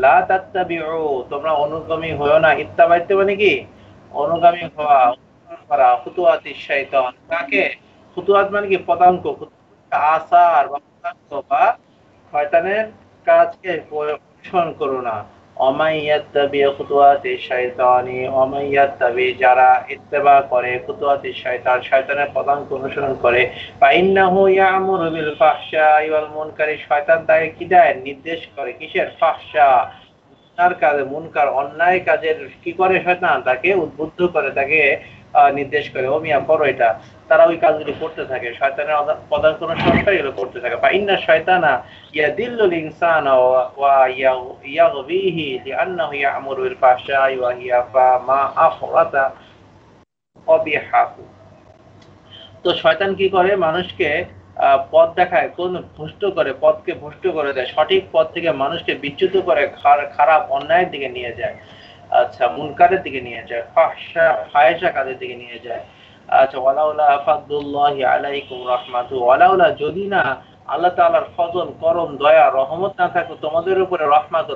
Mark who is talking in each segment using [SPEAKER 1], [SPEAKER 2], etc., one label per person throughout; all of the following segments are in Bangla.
[SPEAKER 1] লা তাত্তাবিউ, তোমরা অনুগামী হয়ো না। ইত্তাবাইতে মানে কি? অনুগামী হওয়া, অনুসরণ করা, খুতুওয়াতিশ শাইতান। কাকে? খুতুয়াত মানে কি? পদাঙ্ক, আসার বা পদাঙ্ক বা শয়তানের কাজকে অনুসরণ করো না। ওমান ইয়াত্তাবি খুতুওয়াতিশ শাইতানি, ওমান ইয়াত্তাবি, যারা ইত্তেবা করে খুতুওয়াতিশ শাইতান, শয়তানের পদাঙ্ক অনুসরণ করে, ফাইন্নাহু ইয়ামুরু বিল ফাহশাই ওয়াল মুনকারি, শয়তান তাকে কি দেয়? নির্দেশ করে কিসের? ফাহশা, মুনকার কাজে, মুনকার অন্যায় কাজের কি করে শয়তান? তাকে উদ্বুদ্ধ করে, তাকে নির্দেশ করে, ও মিয়া করো এটা। তারা ওই কাজগুলি করতে থাকে, শয়তানের পদাঙ্ক অনুসরণকারী এগুলো করতে থাকে। ফাইন্না শাইতানা ইয়াদিল্লুল ইনসানা ওয়া ইয়াগবিহি লিআন্নাহু ইয়া'মুরু বিল ফাহশাই ওয়া ইয়াফা মা আফরাতা কবিহাহু। তো শয়তান কি করে? মানুষকে পথ দেখায়, কোন ভ্রষ্ট করে, পথকে ভ্রষ্ট করে দেয়, সঠিক পথ থেকে মানুষকে বিচ্যুত করে খারাপ অন্যায়ের দিকে নিয়ে যায়। আচ্ছা, মুনকারের দিকে নিয়ে যায়, ফাহেসা কাজের দিকে নিয়ে যায়। আচ্ছা, ওয়ালাউলা ফাদলুল্লাহি আলাইকুম রাহমাতু, ওয়ালাউলা, যদি না আল্লাহ তাআলার ফজল, করম, দয়া, রহমত না থাকতো তোমাদের উপরে,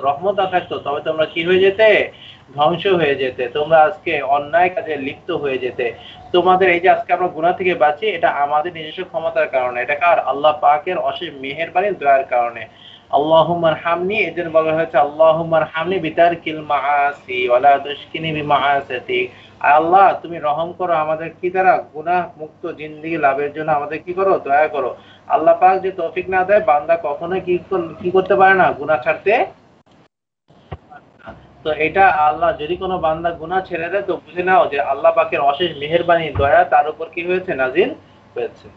[SPEAKER 1] রহমত না থাকতো, তবে তোমরা কি হয়ে যেতে? ধ্বংস হয়ে যেতে, তোমরা আজকে অন্যায় কাজে লিপ্ত হয়ে যেতে। তোমাদের এই যে আজকে আমরা গুনাহ থেকে বাঁচি, এটা আমাদের নিজস্ব ক্ষমতার কারণে, এটা কার? আল্লাহ পাকের অসীম মেহেরবানি, দয়ার কারণে। আল্লাহুম্মা আরহামনি, এজন্য বলা হয়েছে আল্লাহুম্মা আরহামনি বিতারকিল মাআসি ওয়ালা তুশকিনি বিমাআসিতিক। আল্লাহ, তুমি রহম করো আমাদের কি দ্বারা? গুনাহ মুক্ত জিন্দেগি লাভের জন্য আমাদের কি করো? দয়া করো। আল্লাহ পাক যে তৌফিক না দেয়, বান্দা কখনোই কি করতে পারে না? গুনাহ ছাড়তে। তো এটা আল্লাহ, যদি কোনো বান্দা গুনাহ ছেড়ে দেয়, তো বুঝে নাও যে আল্লাহ পাকের অশেষ মেহেরবানি, দয়া তার উপর কি হয়েছে? নাজিল হয়েছে।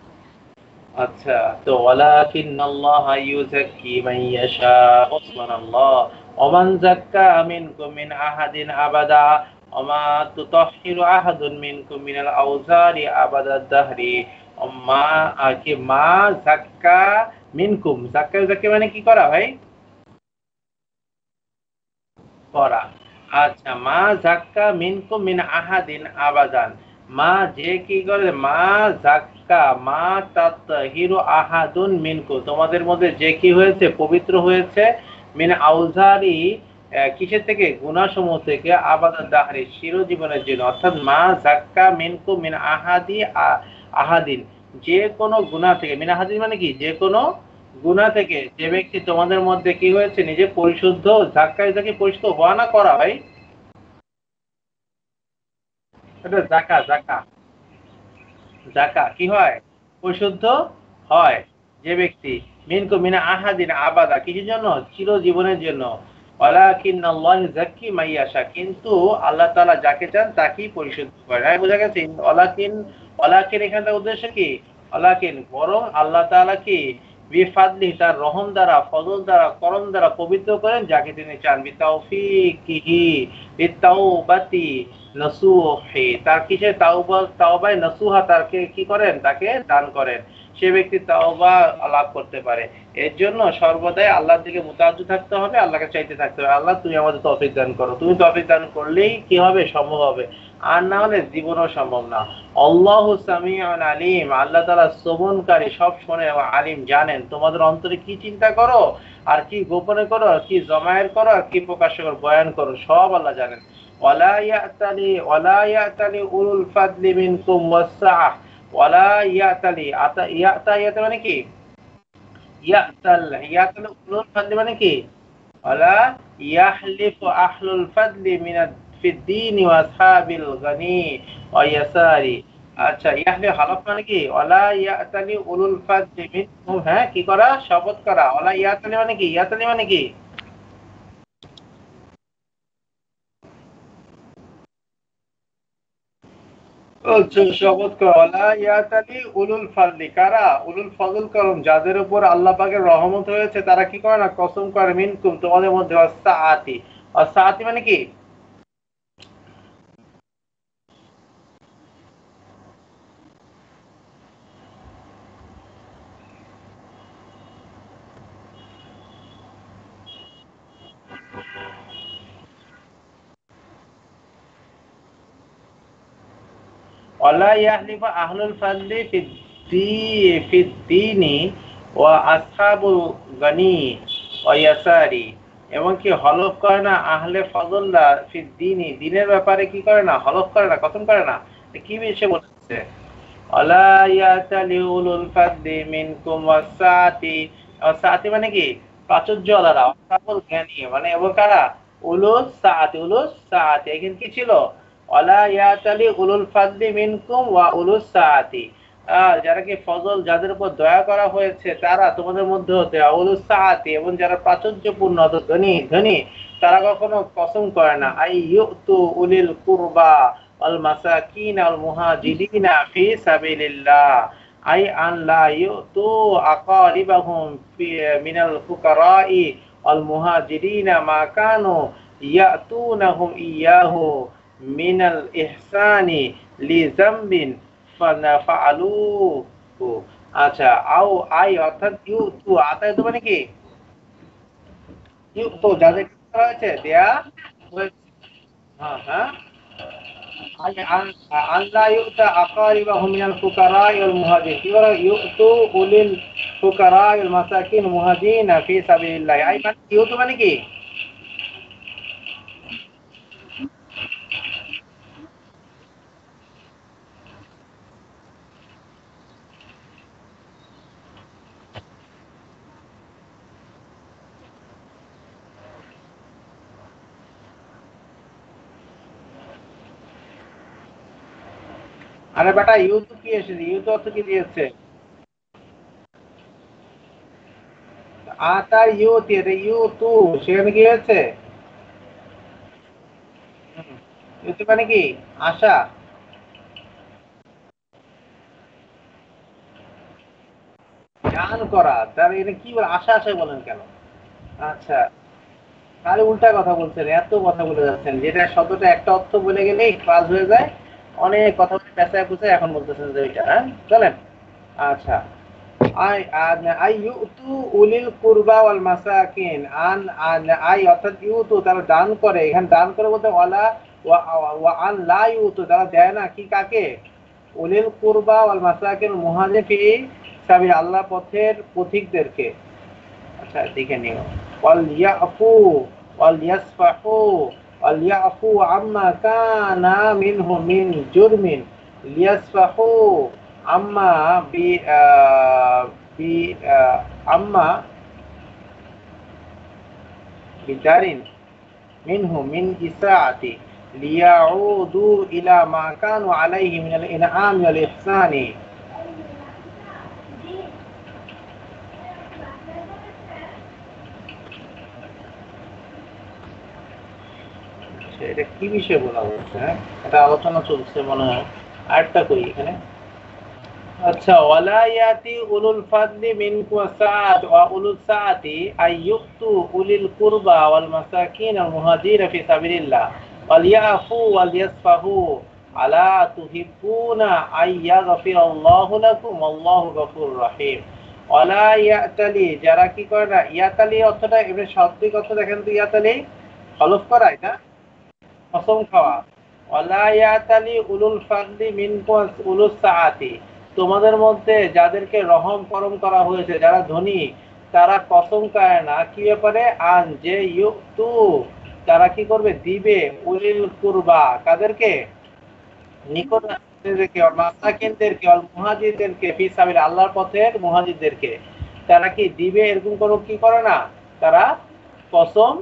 [SPEAKER 1] আচ্ছা, তো ওয়ালাকিন্নাল্লাহা ইউযাক্কি মান ইয়াশা, সুবহানাল্লাহ, ওমান যাক্কা মিনকুম মিন আহাদিন আবাদা, ওমা তুতাহহিরু আহাদুন মিনকুম মিনাল আওজারি আবাদাদ দাহরি, মা কি মা যাক্কা মিনকুম, যাক্কা মানে কি করা ভাই? করা। আচ্ছা, মা যাক্কা মিনকুম মিন আহাদিন আবাদান, মা যে কি করে? মা যাক্কা, মা তাতহিরু আহাদুন মিনকু, তোমাদের মধ্যে যে কি হয়েছে? পবিত্র হয়েছে, মিন আউজারি, কিসের থেকে? গুনাহসমূহ থেকে, আবাদাদ দাহরি, চিরজীবনের জন্য। অর্থাৎ মা যাক্কা মিনকু মিন আহাদিন, যে কোনো গুনাহ থেকে, মিন আহাদিন মানে কি? যে কোনো গুনাহ থেকে যে ব্যক্তি তোমাদের মধ্যে কি হয়েছে? নিজে পরিশুদ্ধ, যাক্কায় যাকে পরিশুদ্ধ হওয়া না করা ভাই, এটা জাকা, জাকা, জাকা কি হয়? পরিশুদ্ধ হয় যে ব্যক্তি, মিনকু মিনা আহাদিন আবাদা, কিসের জন্য? চিরজীবনের জন্য। ওয়ালাকিন্নাল্লাহু ইউযাক্কি মান ইয়াশা, কিন্তু আল্লাহ তাআলা যাকে চান তাকেই পরিশুদ্ধ করেন। বোঝা গেছে? ওয়ালাকিন এখানটা উদ্দেশ্য কি? ওয়ালাকিন, বরং আল্লাহ তাআলা কি? বিফাদলিহি, তার রহম দ্বারা, ফজল দ্বারা, করম দ্বারা পবিত্র করেন যাকে তিনি চান। বিতাওফিকিহি বিতাওবাতি নসুহি, তার কিসে? তাওবায় নসুহা, তাকে কি করেন? তাকে দান করেন, সে ব্যক্তি তাওবা লাভ করতে পারে। এর জন্য সর্বদাই আল্লাহর দিকে মুতাওয়াজ্জু থাকতে হবে, আল্লাহকে চাইতে থাকতে হবে, আল্লাহ তুমি আমাদের তৌফিক দান করো। তুমি তৌফিক দান করলেই কি হবে? সম্ভব হবে, আর না হলে জীবনও সম্ভব না। আল্লাহু সামিউন আলিম, আল্লাহ তাআলা শ্রবণকারী, সব শোনেন এবং আলিম, জানেন তোমাদের অন্তরে কি চিন্তা করো, আর কি গোপনে করো, আর কি জমায়ের করো, আর কি প্রকাশ করো, বয়ান করো, সব আল্লাহ জানেন। ওয়ালা ইয়াতালি উলুল ফাদলি মিনকুম ওয়াসআহ, ওয়ালা ইয়াতালি, ইয়াতা মানে কি? ইয়াতাল উলুল ফাদলি মানে কি? ওয়ালা ইয়াহলিফু আহলুল ফাদলি ফিদ দীনি ওয়া আসহাবিল গানি ওয়া ইয়াসারি। আচ্ছা, ইয়াহলিফ হালফ মানে কি? ওয়ালা ইয়াতালি উলুল ফাদলি মিনকুম, হ্যাঁ, কি করা? শপথ করা। ওয়ালা ইয়াতালি মানে কি? ইয়াতালি মানে কি? আচ্ছা, শপথ করো। ওয়ালা ইয়াতালি উলুল ফাদলি, কারা? উলুল ফজল করম, যাদের উপর আল্লাহ পাকের রহমত হয়েছে, তারা কি করে না? কসম করে, মিনকুম, তোমাদের মধ্যে, ওয়াসসাআতি, ওয়াসসাআতি মানে কি? ওয়ালা ইয়াহলিফু আহলুল ফাদলি ফিদ দীনি ওয়া আসহাবুল গানি ওয়া ইয়াসারি। এবং কি হলফ করে না আহলে ফজলরা দিনের ব্যাপারে কি করে না, হলফ করে না, কসম করে না। কি বিষয়ে বলছে? ওয়ালা ইয়াতালি উলুল ফাদলি মিনকুম ওয়াসাতি। ওয়াসাতি মানে কি? প্রাচুর্যওয়ালারা, সকল জ্ঞানী মানে, এবং কারা? উলুস সাআতি। এখানে কি ছিল? ওয়ালা ইয়াতালি উলুল ফাদলি মিনকুম ওয়া উলুস সাআতি। যারা কি ফজল, যাদের উপর দয়া করা হয়েছে তারা তোমাদের মধ্যে হতে, উলুস সাআতি, এবং যারা প্রাচুর্যপূর্ণ ধনী ধনী, তারা কখনো কসম করে না। আই ইউতু উলিল কুরবা ওয়াল মাসাকিন ওয়াল মুহাজিরিনা ফি সাবিলিল্লাহ, আই আন লা ইউতু আকারিবাহুম ফি মিনাল ফুকারাই ওয়াল মুহাজিরিনা মা কানু ইয়াতুনাহুম ইয়াহু মিনাল ইহসানি লিজামবিন ফাআলুহু। আচ্ছা, আও আই অর্থাৎ ইউতু, আতায় তো মানে কি? ইউতু যাদের কি করা হয়েছে, দেয়া হয়েছে। হ্যাঁ, হ্যাঁ। আল্লাহ ইউতা আকারিবাহুম মিনাল ফুকারাই ওয়াল মুহাজিরিন, কি বলা? ইউতু উলিল ফুকারাই ওয়াল মাসাকিন মুহাজিরিন ফি সাবিলিল্লাহ। আই মানে ইউতু মানে কি? আরে বেটা, ইউতু কি এসেছে? ইউতু অর্থ কি দিয়েছে? আতার ইউতি, এটা ইউতু, সেখানে কি হয়েছে? ইউতু মানে কি? আশা। দান করা, তার এটা কি বলে? আশা আশা বলেন কেন? আচ্ছা, তাহলে উল্টা কথা বলছেন, এত কথা বলে যাচ্ছেন, যেটা শব্দটা একটা অর্থ বলে গেলেই ক্লাস হয়ে যায়। অনেক কথা বলে পেঁচায় পুষায় এখন বলতেছেন যে ওইটা, হ্যাঁ চলেন। আচ্ছা, আই আই ইউতু উলিল কুরবা ওয়াল মাসাকিন, আই অর্থাৎ ইউতু তারা দান করে, এখানে দান করে বলতে ওয়ালা ওয়া আন লা ইউতু তারা দেয় না, কি কাকে? উলিল কুরবা ওয়াল মাসাকিন মুহাজিরিন ফি সাবিল, আল্লাহ পথের পথিকদেরকে। আচ্ছা, দেখে নিও। ওয়াল ইয়াফু ওয়াল ইয়াসফাহু ওয়াল ইয়াফু আম্মা কানা মিনহু মিন জুরমিন লিয়াসফাহু আম্মা বি বি আম্মা বিদারিন মিনহু মিন ইসাআতি লিয়াউদু ইলা মা কানু আলাইহি মিনাল ইনআমি ওয়াল ইহসানি। আচ্ছা, এটা কি বিষয়ে বলা হচ্ছে? হ্যাঁ, এটা আলোচনা চলছে মনে হয়। আরেকটা করি এখানে। আচ্ছা, ওয়ালা ইয়াতি উলুল ফাদলি মিনকুম ওয়াসাআত ওয়া উলুস সাআতি আইয়ুতু উলিল কুরবা ওয়াল মাসাকিন ওয়াল মুহাজিরিন ফি সাবিলিল্লাহ ওয়াল ইয়াফু ওয়াল ইয়াসফাহু আলা তুহিব্বুনা আইয়াগফিরাল্লাহু লাকুম ওয়াল্লাহু গফুরুর রহিম। ওয়ালা ইয়াতালি, যারা কি করে না, ইয়াতালি অর্থটা এমনি শাব্দিক অর্থ দেখেন তো, ইয়াতালি হলফ করা, এটা কসম খাওয়া। ওয়ালা ইয়াতালি উলুল ফাদলি মিনকুম উলুস সাআতি, তোমাদের মধ্যে যাদেরকে রহম করম করা হয়েছে, যারা ধনী, তারা কসম খায় না কি ব্যাপারে? আন যে ইউতু, তারা কি করবে? দিবে উলিল কুরবা, কাদেরকে? নিকট আত্মীয়দেরকে, মাসাকিনদেরকে, মুহাজিরদেরকে, ফি সাবিল, আল্লাহর পথের মুহাজিরদেরকে। তারা কি দিবে এরকম কোনো কি করে না, তারা কসম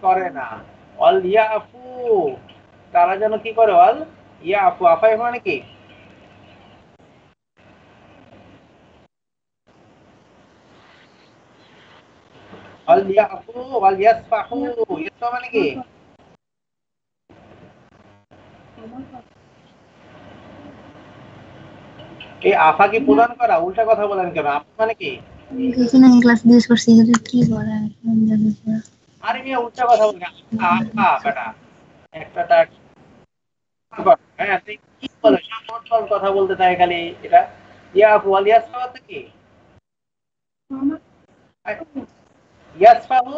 [SPEAKER 1] করে না। অল ইয়াফু, তারা যেন কি করে? অল ইয়াফু, আফাই মানে কি? অল ইয়াফু ওয়াল ইয়াসফাহু, ইয়াসফা মানে কি? এই আফা কি প্রদান করা? উল্টা কথা বলেন কেন? আফা মানে কি?
[SPEAKER 2] এখানে ক্লাস জিজ্ঞেস করছি হুজুর কি পড়ায়
[SPEAKER 1] আরে মিয়া, উল্টা কথা বলেন। আফা বেটা, একটা টাক। হ্যাঁ, তুই কি বলে সব কথা বলতে থাকে খালি। এটা ইয়াফু ওয়াল ইয়াসফা মানে কি? ইয়াসফাহু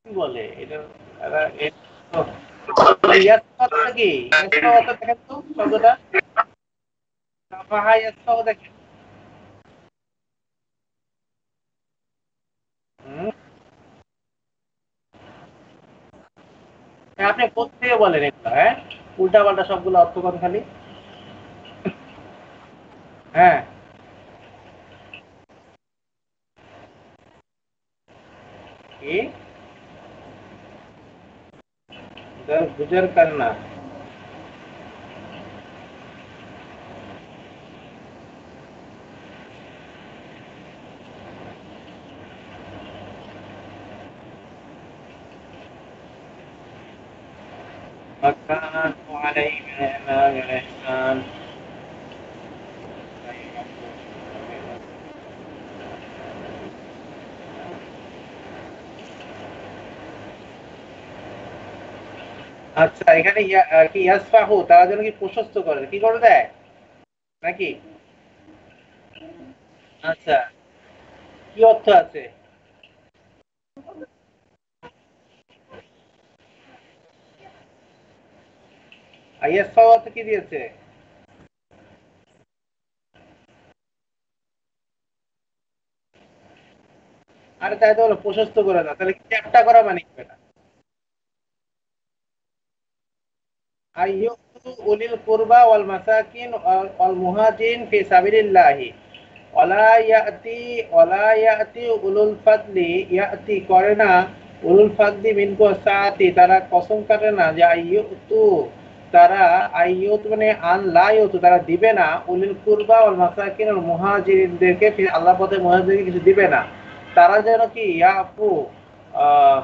[SPEAKER 1] কি বলে এটা? ইয়াসফাহুটা কি? ইয়াসফাহুটা দেখেন তো শব্দটা। সাফাহা ইয়াসফাহু দেখেন। হুম, আপনি কোত্থেকে বলেন এগুলো, হ্যাঁ? উল্টা-পাল্টা সবগুলো অর্থ করেন খালি। হ্যাঁ, কি? গুজর করনা। مكان عليه من إعمال الإحسان. আচ্ছা, এখানে কি ইয়াসফাহু তারা যেন কি প্রশস্ত করে, কি করে দেয় নাকি? আচ্ছা, কি অর্থ আছে? ইয়াসফাহু অর্থ কি দিয়েছে? আরে তাই তো হলো প্রশস্ত করে না, তাহলে কি চ্যাপ্টা করা মানে কি এটা? আইয়ুতু উলিল কুরবা ওয়াল মাসাকিন ওয়াল মুহাজিরিন ফি সাবিলিল্লাহি ওয়ালা ইয়াতি উলুল ফাদলি ইয়াতি করে না উলুল ফাদলি মিনকুম সাআতি তারা কসম কাটে না যে আইয়ুতু তারা আইয়ুত মানে আন লা ইউতু তারা দিবে না উলিল কুরবা ওয়াল মাসাকিন ওয়াল মুহাজিরিনদেরকে আল্লাহ পথে মুহাজিরদেরকে কিছু দিবে না। তারা যেন কি ইয়াফু আহ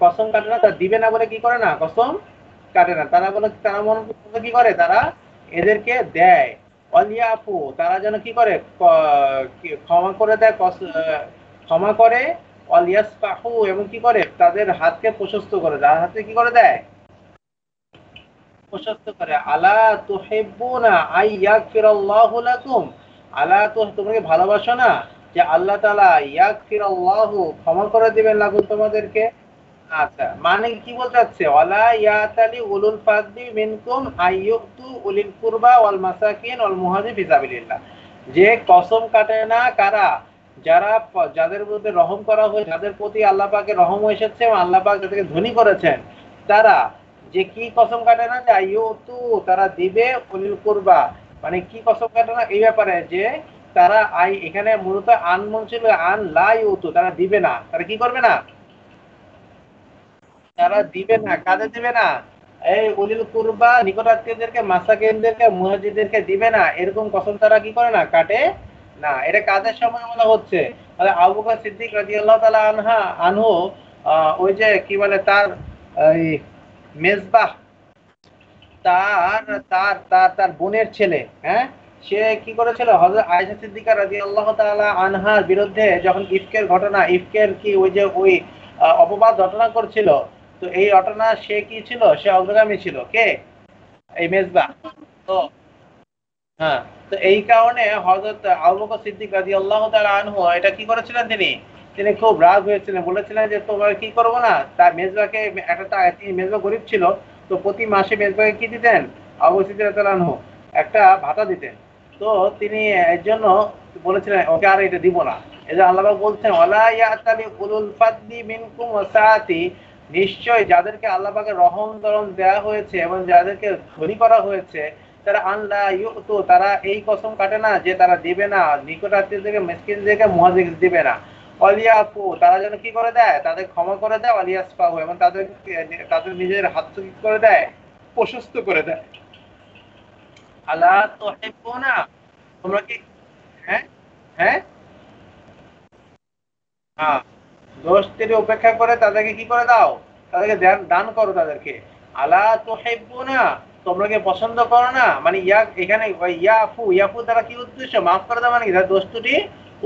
[SPEAKER 1] কসম কাটে না, তারা দিবে না বলে কি করে না কসম কাটে না, তারা বলে তারা মনে করতে কি করে তারা এদেরকে দেয়। অলিয়াফু তারা যেন কি করে ক্ষমা করে দেয়, ক্ষমা করে। অলিয়াসফাহু এবং কি করে তাদের হাতকে প্রশস্ত করে, যার হাতে কি করে দেয় প্রশস্ত করে। আলা তুহিব্বুনা আই ইয়াগফিরাল্লাহু লাকুম, আলা তো তোমরা কি ভালোবাসো না যে আল্লাহ তাআলা ইয়াগফিরাল্লাহু ক্ষমা করে দিবেন লাকুম তোমাদেরকে। আচ্ছা, মানে কি বলতে চাচ্ছে? ওয়ালা ইয়াতালি উলুল ফাদলি মিনকুম আইয়ুতু উলিল কুরবা ওয়াল মাসাকিন ওয়াল মুহাজির ফি সাবিলিল্লাহ। যে কসম কাটে না কারা? যারা যাদের মধ্যে রহম করা হয়, যাদের প্রতি আল্লাহ পাকের রহম এসেছে এবং আল্লাহ পাক যাদেরকে ধনী করেছেন, তারা যে কি কসম কাটে না যে আইয়ুতু তারা দিবে উলিল কুরবা, মানে কি কসম কাটে না এই ব্যাপারে যে তারা এখানে মূলত আন মন ছিল আন লা ইউতু তারা দিবে না, তারা কি করবে না? তারা দিবে না, কাজে দিবে না, এই উলিল কুরবা নিকটাত্মীয়দেরকে মাসাকিনদেরকে মুহাজিরদেরকে দিবে না, এরকম কসম তারা কি করে না কাটে না। এটা কাজের সময় বলা হচ্ছে। তাহলে আবু বকর সিদ্দিক রাদিয়াল্লাহু তাআলা আনহু ওই যে কি বলে তার এই মেজবাহ তার তার তার তার বোনের ছেলে, হ্যাঁ, সে কি করেছিল হযরত আয়েশা সিদ্দিকা রাদিয়াল্লাহু তাআলা আনহার বিরুদ্ধে যখন ইফকের ঘটনা, ইফকের কি ওই যে ওই অপবাদ রটনা করছিল, তো এই ঘটনা সে কি ছিল, সে অগ্রগামী ছিল কে? এই মেজবা। তো হ্যাঁ, তো এই কারণে হযরত আবু বকর সিদ্দিক রাদিয়াল্লাহু তাআলা আনহু এটা কি করেছিলেন, তিনি তিনি খুব রাগ হয়েছিলেন, বলেছিলেন যে তোমার কি করব না, তার মেজবাকে একটা তিনি মেজবা গরিব ছিল, তো প্রতি মাসে মেজবাকে কি দিতেন আবু বকর সিদ্দিক রাদিয়াল্লাহু আনহু একটা ভাতা দিতেন। তো তিনি এর জন্য বলেছিলেন ওকে আর এটা দিব না। এই যে আল্লাহ পাক বলছেন ওয়ালা ইয়াতালি উলুল ফাদলি মিনকুম ওয়াসাআতি, নিশ্চয় যাদেরকে আল্লাহ পাকের রহম করম দেওয়া হয়েছে এবং যাদেরকে ধনী করা হয়েছে, তারা আল্লাহ ইউতু তারা এই কসম কাটে না যে তারা দিবে না নিকটাত্মীয়দেরকে মিসকিনদেরকে মুহাজির দিবে না। অলিয়াফু তারা যেন কি করে দেয় তাদের ক্ষমা করে দেয়, অলিয়াসফাহু এবং তাদের তাদের নিজের হাত কি করে দেয় প্রশস্ত করে দেয়। আলা তুহিব্বুনা তোমরা কি, হ্যাঁ হ্যাঁ হ্যাঁ, দোষ থেকে উপেক্ষা করে তাদেরকে কি করে দাও, তাদেরকে দান করো তাদেরকে। আলা তুহিব্বুনা তোমরা কি পছন্দ করো না, মানে ইয়া এখানে ইয়াফু ইয়াফু দ্বারা কি উদ্দেশ্য, মাফ করে দাও, মানে কি তাদের দোষ ত্রুটি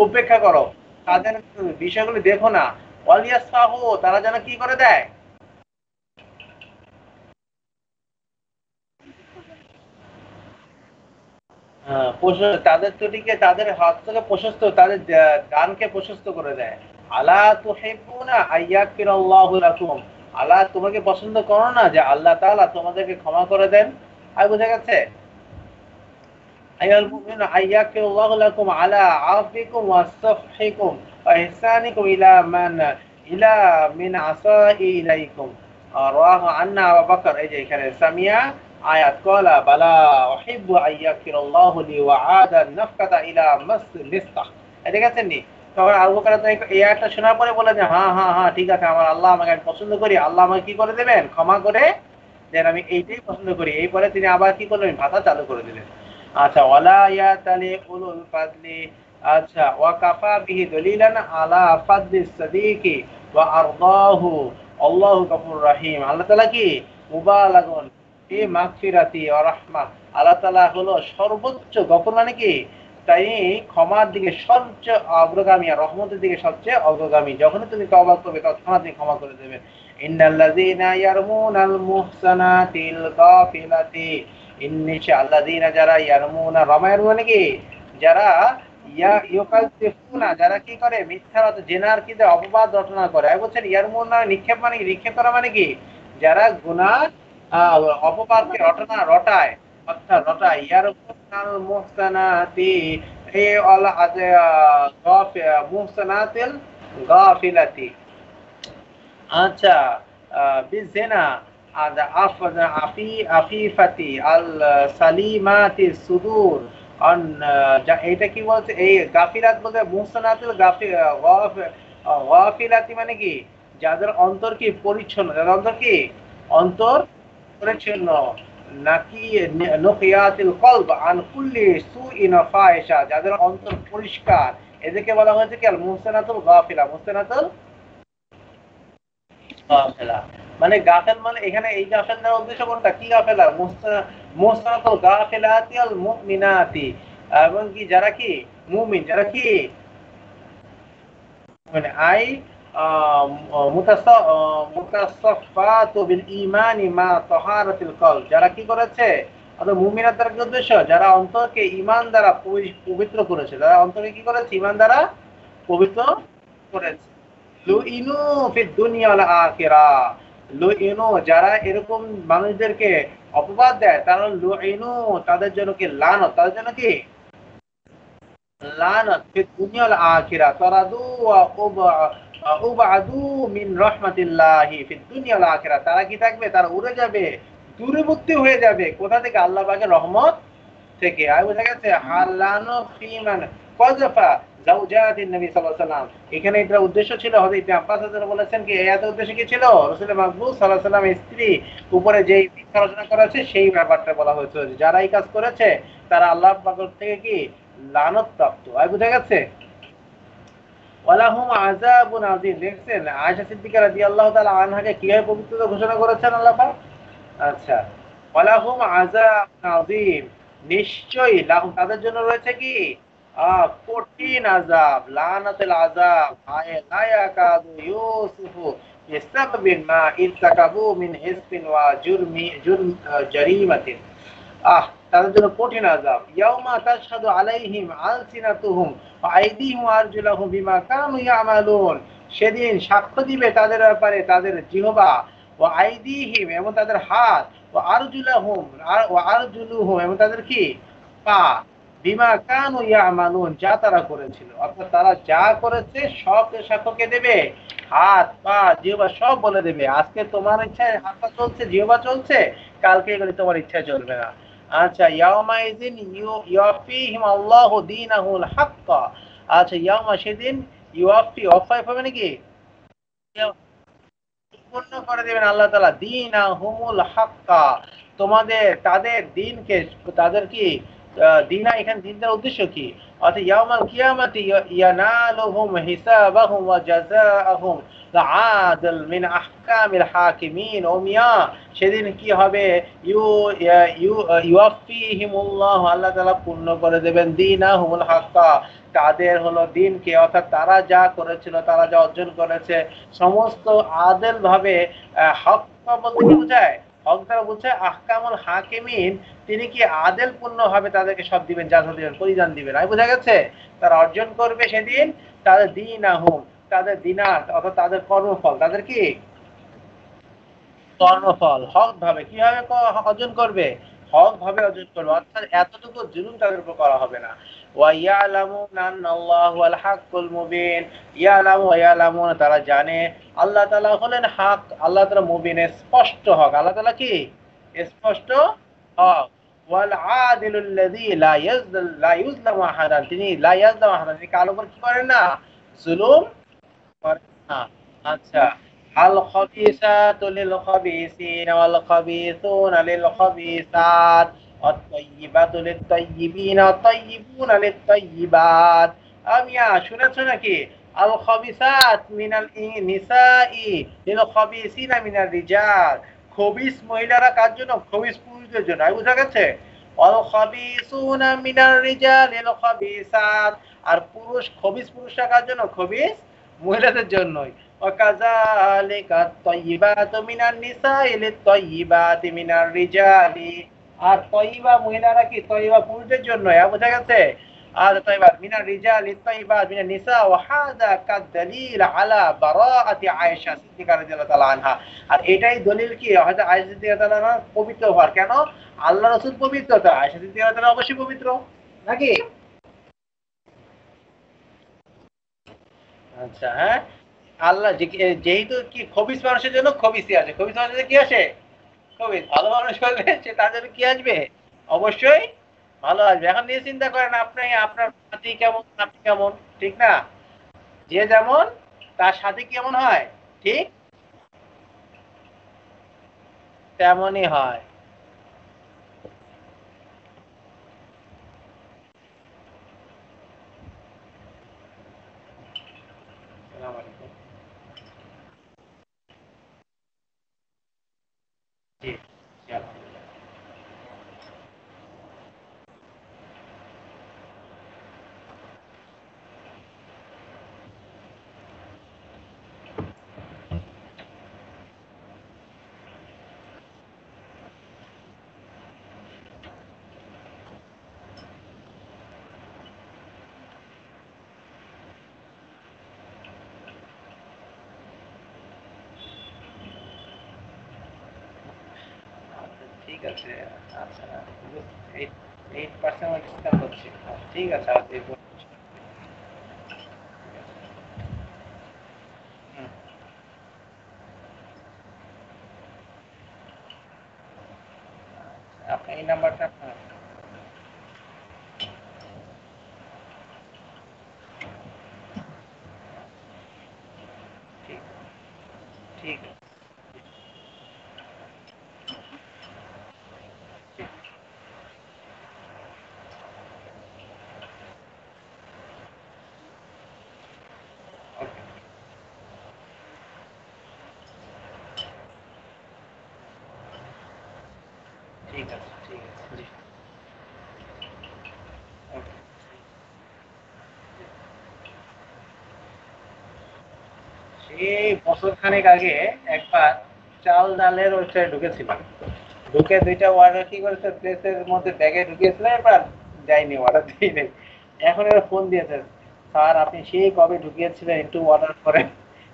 [SPEAKER 1] উপেক্ষা করো, তাদের বিষয়গুলি দেখো না। ওয়ালিয়াসফাহু তারা যেন কি করে দেয়, তাদের ত্রুটিকে তাদের হাত থেকে প্রশস্ত, তাদের দানকে প্রশস্ত করে দেয়। আলা তুহিব্বুনা আইয়াগফিরাল্লাহু লাকুম, আল্লাহ তোমাকে পছন্দ করো না যে আল্লাহ তাআলা তোমাদেরকে ক্ষমা করে দেন? আর বুঝা গেছে? আইয়াল মুমিনুনা আইয়াগফিরাল্লাহু লাকুম আলা আফবিকুম ওয়াসফহিকুম ওয়া ইহসানিকুম ইলা মিন আসাই ইলাইকুম। রাওয়াহু আন্না আবু বকর, এই যে এখানে সামিয়া আয়াত ক্বালা বালা উহিব্বু আইয়াগফিরাল্লাহু লি ওয়া আদা নাফকাতা ইলা মিসতাহ। এটা দেখেছেন নি? তখন আবু বকর এই আয়াতটা শোনার পরে বলে যে হ্যাঁ হ্যাঁ হ্যাঁ ঠিক আছে, আমার আল্লাহ আমাকে আমি পছন্দ করি, আল্লাহ আমাকে কি করে দেবেন? ক্ষমা করে দেন, আমি এইটাই পছন্দ করি। এই পরে তিনি আবার কি করলেন? ভাতা চালু করে দিলেন। আচ্ছা, ওয়ালা ইয়াতালি উলুল ফাদলি, আচ্ছা ওয়া কাফা বিহি দলিলান আলা ফাদলিস সাদিকি ওয়া আরদাহু আল্লাহু গফুরুর রহিম। আল্লাহ তাআলা কি মুবালাগুন ফি মাগফিরাতি ওয়া রাহমা, আল্লাহ তাআলা হলো সর্বোচ্চ গফুর মানে কি তাই ক্ষমার দিকে সবচেয়ে অগ্রগামী, আর রহমতের দিকে সবচেয়ে অগ্রগামী। যখন তুমি তওবা করবে তৎক্ষণাৎ তিনি ক্ষমা করে দেবেন। ইন্নাল্লাযীনা ইয়ারমুনাল মুহসানাতিল গাফিলাতি, ইন্নিশা আল্লাযীনা যারা ইয়ারমুনা, রামায়ের মানে কি যারা ইউকাযযিফুনা যারা কি করে মিথ্যা জেনার কি অপবাদ রটনা করে। বলছেন ইয়ারমুনা নিক্ষেপ মানে কি? নিক্ষেপ করা মানে কি যারা গুনাহ অপবাদকে রটনা রটায়, অর্থাৎ রটায়। ইয়ারমুনাল মুহসানাতি এ আল মুহসানাতিল গাফিলাতি। আচ্ছা, বিজেনা আফিফাতি আল সালিমাতি সুদূর, এটা কি বলছে? এই গাফিলাত বলতে মুহসানাতুল গাফিলাতি মানে কি যাদের অন্তর কি পরিচ্ছন্ন, যাদের অন্তর কি অন্তর পরিচ্ছন্ন, নাকি নকিয়াতিল কলব আন কুল্লি সুইন ওয়া ফাহিশা, যাদের অন্তর পরিষ্কার, এদেরকে বলা হয়েছে কি আল মুহসানাতুল গাফিলা। মুহসানাতুল গাফেলা মানে গাফেল, মানে এখানে এই গাফেল দেওয়ার উদ্দেশ্য কোনটা? কি গাফেলা? মুহসানাতুল গাফিলাতি আল মুমিনাতি, এবং কি যারা কি মুমিন, যারা কি মানে আই মুতাসাফফাতু বিল ঈমানি মা তাহারাতিল কলব, যারা কি করেছে? অর্থাৎ মুমিনাত দ্বারা কি উদ্দেশ্য? যারা অন্তরকে ঈমান দ্বারা পবিত্র করেছে, যারা অন্তরকে কি করেছে? ঈমান দ্বারা পবিত্র করেছে। লুইনু ফিদ দুনিয়া ওয়াল আখিরাহ, লুইনু যারা এরকম মানুষদেরকে অপবাদ দেয়, তারা লুইনু তাদের জন্য কি লানত, তাদের জন্য কি লানত ফিদ দুনিয়া ওয়াল আখিরাহ, তারাদু ওয়া উবাদু মিন রাহমাতিল্লাহি ফিদ দুনিয়া ওয়াল আখিরাহ, তারা কি থাকবে? তারা উড়ে যাবে, দূরবর্তী হয়ে যাবে কোথা থেকে? আল্লাহ পাকের রহমত থেকে। আর বোঝা গেছে হালানো ফিমান কযফা জাওজাতিন নবী সাল্লাল্লাহু আলাইহি ওয়াসাল্লাম, এখানে এটার উদ্দেশ্য ছিল, হযরত ইবনে আব্বাস রাদিয়াল্লাহু বলেছেন কি এই আয়াতের উদ্দেশ্য কি ছিল? রাসূল মাকবুল সাল্লাল্লাহু আলাইহি ওয়াসাল্লামের স্ত্রী উপরে যেই মিথ্যা রচনা করেছে সেই ব্যাপারটা বলা হয়েছে, যারা এই কাজ করেছে তারা আল্লাহ পাকের থেকে কি লানত প্রাপ্ত। আর বোঝা গেছে ওয়ালাহুম আযাবুন আযীম। দেখছেন আয়েশা সিদ্দিকা রাদিয়াল্লাহু তাআলা আনহাকে কিভাবে পবিত্রতা ঘোষণা করেছেন আল্লাহ পাক। আচ্ছা, ওয়ালাহুম আযাবুন আযীম, নিশ্চয়ই লাহুম তাদের জন্য রয়েছে কি কঠিন আযাব, লানাতুল আযাব, হায় লা ইয়াকাদু ইউসুফু ইস্তাকবিন মা ইরতাকাবু মিন হিসবিন ওয়া জারিমাতিন। তাদের জন্য কঠিন আযাব। ইয়াউমা তাশহাদু আলাইহিম আলসিনাতুহুম ওয়া আইদিহিম ওয়া আরজুলুহুম বিমা কানু ইয়ামালুন, সেদিন সাক্ষ্য দিবে তাদের ব্যাপারে তাদের জিহ্বা, ওয়া আইদিহিম এবং তাদের হাত, ওয়া আরজুলুহুম এবং তাদের কি পা, বিমা কানু ইয়ামালুন যা তারা করেছিল। অর্থাৎ তারা যা করেছে সব সাক্ষ্যকে দেবে, হাত পা জিহ্বা সব বলে দেবে। আজকে তোমার ইচ্ছায় হাত পা চলছে, জিহ্বা চলছে, কালকে এগুলি তোমার ইচ্ছায় চলবে না। আচ্ছা, ইয়াউমাইযিন ইউওয়াফিহিম আল্লাহু দীনাহুল হাক্কা। আচ্ছা, ইয়াউমা সেদিন ওয়াফা মানে কি পূর্ণ করে দিবেন আল্লাহ তাআলা দীনাহুমুল হাক্কা, তোমাদের তাদের দিনকে, তাদের কি দিনা, এখানে দিনটার উদ্দেশ্য কি? অর্থাৎ ইয়াউমাল কিয়ামাতি ইয়ানালুহুম হিসাবাহুম ওয়া জাযাআহুম লাআদাল মিন আহকামিল হাকিমিন। ও মিয়া সেদিন কি হবে? ইউওয়াফিহিমুল্লাহ, আল্লাহ তাআলা পূর্ণ করে দেবেন দীনাহুমুল হাক্কা, তাদের হলো দিনকে, অর্থাৎ তারা যা করেছিল, তারা যা অর্জন করেছে সমস্ত আদেল ভাবে। হক বলতে কি বোঝায়? হক দ্বারা বোঝায় আহকামুল হাকিমিন, তিনি কি আদেল পূর্ণ ভাবে তাদেরকে সব দিবেন, যা দিবেন, পরিধান দিবেন। আর বোঝা গেছে তারা অর্জন করবে সেদিন তাদের দীনাহুম, তাদের দিনার অর্থাৎ তাদের কর্মফল, তাদের কি কর্মফল হক ভাবে কিভাবে অর্জন করবে, হক ভাবে অর্জন করবে, অর্থাৎ এতটুকু জুলুম তাদের উপর করা হবে না। ওয়া ইয়ালামুনা আন্নাল্লাহু আল হাক্কুল মুবিন, ইয়ালামুনা তারা জানে আল্লাহ তাআলা হলেন হক, আল্লাহ তাআলা মুবিনে স্পষ্ট হক, আল্লাহ তাআলা কি স্পষ্ট হক। ওয়াল আদিলুল্লাযী লা ইউযলামু আহাদান, তিনি লা ইয়াযলামু আহাদান, তিনি কারো উপর কি করেন না, জুলুম করেন না। আচ্ছা, আল খবিসাতু লিল খবিসিন ওয়াল খবিসুনা লিল খবিসাত ওয়াত তাইয়্যিবাতু লিত তাইয়্যিবিন ওয়াত তাইয়্যিবুনা লিত তাইয়্যিবাত। আমিয়া শুনেছো নাকি, আল খবিসাত মিনাল নিসাই লিল খবিসিনা মিনার রিজাল, খবিস মহিলারা কার জন্য, খবিস পুরুষদের জন্য। বুঝা গেছে? অল খবিসুনা মিনার রিজাল লিল খবিসাত, আর পুরুষ খবিস পুরুষরা কার জন্য, খবিস মহিলাদের জন্যই। ওয়াকাযালিকা তাইয়্যিবাতু মিনান নিসাই লিত-তাইয়্যিবাতি মিনার রিজালি, আর তাইয়্যিবা মহিলারা কি তাইয়্যিবা পুরুষদের জন্য। বোঝা গেছে? আর তাইয়্যিবাত মিনার রিজাল লিত-তাইয়্যিবাত মিনান নিসা, ওয়া হাযা কাদ-দালিল আলা বারাআতি আয়েশা সিদ্দিকা রাদিয়াল্লাহু তাআলা আনহা। আর এটাই দলিল কি, হযরত আয়েশা সিদ্দিকা রাদিয়াল্লাহু তাআলা আনহা পবিত্র হওয়ার। কেন? আল্লাহ রাসূল পবিত্র, তো আয়েশা সিদ্দিকা রাদিয়াল্লাহু তাআলা অবশ্যই পবিত্র নাকি? আচ্ছা, হ্যাঁ, আল্লাহ যেহেতু কি খবিস মানুষের জন্য খবিসই আছে, খবিস মানুষের কি আসে, খবিস। ভালো মানুষ হলে সে তার জন্য কি আসবে, অবশ্যই ভালো আসবে। এখন নিয়ে চিন্তা করেন, আপনি আপনার সাথী কেমন, আপনি কেমন, ঠিক না? যে যেমন তার সাথে কেমন হয়, ঠিক তেমনই হয়। আসসালামু আলাইকুম। জি, জি, আলহামদুলিল্লাহ। আচ্ছা, ঠিক আছে। আচ্ছা, 8% ডিসকাউন্ট হচ্ছে। ঠিক আছে, আর এরপর হুম, আপনি এই নাম্বারটা, হ্যাঁ, ঠিক ঠিক ঠিক ওকে, ঠিক আছে, ঠিক আছে, জি, ওকে। সেই বছর খানেক আগে একবার চাল ডালের ওয়েবসাইটে ঢুকেছিলাম, ঢুকে দুইটা অর্ডার কি করেছে, প্লেসের মধ্যে ব্যাগে ঢুকিয়েছিল, এবার যাইনি, অর্ডার দিই নাই। এখন এবার ফোন দিয়েছে, স্যার আপনি সেই কবে ঢুকিয়েছিলেন, একটু অর্ডার করেন।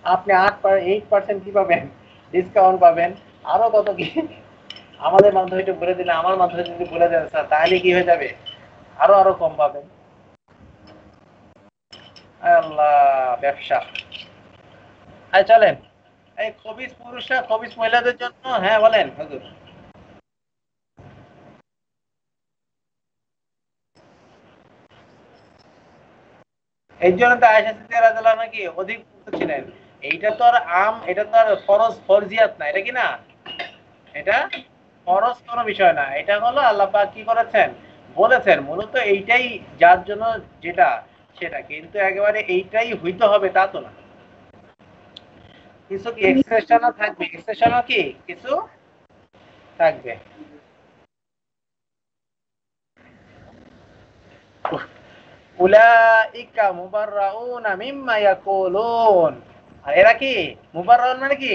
[SPEAKER 1] আপনি 8% কি পাবেন, ডিসকাউন্ট পাবেন, আরো কত কি। আমাদের মাধ্যমে একটু বলে দিলে, আমার মাধ্যমে যদি বলে দেন স্যার, তাহলে কি হয়ে যাবে, আরো আরো কম পাবেন। আল্লাহ, ব্যবসা। হ্যাঁ, চলেন। এই খবিস পুরুষরা খবিস মহিলাদের জন্য, হ্যাঁ বলেন হুজুর। এই জন্য তো আয়েশা সিদ্দিকা রাদিয়াল্লাহু আনহা কি অধিক মুক্ত ছিলেন। এইটা তো আর এটা তো আর ফরজ ফরজিয়াত না, এটা কি না, এটা ফরজ কোনো বিষয় না। এটা হলো আল্লাহ পাক কি করেছেন, বলেছেন মূলত এইটাই যার জন্য যেটা সেটা, কিন্তু একেবারে এইটাই হইতে হবে তা তো না। কিছু কি এক্সেপশনও থাকবে, এক্সেপশনও কি কিছু থাকবে। উলাইকা মুবাররাউনা মিম্মা ইয়াকুলুন, আর এরা কি মুবাররাউন মানে কি,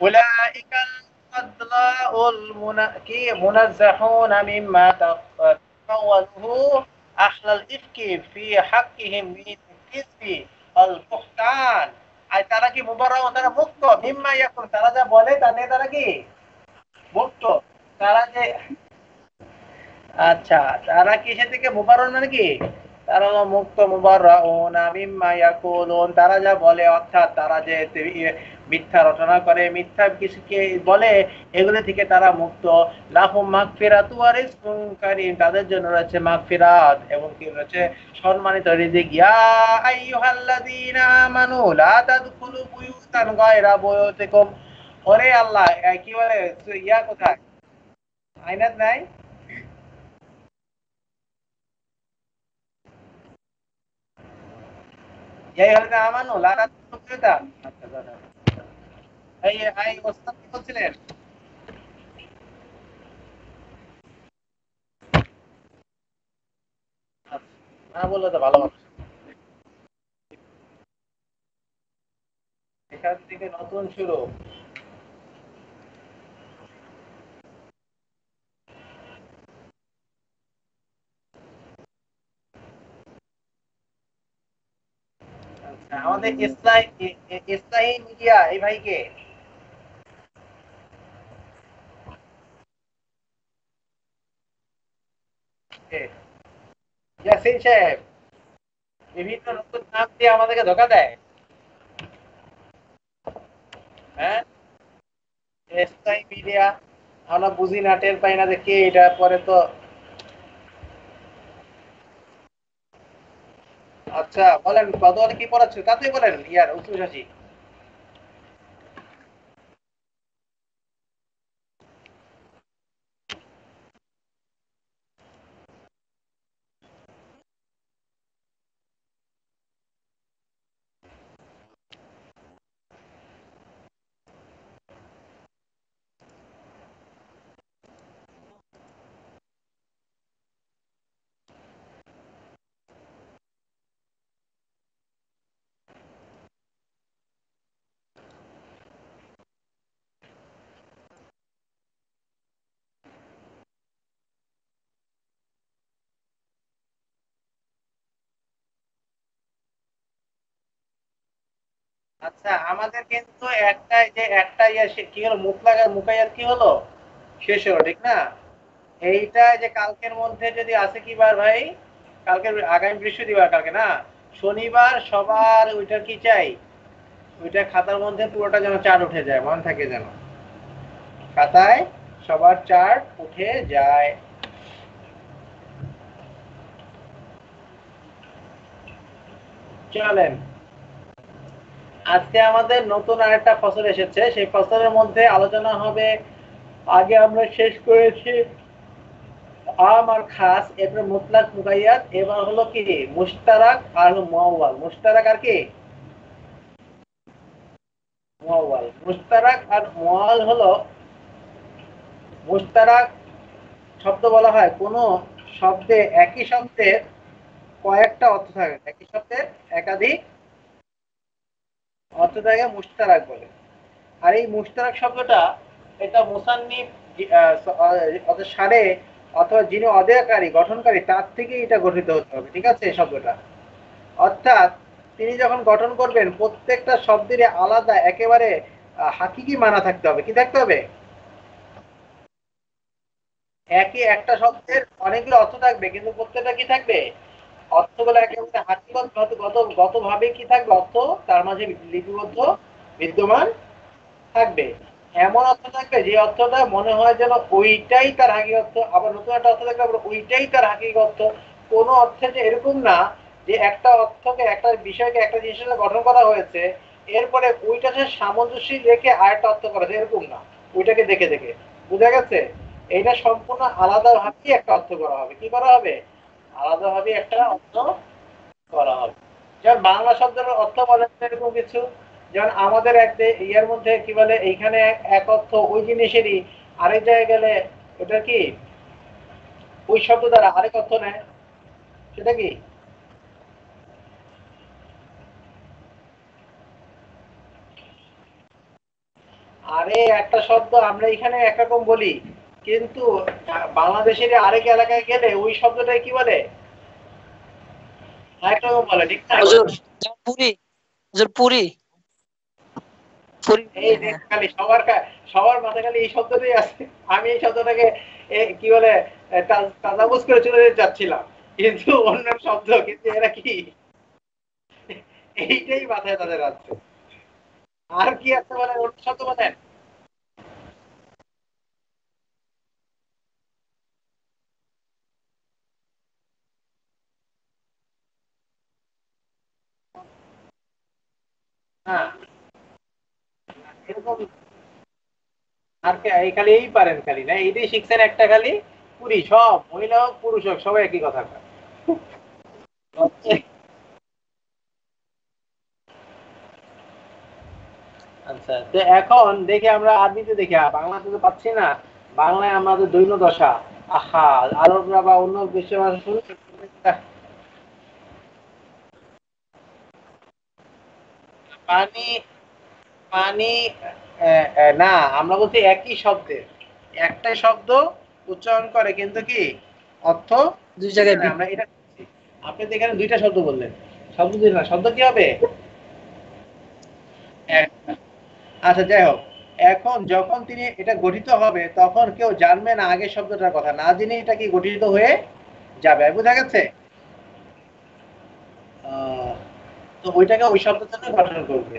[SPEAKER 1] উলাইকাল ফাদলাউল কি মুনাজ্জাহুনা মিম্মা তাফাত, আওয়ালুহু আহলাল ইফকি ফি হাক্কিহিম মিন কিসবি আল বুহতান। আর তারা কি মুবাররাউন, তারা মুক্ত, মিম্মা ইয়াকুন, তারা যা বলে তা নিয়ে তারা কি মুক্ত। তারা যে আচ্ছা, তারা কিসের থেকে মুবাররাউন মানে কি? তারা হলো মুক্ত, মুবাররাউনা মিম্মা ইয়াকুলুন, তারা যা বলে, অর্থাৎ তারা যে মিথ্যা রচনা করে, মিথ্যা কিছুকে বলে, এগুলো থেকে তারা মুক্ত। লাহুম মাগফিরাতু ওয়া রিজকুন কারীম, তাদের জন্য রয়েছে মাগফিরাত এবং কি রয়েছে সম্মানিত রিজিক। ইয়া আইয়ুহাল্লাযীনা আমানু লা তাদখুলু বুয়ুতান গায়রা বুয়ুতিকুম। ওরে আল্লাহ, কি বলে ইয়া কোথায়? আইনাত নাই? ইয়া আইয়ুহাল্লাযীনা আমানু লা তাদখুলু বুয়ুতান। আচ্ছা দাঁড়ান, এই এই ওস্তাদ কি বলছিলেন? না বললে তো ভালো হবে। এখান থেকে নতুন শুরু। আচ্ছা, আমাদের ইসলাহি মিডিয়া এই ভাইকে ইয়াসিন সাহেব বিভিন্ন নতুন নাম দিয়ে আমাদেরকে ধোকা দেয়। হ্যাঁ, ইসলাহি মিডিয়া, আমরা বুঝি না, টের পাই না যে কে এটা, পরে তো। আচ্ছা বলেন, কত কি পড়াচ্ছে তাতেই বলেন, ইয়ার উসুল শাসি। আচ্ছা, আমাদের কিন্তু একটা ইয়া কি হলো, মুতলাক আর মুকাইয়াত কি হলো, শেষ হলো, ঠিক না? এইটা যে কালকের মধ্যে যদি আসে কি বার ভাই, কালকে আগামী বৃহস্পতিবার, কালকে না শনিবার, সবার ওইটার কি চাই, ওইটা খাতার মধ্যে পুরোটা যেন চার্ট উঠে যায়, মনে থাকে যেন খাতায় সবার চার্ট উঠে যায়। চলেন, আজকে আমাদের নতুন আরেকটা ফসল এসেছে, সেই ফসলের মধ্যে আলোচনা হবে। আগে আমরা শেষ করেছি আম আর খাস, এরপরে মুতলাক মুকাইয়াত, এবার হলো কি মুশতারাক আর হলো মুআওয়াল। মুশতারাক আর কি মুআওয়াল। মুশতারাক আর মুআওয়াল হলো, মুশতারাক শব্দ বলা হয় কোন শব্দে, একই শব্দের কয়েকটা অর্থ থাকে, একই শব্দের একাধিক অর্থ থাকে, মুশতারাক বলে। আর এই মুশতারাক শব্দটা, এটা মুসান্নিফ অর্থাৎ সারে অথবা যিনি অদেয়কারী, গঠনকারী, তার থেকে এটা গঠিত হতে হবে, ঠিক আছে এই শব্দটা। অর্থাৎ তিনি যখন গঠন করবেন, প্রত্যেকটা শব্দেরই আলাদা একেবারে হাকিকি মানা থাকতে হবে। কি থাকতে হবে? একই একটা শব্দের অনেকগুলো অর্থ থাকবে, কিন্তু প্রত্যেকটা কি থাকবে, অর্থগুলো একেবারে হাকিগত গত ভাবে কি থাকবে, অর্থ তার মাঝে লিপিবদ্ধ বিদ্যমান থাকবে। এমন অর্থ থাকবে যে অর্থটা মনে হয় যেন ওইটাই তার হাকিগত অর্থ, আবার নতুন একটা অর্থ থাকবে আবার ওইটাই তার হাকিগত অর্থ। কোনো অর্থে যে এরকম না যে একটা অর্থকে, একটা বিষয়কে, একটা জিনিসের গঠন করা হয়েছে, এরপরে ওইটার সাথে সামঞ্জস্য রেখে আরেকটা অর্থ করা যায়, এরকম না। ওইটাকে দেখে দেখে, বুঝা গেছে? এটা সম্পূর্ণ আলাদা ভাবেই একটা অর্থ করা হবে। কি করা হবে? আলাদা ভাবে একটা অর্থ করা হবে। যেমন বাংলা শব্দের অর্থ বলেন তো এরকম কিছু, যেমন আমাদের একটা ইয়ার মধ্যে কি বলে, এইখানে এক অর্থ, ওই জিনিসেরই আরেক জায়গায় গেলে ওটা কি ওই শব্দ দ্বারা আরেক অর্থ নেয়, সেটা কি? আরে একটা শব্দ আমরা এখানে একরকম বলি, কিন্তু বাংলাদেশের আরেক এলাকায় গেলে ওই শব্দটাই কি বলে, আরেক রকম বলে, ঠিক না?
[SPEAKER 3] হুজুর পুরি, হুজুর পুরি, পুরি।
[SPEAKER 1] এই যে খালি সবার মাথায় খালি এই শব্দটাই আছে। আমি এই শব্দটাকে কি বলে তাজাবুজ করে চলে যেতে চাচ্ছিলাম, কিন্তু অন্য শব্দ, কিন্তু এরা কি এইটাই মাথায় তাদের আছে। আর কি আছে বলে, অন্য শব্দ বলেন। হ্যাঁ, এরকম। আর এই খালি এই পারেন, খালি না এইটাই শিখছেন একটা খালি পুরি, সব মহিলা হোক পুরুষ হোক সবাই একই কথা কয়। আচ্ছা, তো এখন দেখি আমরা আরবিতে দেখি, বাংলাতে তো পাচ্ছি না। বাংলায় আমাদের দৈন্য দশা, আহা, আরবরা বা অন্য বিশ্বের ভাষা শুনে পানি, পানি, না, আমরা বলছি একই শব্দের, একটাই শব্দ উচ্চারণ করে, কিন্তু কি অর্থ
[SPEAKER 3] দুই জায়গায়
[SPEAKER 1] না, আমরা এটা করছি। আপনি তো এখানে দুইটা শব্দ বললেন, শব্দ দুই না, শব্দ কি হবে? একটা। আচ্ছা, যাই হোক, এখন যখন তিনি এটা গঠিত হবে তখন কেউ জানবে না আগের শব্দটার কথা, না জেনে এটা কি গঠিত হয়ে যাবে, বোঝা গেছে? আহ, তো ওইটাকে ওই শব্দের জন্য গঠন করবে।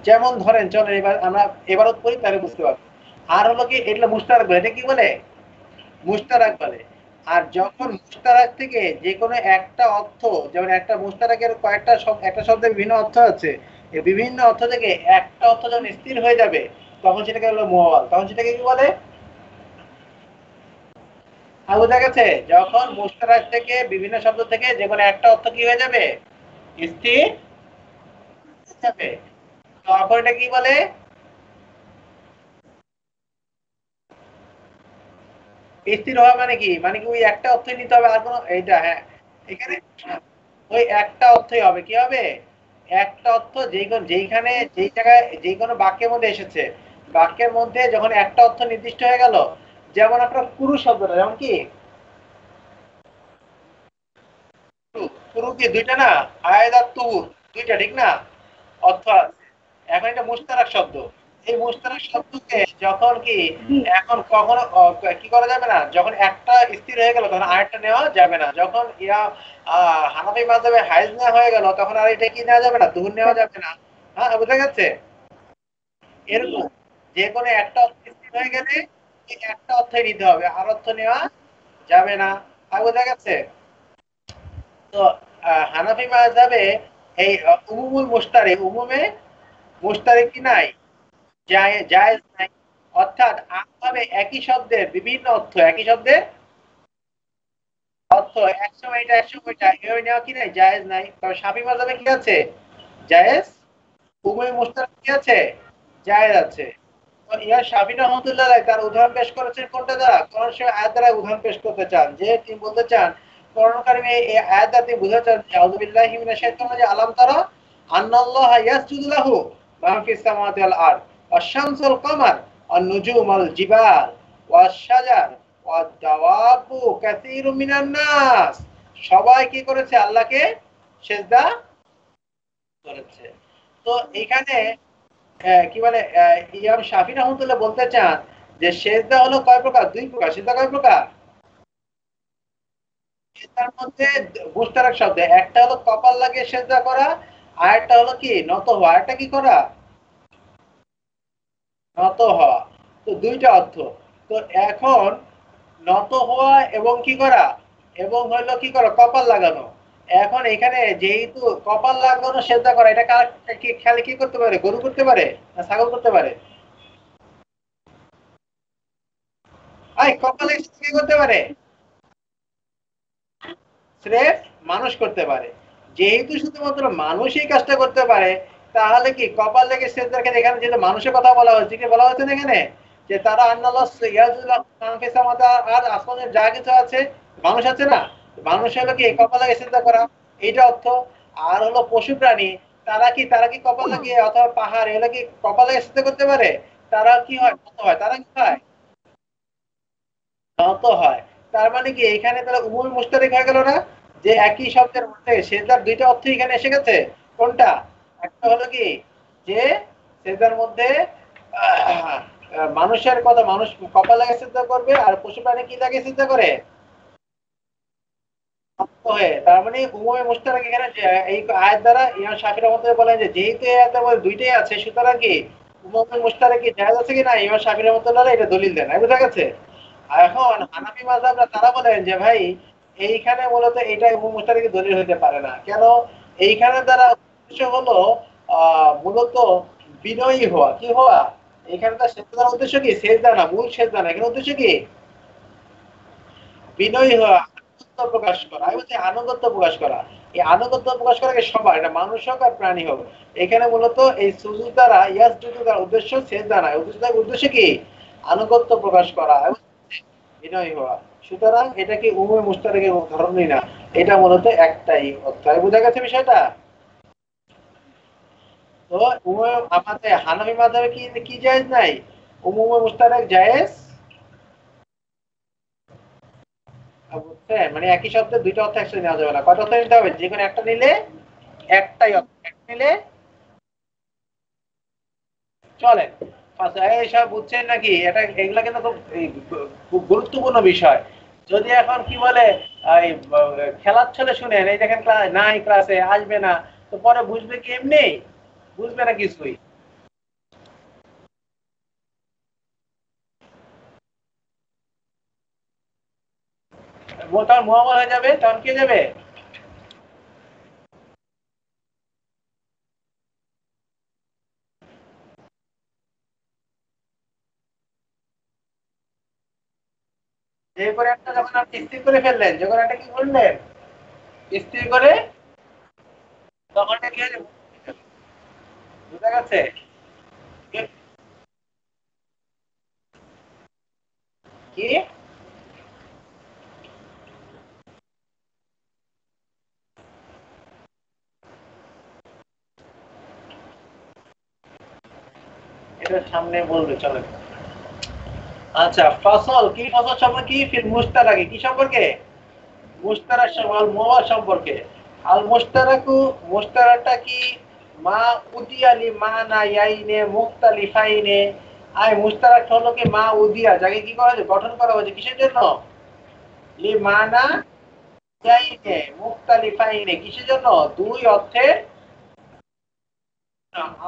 [SPEAKER 1] যেমন ধরেন, চলেন এবার আমরা এবারত করি, তাহলে বুঝতে পারবো। আর হলো কি, এটা মুশতারাক বলে, এটা কি বলে? মুশতারাক বলে। আর যখন মুশতারাক থেকে যে কোনো একটা অর্থ, যেমন একটা মুশতারাকের কয়েকটা শব্দ, একটা শব্দের বিভিন্ন অর্থ আছে, এই বিভিন্ন অর্থ থেকে একটা অর্থ যখন স্থির হয়ে যাবে তখন সেটাকে হলো মুআওয়াল, তখন সেটাকে কি বলে? বোঝা গেছে? যখন মুশতারাক থেকে বিভিন্ন শব্দ থেকে যে কোনো একটা অর্থ কি হয়ে যাবে, স্থির হয়ে যাবে, তখন এটা কি বলে? স্থির হওয়া মানে কি, মানে কি ওই একটা অর্থই নিতে হবে, আর কোনো এইটা, হ্যাঁ, এখানে ওই একটা অর্থই হবে, কি হবে? একটা অর্থ যেইখানে যেই জায়গায় যে কোনো বাক্যের মধ্যে এসেছে, বাক্যের মধ্যে যখন একটা অর্থ নির্দিষ্ট হয়ে গেল, যেমন আপনার পুরুষ শব্দটা, যেমন কি পুরু কি দুইটা না, আয়েদ আর তুর, দুইটা, ঠিক না? অর্থ আছে। এখন এটা মুশতারাক শব্দ, এই মুশতারাক শব্দকে যখন কি এখন কখনো কি করা যাবে না, যখন একটা স্থির হয়ে গেল তখন আরেকটা নেওয়া যাবে না, যখন ইয়া হানাফি মাযহাবে হাইজ না হয়ে গেল তখন আর এটা কি নেওয়া যাবে না, দুহুর নেওয়া যাবে না। হ্যাঁ, বুঝা গেছে? এরকম যে কোনো একটা অর্থ স্থির হয়ে গেলে এই একটা অর্থই নিতে হবে, আর অর্থ নেওয়া যাবে না। আর বোঝা গেছে? তো হানাফি মাযহাবে এই উমুমুল মুশতারিক, উমুমে মুশতারিক কি নাই, জায়েজ নাই। অর্থাৎ আমভাবে একই শব্দের বিভিন্ন অর্থ, একই শব্দের অর্থ একসময় এটা একসময় এটা এভাবে নেওয়া কি নাই, জায়েজ নাই। তবে শাফি মাযহাবে কি আছে, জায়েজ। উমুমে মুশতারিক কি আছে, জায়েজ আছে। ইয়া শাফি রহমতুল্লাহ তার উদাহরণ পেশ করেছেন কোনটা দ্বারা, কোরআন শরীফ আয়াত দ্বারা উদাহরণ পেশ করতে চান, যে তিনি বলতে চান কোরআন কারিমে এই আয়াত দ্বারা তিনি বোঝাতে চান আউযু বিল্লাহি মিনাশ শাইতানির রাজিম, আলাম তারা আন্নাল্লাহা ইয়াসজুদু লাহু মা ফিস সামাওয়াতি ওয়াল আরদ ওয়াশ-শামসু ওয়াল কামার ওয়ান-নুজুমু ওয়াল জিবাল ওয়াশ-শাজার ওয়াদ-দাওয়াবু কাসীরুম মিনান নাস। সবাই কি করেছে, আল্লাহকে সিজদা করেছে। তো এখানে কি বলে, ইমাম শাফি রহমতুল্লাহ বলতে চান যে সেজদা হলো কয় প্রকার, দুই প্রকার। সেজদা কয় প্রকার? সেজদার মধ্যে মুশতারাক শব্দ, একটা হলো কপাল লাগিয়ে সেজদা করা, আর একটা হলো কি নত হওয়া, আরেকটা কি করা, নত হওয়া। তো দুইটা অর্থ। তো এখন নত হওয়া এবং কি করা, এবং হলো কি করা, কপাল লাগানো। এখন এখানে যেহেতু কপাল লাগানো সেজদা করা, এটা কি খালি কি করতে পারে, গরু করতে পারে না ছাগল করতে পারে? কপালে কি করতে পারে, স্রেফ মানুষ করতে পারে। যেহেতু শুধুমাত্র মানুষই কাজটা করতে পারে, তাহলে কি কপাল থেকে সেজদার ক্ষেত্রে এখানে যেহেতু মানুষের কথা বলা হয়েছে, কি বলা হয়েছে না এখানে, যে তারা আন্নাল্লাহ ইয়াজুল্লাহ ফিস সামাওয়াতি আর আসমানের যা কিছু আছে, মানুষ আছে না, মানুষ হলো কি কপাল লাগিয়ে সেজদা করা, এইটা অর্থ। আর হলো পশু প্রাণী, তারা কি কপাল লাগিয়ে অথবা পাহাড় এগুলো কি কপাল লাগিয়ে সেজদা করতে পারে? তারা কি হয়, কত হয়, তারা কি হয়, নত হয়। তার মানে কি এখানে তাহলে উমুল মুশতারিক হয়ে গেল না, যে একই শব্দের মধ্যে সেজদার দুইটা অর্থ এখানে এসে গেছে। কোনটা? একটা হলো কি যে সেজদার মধ্যে মানুষের কথা, মানুষ কপাল লাগে সিজদা করবে, আর পশু প্রাণী কি লাগে সিজদা করে? হয়ে। তার মানে উমুমে মুশতারাক এখানে এই আয়াত দ্বারা ইমাম শাফিঈ রাহমাতুল্লাহ বলেন যে যেহেতু এই আয়াতের মধ্যে দুইটাই আছে, সুতরাং কি উমুমে মুশতারাক কি জায়েজ আছে কি না, ইমাম শাফিঈ রাহমাতুল্লাহ এটা দলিল দেন। বুঝা গেছে? আর এখন হানাফি মাযহাবরা তারা বলেন যে ভাই এইখানে মূলত এটা উমুম মুশতারাকের দলিল হতে পারে না। কেন? এইখানে দ্বারা উদ্দেশ্য হলো মূলত বিনয়ী হওয়া। কি হওয়া? এখানে তার সেজদার উদ্দেশ্য কি? সেজদা না, মূল সেজদা না। এখানে উদ্দেশ্য কি? বিনয়ী হওয়া, আনুগত্য প্রকাশ করা। আমি বলছি আনুগত্য প্রকাশ করা। এই আনুগত্য প্রকাশ করাকে সবার, এটা মানুষ হোক আর প্রাণী হোক। এখানে মূলত এই সুজুদ দ্বারা ইয়াসজুদু দ্বারা উদ্দেশ্য সেজদা না, উদ্দেশ্য কি? আনুগত্য প্রকাশ করা, বিনয়ী হওয়া। সুতরাং এটা কি উমুমে মুশতারাকের ধরনই না, এটা মূলত একটাই অর্থ। বোঝা গেছে বিষয়টা? তো উমুমে আমাদের হানাফি মাযহাবে কি কি জায়েজ নাই? উমুমে মুশতারাক জায়েজ। বুঝছেন? মানে একই শব্দে দুইটা অর্থ একসাথে নেওয়া যাবে না। কয়টা অর্থ নিতে হবে? যেকোনো একটা নিলে একটাই অর্থ, একটা নিলে চলে। আচ্ছা এইসব বুঝছেন নাকি? এটা এগুলা কিন্তু খুব গুরুত্বপূর্ণ বিষয়। যদি এখন কি বলে এই খেলার ছলে শুনেন, এই দেখেন নাই ক্লাসে আসবে না, তো পরে বুঝবে কি এমনি? বুঝবে না কিছুই। তখন মোহাম্মদ হয়ে যাবে, তখন কে যাবে? যে করে একটা যখন আপনি স্থির করে ফেললেন, যখন একটা কি করলেন স্থির করে, তখন এটা কি হয়ে যাবে? বুঝা গেছে? কি এটা সামনে বলবে, চলেন। আচ্ছা ফসল কি? ফসল সম্পর্কে কি? ফিল মুশতারাকি কি সম্পর্কে? মুশতারাক আল মুওয়া সম্পর্কে। আল মুশতারাকু, মুশতারাকটা কি? মা উদিয়া লি মানা ইয়াইনে মুখতালিফাইনে। আই মুশতারাক হলো কি মা উদিয়া, যাকে কি করা হয়েছে? গঠন করা হয়েছে কিসের জন্য? লি মানা ইয়াইনে মুখতালিফাইনে, কিসের জন্য? দুই অর্থের,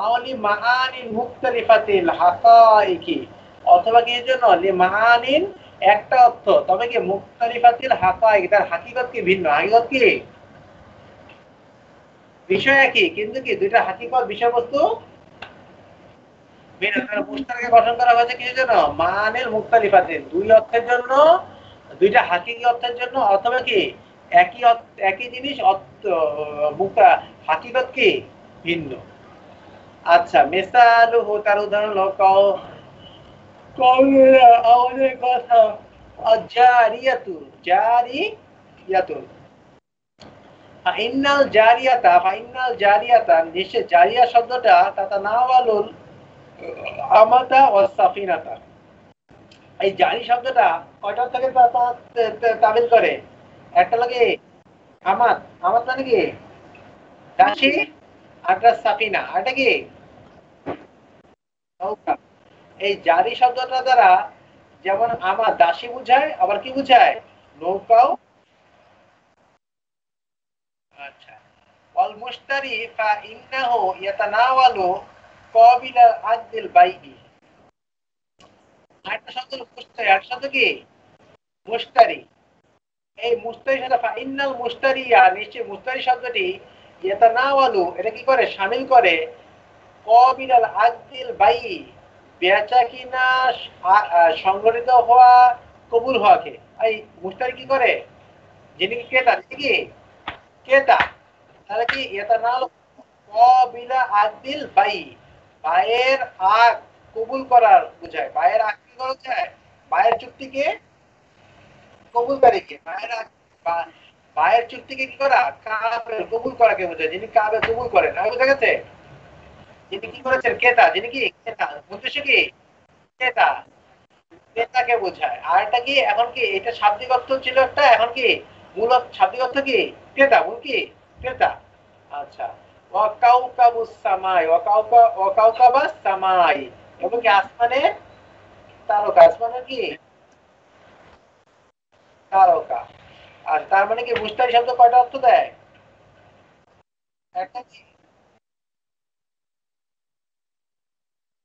[SPEAKER 1] আওলি মাআনিন মুখতালিফাতিল হাকাইকি, অথবা কি এর জন্য? লি মাআনিন একটা অর্থ, তবে কি মুখতালিফাতিল হাকাইক, তার হাকিকত কি ভিন্ন। হাকিকত কি? বিষয় একই, কিন্তু কি দুইটা হাকিকত বিষয়বস্তু ভিন্ন। তাহলে মুশতারাকে গঠন করা হয়েছে কিসের জন্য? মানের মুখতালিফাতিল, দুই অর্থের জন্য, দুইটা হাকিকি অর্থের জন্য, অথবা কি একই একই জিনিস অর্থ মুক্তা হাকিকত কি ভিন্ন। আচ্ছা মিসালুহু, তার উদাহরণ হলো কওলুনা, আমাদের কথা, আজারিয়াতু, জারিয়াতুন, ফাইনাল জারিয়াতা, ফাইনাল জারিয়াতা, নিশ্চয় জারিয়া শব্দটা তাতানাওয়ালুল আমাতা ওয়াস সাফিনাতা। এই জারি শব্দটা কয়টা থেকে তাবিল করে? একটা লাগে আমাত, আমাত মানে কি? দাসী। আরটা সাফিনা, আরটা কি? নৌকা। এই জারি শব্দটা দ্বারা যেমন আমার দাসী বুঝায়, আবার কি বুঝায়? নৌকাও। আচ্ছা ওয়াল মুশতারি ফা ইন্নাহু ইয়াতানাওয়ালু ক্বাবিলা আদল বাইই। আরেকটা শব্দ হলো মুশতারি, আরেকটা শব্দ কি? মুশতারি। এই মুশতারি শব্দ ফা ইন্নাল মুশতারিয়া, নিশ্চয় মুশতারি শব্দটি ইয়াতানাওয়ালু, এটা কি করে? শামিল করে ক্বাবিলাল আদল বাইই, বেচা কিনা সংগঠিত হওয়া, কবুল হওয়াকে। এই মুশতারি কি করে? যিনি ক্রেতা, তিনি কি ক্রেতা, তাহলে কি এটা না হলো কবিলা আদিল বাই, বায়ের আগ কবুল করার বোঝায়। বায়ের আগ কি করা যায়? বায়ের চুক্তিকে কবুলকারীকে, বায়ের চুক্তিকে কি করা? কাবেল কবুল করাকে বোঝায়, যিনি কাবেল কবুল করেন। বুঝা গেছে? যিনি কি করেছেন? ক্রেতা, যিনি কি ক্রেতা, উদ্দেশ্য কি? ক্রেতা। ক্রেতাকে বোঝায়। আর এটা কি এখন কি এটা শাব্দিক অর্থ ছিল একটা, এখন কি মূল শাব্দিক অর্থ কি ক্রেতা, মূল কি ক্রেতা। আচ্ছা, ওয়াকাউকাবুস সামাই, ওয়াকাউকাবাস সামাই, এবং কি আসমানে তারকা, আসমানে কি তারকা। আর তার মানে কি মুস্তারি শব্দ কয়টা অর্থ দেয়? একটা কি?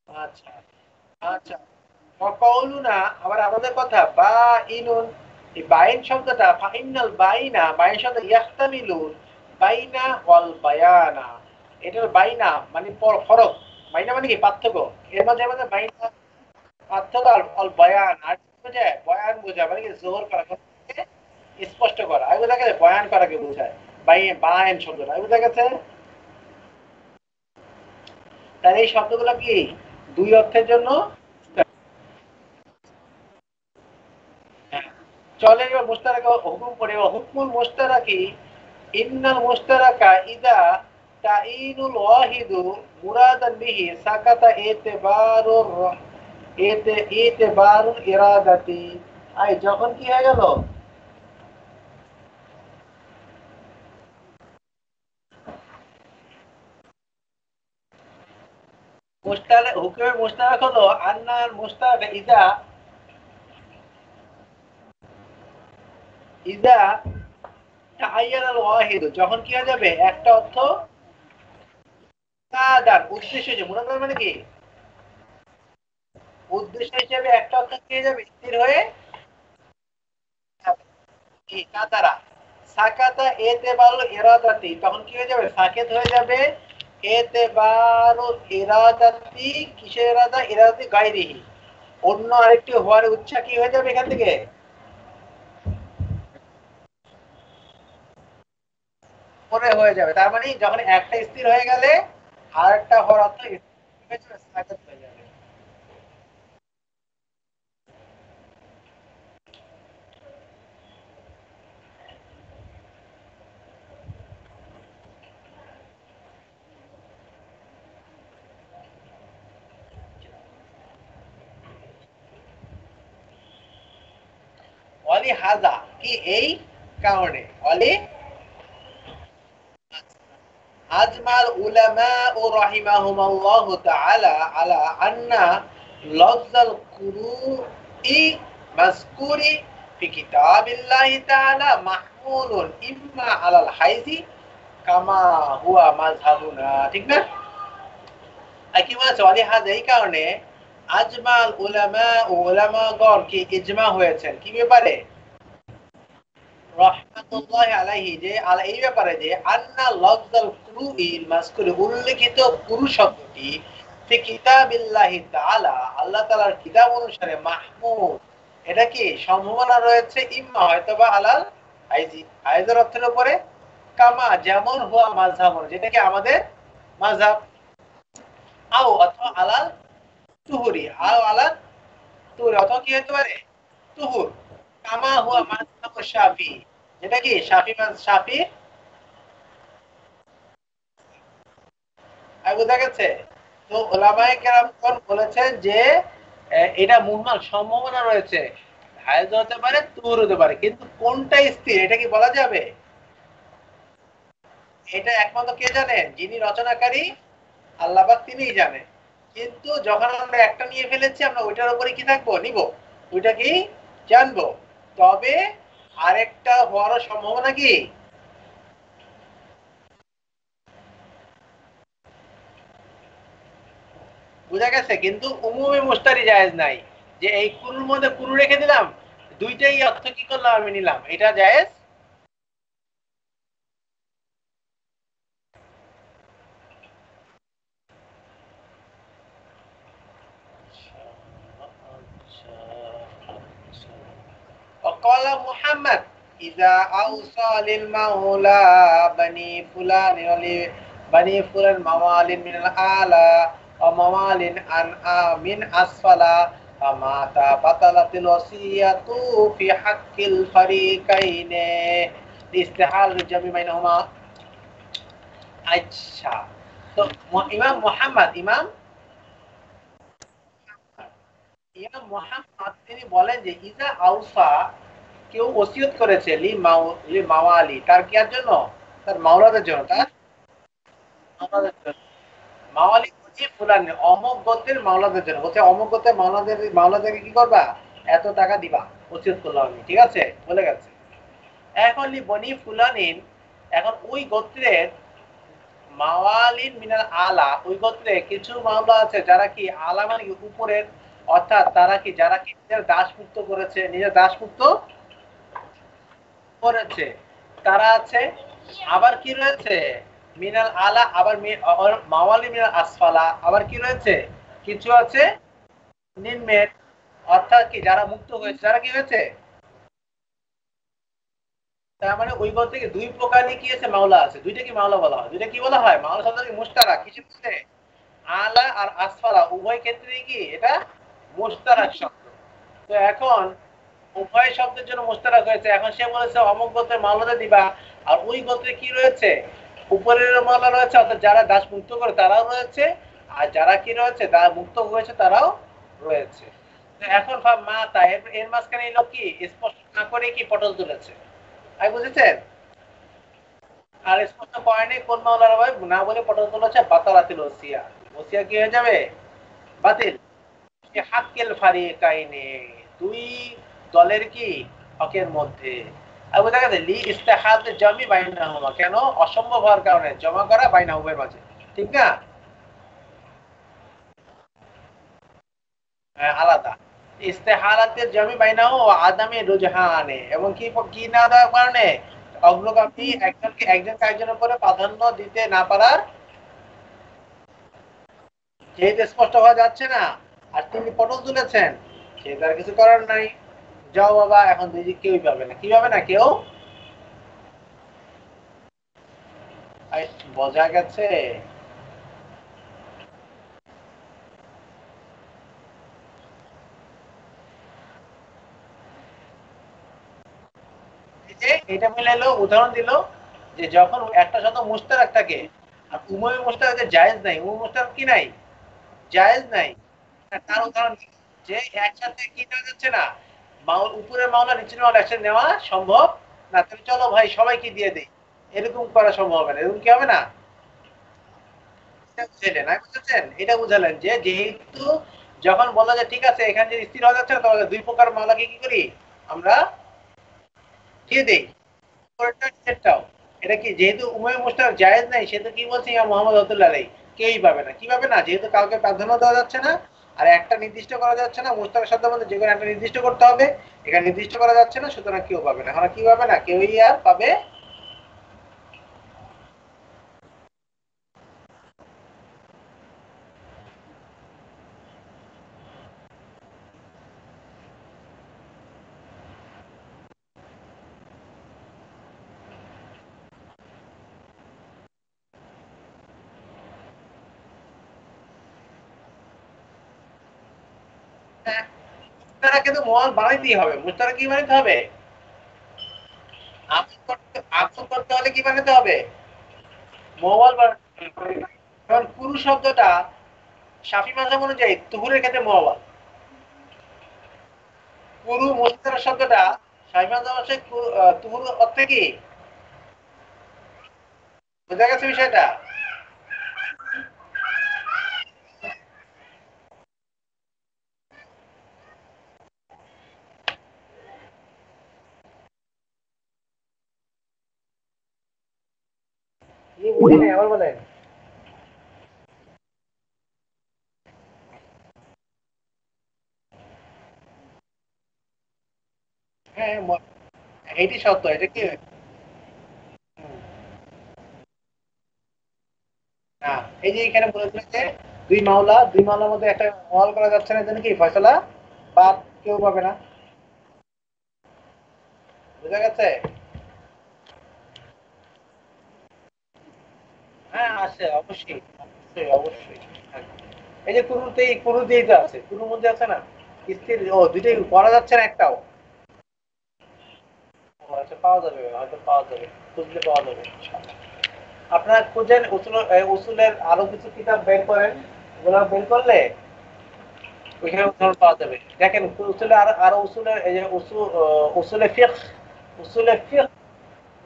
[SPEAKER 1] আচ্ছা আচ্ছা, ওয়াকাউলুনা আবার আমাদের কথা বা ইনুন, এই বাইন শব্দটা ফাইনাল বাইনা, বাইন শব্দ ইয়াহতামিলু বাইনা ওয়াল বায়ানা, এটার বাইনা মানে ফরক, বাইনা মানে কি পার্থক্য, এর মাঝে মাঝে বাইনা পার্থক্য, আর অল বয়ান আর কি বোঝায়, বয়ান বোঝায় মানে কি জোর করা, কথাকে স্পষ্ট করা, আর বোঝা গেছে বয়ান করাকে বোঝায় বায়ান শব্দটা, বোঝা গেছে। তার এই শব্দগুলো কি দুই অর্থের জন্য। চলে এবার মুশতারাকা হুকুম পড়ে, হুকমুল মুশতারাকি ইন্নাল মুশতারাকা ইদা তাইনুল ওয়াহিদু মুরাদান বিহি সাকাতা ইতিবারুর ইতিবারুল ইরাদাতি। আই যখন কি হয়ে গেল, হুকুমের মুশতারাক হলো আন্নাল মুশতারাকা ইদা ইদা তাআয়্যানাল ওয়াহিদু, যখন কি হয়ে যাবে একটা অর্থ মুরাদান উদ্দেশ্য, যে মুরাদান মানে কি উদ্দেশ্য হিসেবে একটা অর্থ কি হয়ে যাবে স্থির হয়ে কি কাতারা সাকাতা এতেবারুল ইরাদাতি, তখন কি হয়ে যাবে সাকেত হয়ে যাবে এতেবারুল ইরাদাতি, কিসের ইরাদা, ইরাদাতি গায়রিহি, অন্য আরেকটি হওয়ার উচ্চা কি হয়ে যাবে এখান থেকে পরে হয়ে যাবে। তার মানে যখন একটা স্থির হয়ে গেলে আর একটা হওয়ার অর্থ সাকেত হয়ে যাবে। অলি হাজা কি এই কারণে, অলি আজমাল উলামা ও রাহিমাহুমাল্লাহু তাআলা আলা আন্না লফজাল কুরুই মাযকুরি ফি কিতাবিল্লাহি তাআলা মাহমুলুন ইম্মা আলাল হাইজি কামা হুয়া মাযহাবুনা, ঠিক না? আর কি বলেছে অলি হাজা এই কারণে আজমাল উলামা ও উলামাগণ কি ইজমা হয়েছেন কি ব্যাপারে, রহমাতুল্লাহি আলাইহি, যে এই ব্যাপারে যে আন্না লফজাল কুরুইল মাযকুর, উল্লেখিত কুরু শব্দটি ফি কিতাবিল্লাহি তাআলা আল্লাহ তাআলার কিতাব অনুসারে মাহমুদ, এটা কি সম্ভাবনা রয়েছে ইম্মা হয়তোবা আলাল আইজি, আইজের অর্থের উপরে, কামা যেমন হুয়া মাযহাবুন, যেটা কি আমাদের মাযহাব, আও অথবা আলাল তুহুরি, আও আলাল তুহুরি, অথবা কি হতে পারে তুহুর, কামা হুয়া মাযহাব শাফি, যেটা কি শাফি বোঝা গেছে। তো ওলামায়ে কেরামগণ বলেছেন যে এটা মুহমাল সম্ভাবনা রয়েছে, হায়েজ হতে পারে তুর হতে পারে, কিন্তু কোনটা স্থির এটা কি বলা যাবে, এটা একমাত্র কে জানেন, যিনি রচনাকারী আল্লাহ পাক তিনিই জানেন। কিন্তু যখন আমরা একটা নিয়ে ফেলেছি আমরা ওইটার উপরে কি থাকবো, নিব, ওইটাকেই জানবো, তবে আরেকটা হওয়ার সম্ভাবনা কি, বুঝা গেছে। কিন্তু উমুমে মুশতারি জায়েজ নাই, যে এই কুরুর মধ্যে কুরু রেখে দিলাম, দুইটাই অর্থ কি করলাম আমি নিলাম, এটা জায়েজ। وقال محمد إذا أوصى للمولى بني فلان بني فلان موال من الأعلى وموال من أسفل فمات بطلت الوصية في حق الفريقين لاستحال الجمع بينهما। আচ্ছা, তো ইমাম মুহাম্মদ, ইমাম ইমাম মুহাম্মদ তিনি বলেন যে ইজা আউসা, কেউ ওসিয়ত করেছে লি মাওয়ালি, তার কিয়ার জন্য, তার মাওলাদের জন্য, তার মাওলাদের জন্য, মাওয়ালি ফুলানি অমুক গোত্রের মাওলাদের জন্য, বলছে অমুক গোত্রের মাওলাদেরকে কি করবা, এত টাকা দিবা, ওসিয়ত করলাম আমি, ঠিক আছে, বলে গেছে। এখন লি বনি ফুলানিন, এখন ওই গোত্রের মাওয়ালিন মিনাল আলা, ওই গোত্রে কিছু মাওলা আছে যারা কি আলা মানে কি উপরের, অর্থাৎ তারা কি যারা কি নিজের দাসমুক্ত করেছে, নিজের দাসমুক্ত করেছে তারা আছে। আবার কি রয়েছে মিনাল আলা, আবার মাওয়ালি মিনাল আসফালা, আবার কি রয়েছে কিছু আছে নিম্নের, অর্থাৎ কি যারা মুক্ত হয়েছে, যারা কি হয়েছে, তার মানে ওই গোত্র থেকে দুই প্রকারই কি আছে মাওলা আছে, দুইটা কি মাওলা বলা হয়, দুইটা কি বলা হয় মাওলা শব্দকে মুশতারাক, কিসের মধ্যে, আলা আর আসফালা উভয় ক্ষেত্রেই কি এটা মুশতারাক শব্দ। তো এখন উভয় শব্দের জন্য মুশতারাক হয়েছে, এখন সে বলেছে অমুক গোত্রের মাওলাদের দিবা, আর ওই গোত্রে কি রয়েছে উপরের মাওলা রয়েছে, অর্থাৎ যারা দাস মুক্ত করে তারাও রয়েছে, আর যারা কি রয়েছে যারা মুক্ত হয়েছে তারাও রয়েছে। তো এখন মা তাই এর মাঝখানে এই লোক কি স্পষ্ট না করে কি পটল তুলেছে, তাই বুঝেছেন, আর স্পষ্ট করেনি কোন মাওলার ভাই না বলে পটল তুলেছে, বাতালাতিল ওসিয়া, ওসিয়া কি হয়ে যাবে, বাতিল। হাক্কেল ফারিকাইনে, দুই দলের কি হকের মধ্যে, আর বোঝা গেছে লি ইস্তেহাদ জামি বাইনাহুমা, কেন অসম্ভব হওয়ার কারণে জমা করা বাইনা উভয়ের মাঝে, ঠিক না, আলাদা। ইস্তেহালাতের জামি বাইনাহু ও আদামি রুজহানে, এবং কি কি না দেওয়ার কারণে, অগ্রগামী একজনকে একজনের উপরে প্রাধান্য দিতে না পারার, যেহেতু স্পষ্ট হওয়া যাচ্ছে না, আর তিনি পটল তুলেছেন, সে তার কিছু করার নাই, যাও বাবা, এখন দুই দিক কেউই পাবে না, কি পাবে না কেউ, বোঝা গেছে। এটা মিলাইলো, উদাহরণ দিল যে যখন একটা শব্দ মুশতারাক থাকে আর উভয় মুশতারাকের জায়েজ নাই, উভয় মুশতারাক কি নাই, জায়েজ নাই, তার উদাহরণ যে একসাথে কি নেওয়া যাচ্ছে না, উপরের মাওলা নিচের মাওলা একসাথে নেওয়া সম্ভব না, তাহলে চলো ভাই সবাইকে দিয়ে দেই, এরকম করা সম্ভব হবে না, এরকম কি হবে না, বুঝেছেন, এটা বুঝালেন যে যেহেতু যখন বলা যায় ঠিক আছে এখানে যে স্থির হওয়া যাচ্ছে না, তাহলে দুই প্রকার মাওলাকে কি করি আমরা দিয়ে দেই, এটা কি যেহেতু উভয় মুশতারাক জায়েজ নাই, সেহেতু কি বলছে ইমাম মুহাম্মদ রাহমাতুল্লাহ আলাইহি, কেউই পাবে না, কি পাবে না, যেহেতু কাউকে প্রাধান্য দেওয়া যাচ্ছে না, আর একটা নির্দিষ্ট করা যাচ্ছে না, মুশতারাক শব্দের মধ্যে যে কোনো একটা নির্দিষ্ট করতে হবে, এখানে নির্দিষ্ট করা যাচ্ছে না, সুতরাং কেউ পাবে না, এখন কি পাবে না, কেউই আর পাবে না। মুশতারাক কিন্তু মহান বানাইতেই হবে, মুশতারাক কি বানাইতে হবে, আপন করতে হলে কি বানাতে হবে, মোয়াল বানাতে হবে। কারণ পুরুষ শব্দটা শাফি মাযহাব অনুযায়ী তুহুরের ক্ষেত্রে মোয়াল, পুরু মুশতারাক শব্দটা শাফি মাযহাব অনুযায়ী তুহুর অর্থে কি, বোঝা গেছে বিষয়টা, কি বুঝি নাই আবার বলেন। হ্যাঁ এটি সত্য, এটা কি না, এই যে এখানে বলেছিল যে দুই মাওলার মধ্যে একটা মহাল করা যাচ্ছে না, জন্য কি ফয়সালা বাদ, কেউ পাবে না, বুঝা গেছে, হ্যাঁ আছে অবশ্যই, অবশ্যই অবশ্যই, এই যে কুরুতেই কুরু দিয়েই তো আছে, কুরুর মধ্যে আছে না স্থির, ও দুইটাই করা যাচ্ছে না একটাও, ও আচ্ছা পাওয়া যাবে, হয়তো পাওয়া যাবে, খুঁজলে পাওয়া যাবে ইনশাআল্লাহ। আপনারা খুঁজেন উসুলের আরো কিছু কিতাব বের করেন, ওগুলো বের করলে ওইখানে উদাহরণ পাওয়া যাবে। দেখেন উসুলে আরো উসুলে এই যে উসুলে ফিকহ, উসুলে ফিকহ,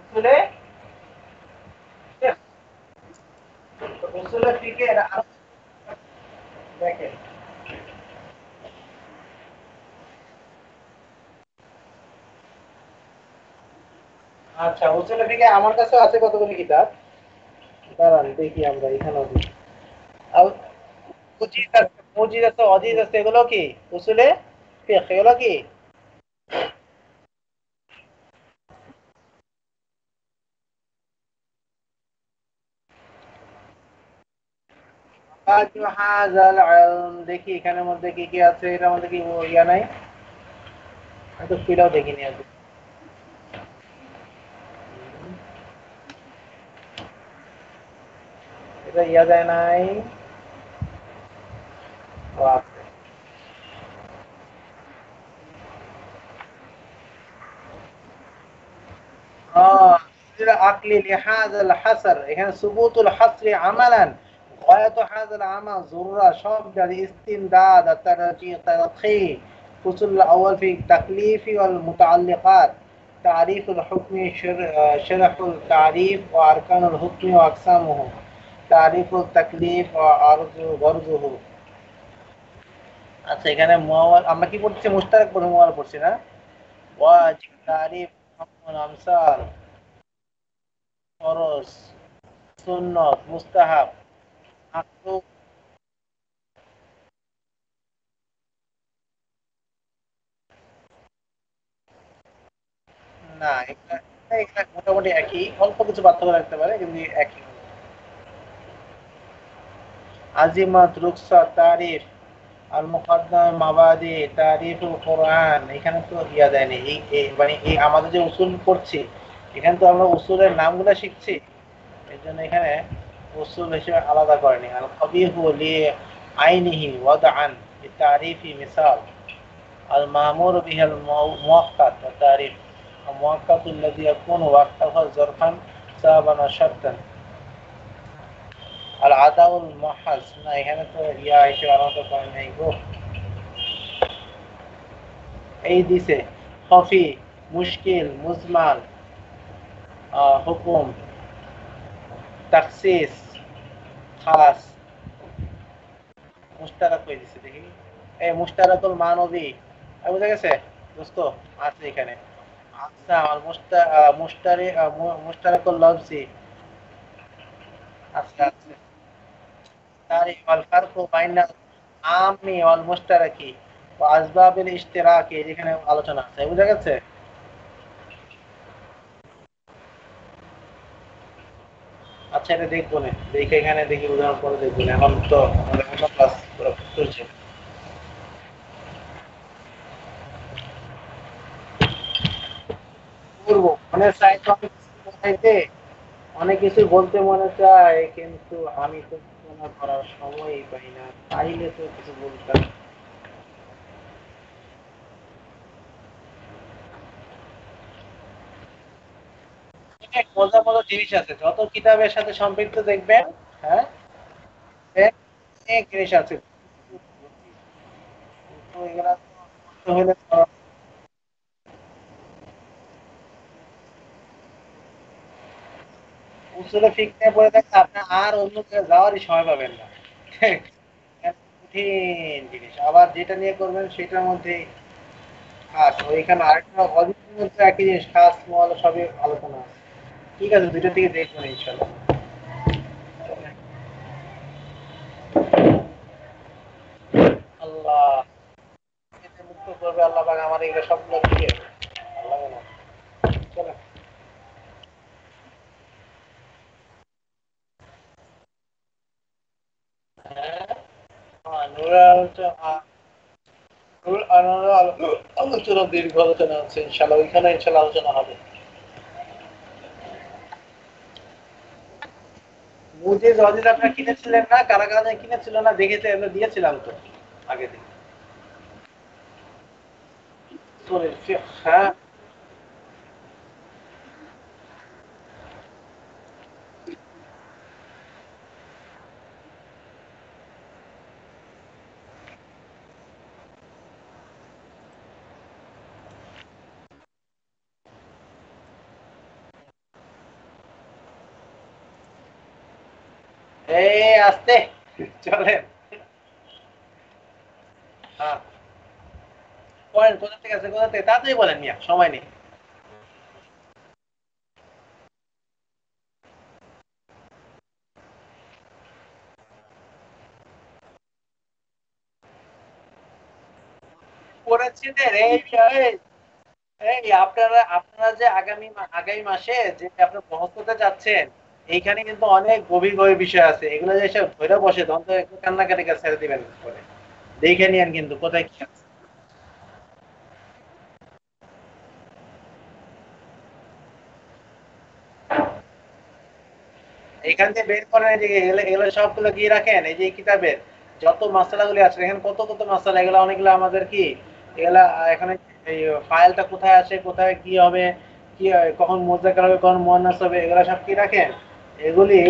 [SPEAKER 1] উসুলে ফিকহ, উসুলে ফিকহের আরো দেখেন। আচ্ছা উসুলে ফিকহে আমার কাছে আছে কতগুলি কিতাব, দাঁড়ান দেখি আমরা এখানেও দেখি। মুজিদ আছে, মুজিদ আছে, অজিজ আছে, এগুলো কি উসুলে ফিকহ, এগুলো কি হাযাল ইলম। দেখি এখানের মধ্যে কি কি আছে, এটার মধ্যে কি ইয়া নাই, আমি তো ফিলাও দেখিনি আজ। এটা ইয়া যায় নাই, ও আছে। عقل لهذا الحصر এখানে সুবুতুল হাসরি আমালান غاية هذا العمل ضرورة شرط الاستمداد الترقي فصل الأول في التكليف والمتعلقات تعريف الحكم شرح التعريف وأركان الحكم وأقسامه تعريف التكليف وغرضه আচ্ছা এখানে মুআওয়াল আমরা কি পড়ছি, মুশতারাক পড়ে মুআওয়াল পড়ছি না, ওয়াজিব তারিফ আমসাল ফরজ সুন্নত মুস্তাহাব মাকরুহ। না এগুলা এগুলা মোটামুটি একই, অল্প কিছু পার্থক্য রাখতে পারে কিন্তু একই। আজিমাত রুকসা তারিফ আল মুকদ্দম মাবাদি তারিফুল কোরআন, এখানে তো ইয়া দেয়নি মানে এই আমাদের যে উসুল পড়ছি এখানে তো আমরা উসুলের নামগুলো শিখছি, এর জন্য এখানে উসুল হিসেবে আলাদা করেনি। আল কবিহু লি আইনিহি ওয়াদআন বিতারিফি মিসাল আল মামুর বিহাল মুওয়াক্কাত ওয়া তারিফ المؤقت الذي يكون وقته ظرفا سببا وشرطا العداء المحض না এখানে তো ইয়া হিসেবে আলাদা করে নাই গো, এই দিছে খফি মুশকিল মুজমাল হুকুম তাখসিস খাস মুশতারাক হয়ে দিছে দেখি, এই মুশতারাকুল মানবী বুঝা গেছে দোস্ত, আছে এখানে। আচ্ছা আর মুশতারাকুল লফজি আচ্ছা আচ্ছা তারিফ আল ফারকু বাইনাল আমি ওয়াল মুশতারাকি ওয়া আসবাবিল ইশতিরাকি যেখানে আলোচনা আছে, বুঝা গেছে। আচ্ছা এটা দেখবো না, দেখে এখানে দেখি উদাহরণ পরে দেখবো না, এখন তো আমাদের অন্য ক্লাস চলছে। করবো মনে চাই তো অনেক কিছু বোঝাইতে, অনেক কিছু বলতে মনে চায় কিন্তু আমি তো তুলনা করার সময়ই পাই না, পাইলে তো কিছু বলতাম। অনেক মজার মজার জিনিস আছে যত কিতাবের সাথে সম্পৃক্ত দেখবেন। হ্যাঁ অনেক জিনিস আছে, কিন্তু এগুলা তো করতে হলে তো উসুলে ফিক নিয়ে পড়ে থাকলে আপনি আর অন্য জায়গায় যাওয়ারই সময় পাবেন না। কঠিন জিনিস, আবার যেটা নিয়ে করবেন সেটার মধ্যে খাস ওইখানে আরেকটা অজিতের মধ্যে একই জিনিস খাস মহল সবই আলোচনা আছে। ঠিক আছে দুইটা থেকে দেখবেন ইনশাল্লাহ। আল্লাহ এতে মুক্ত করবে আল্লাহ পাক আমার এগুলো সবগুলো দিয়ে আল্লাহ জানে। চলেন। হ্যাঁ নূরের আলোচনা, নূর আনোয়ারের আলোচনা দীর্ঘ আলোচনা আছে ইনশাল্লাহ, ওইখানে ইনশাল্লাহ আলোচনা হবে। মুজিজ অজিজ আপনারা কিনেছিলেন না, কারা কারা যেন কিনেছিল না দেখেছে, আমরা দিয়েছিলাম তো আগে দিন। হ্যাঁ এই আস্তে চলেন। হ্যাঁ বলেন কোথা থেকে আছে, কোথা থেকে, তাড়াতাড়ি বলেন মিয়া, সময় নেই। পড়েছিলেন এই এই এই আপনারা আপনারা যে আগামী মাসে যে আপনার মহস্থাতে যাচ্ছেন, এইখানে কিন্তু অনেক গভীর গভীর বিষয় আছে, এগুলো যে সব ধরে বসে তখন তো একটু কান্নাকাটি ছেড়ে দিবেন করে দেখে নিয়েন কিন্তু কোথায় কি আছে। এখান থেকে বের করেন, এই যে এগুলো এগুলো সবগুলো কি রাখেন, এই যে কিতাবের যত মশলাগুলি আছে এখানে কত কত মশলা, এগুলো অনেকগুলো আমাদের কি এগুলা এখানে এই ফাইলটা কোথায় আছে, কোথায় কি হবে, কি কখন মোজাক্কার হবে, কখন মুয়ান্নাস হবে, এগুলো সব কি রাখেন, এগুলি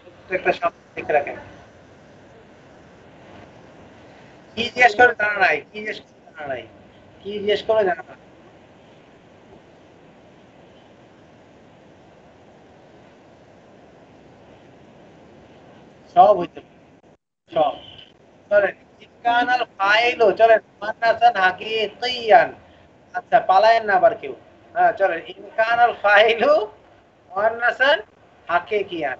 [SPEAKER 1] প্রত্যেকটা সব লিখে রাখেন। কি জিজ্ঞেস করে জানা নাই, কি জিজ্ঞেস করে জানা নাই, কি জিজ্ঞেস করে জানা নাই, সব হইতে পারে, সব। চলেন ইনকানাল ফাইলও, চলেন মুয়ান্নাসান হাকিকিয়ান। আচ্ছা পালায়েন না আবার কেউ। হ্যাঁ চলেন ইনকানাল ফাইলু মুয়ান্নাসান হাকিকিয়ান,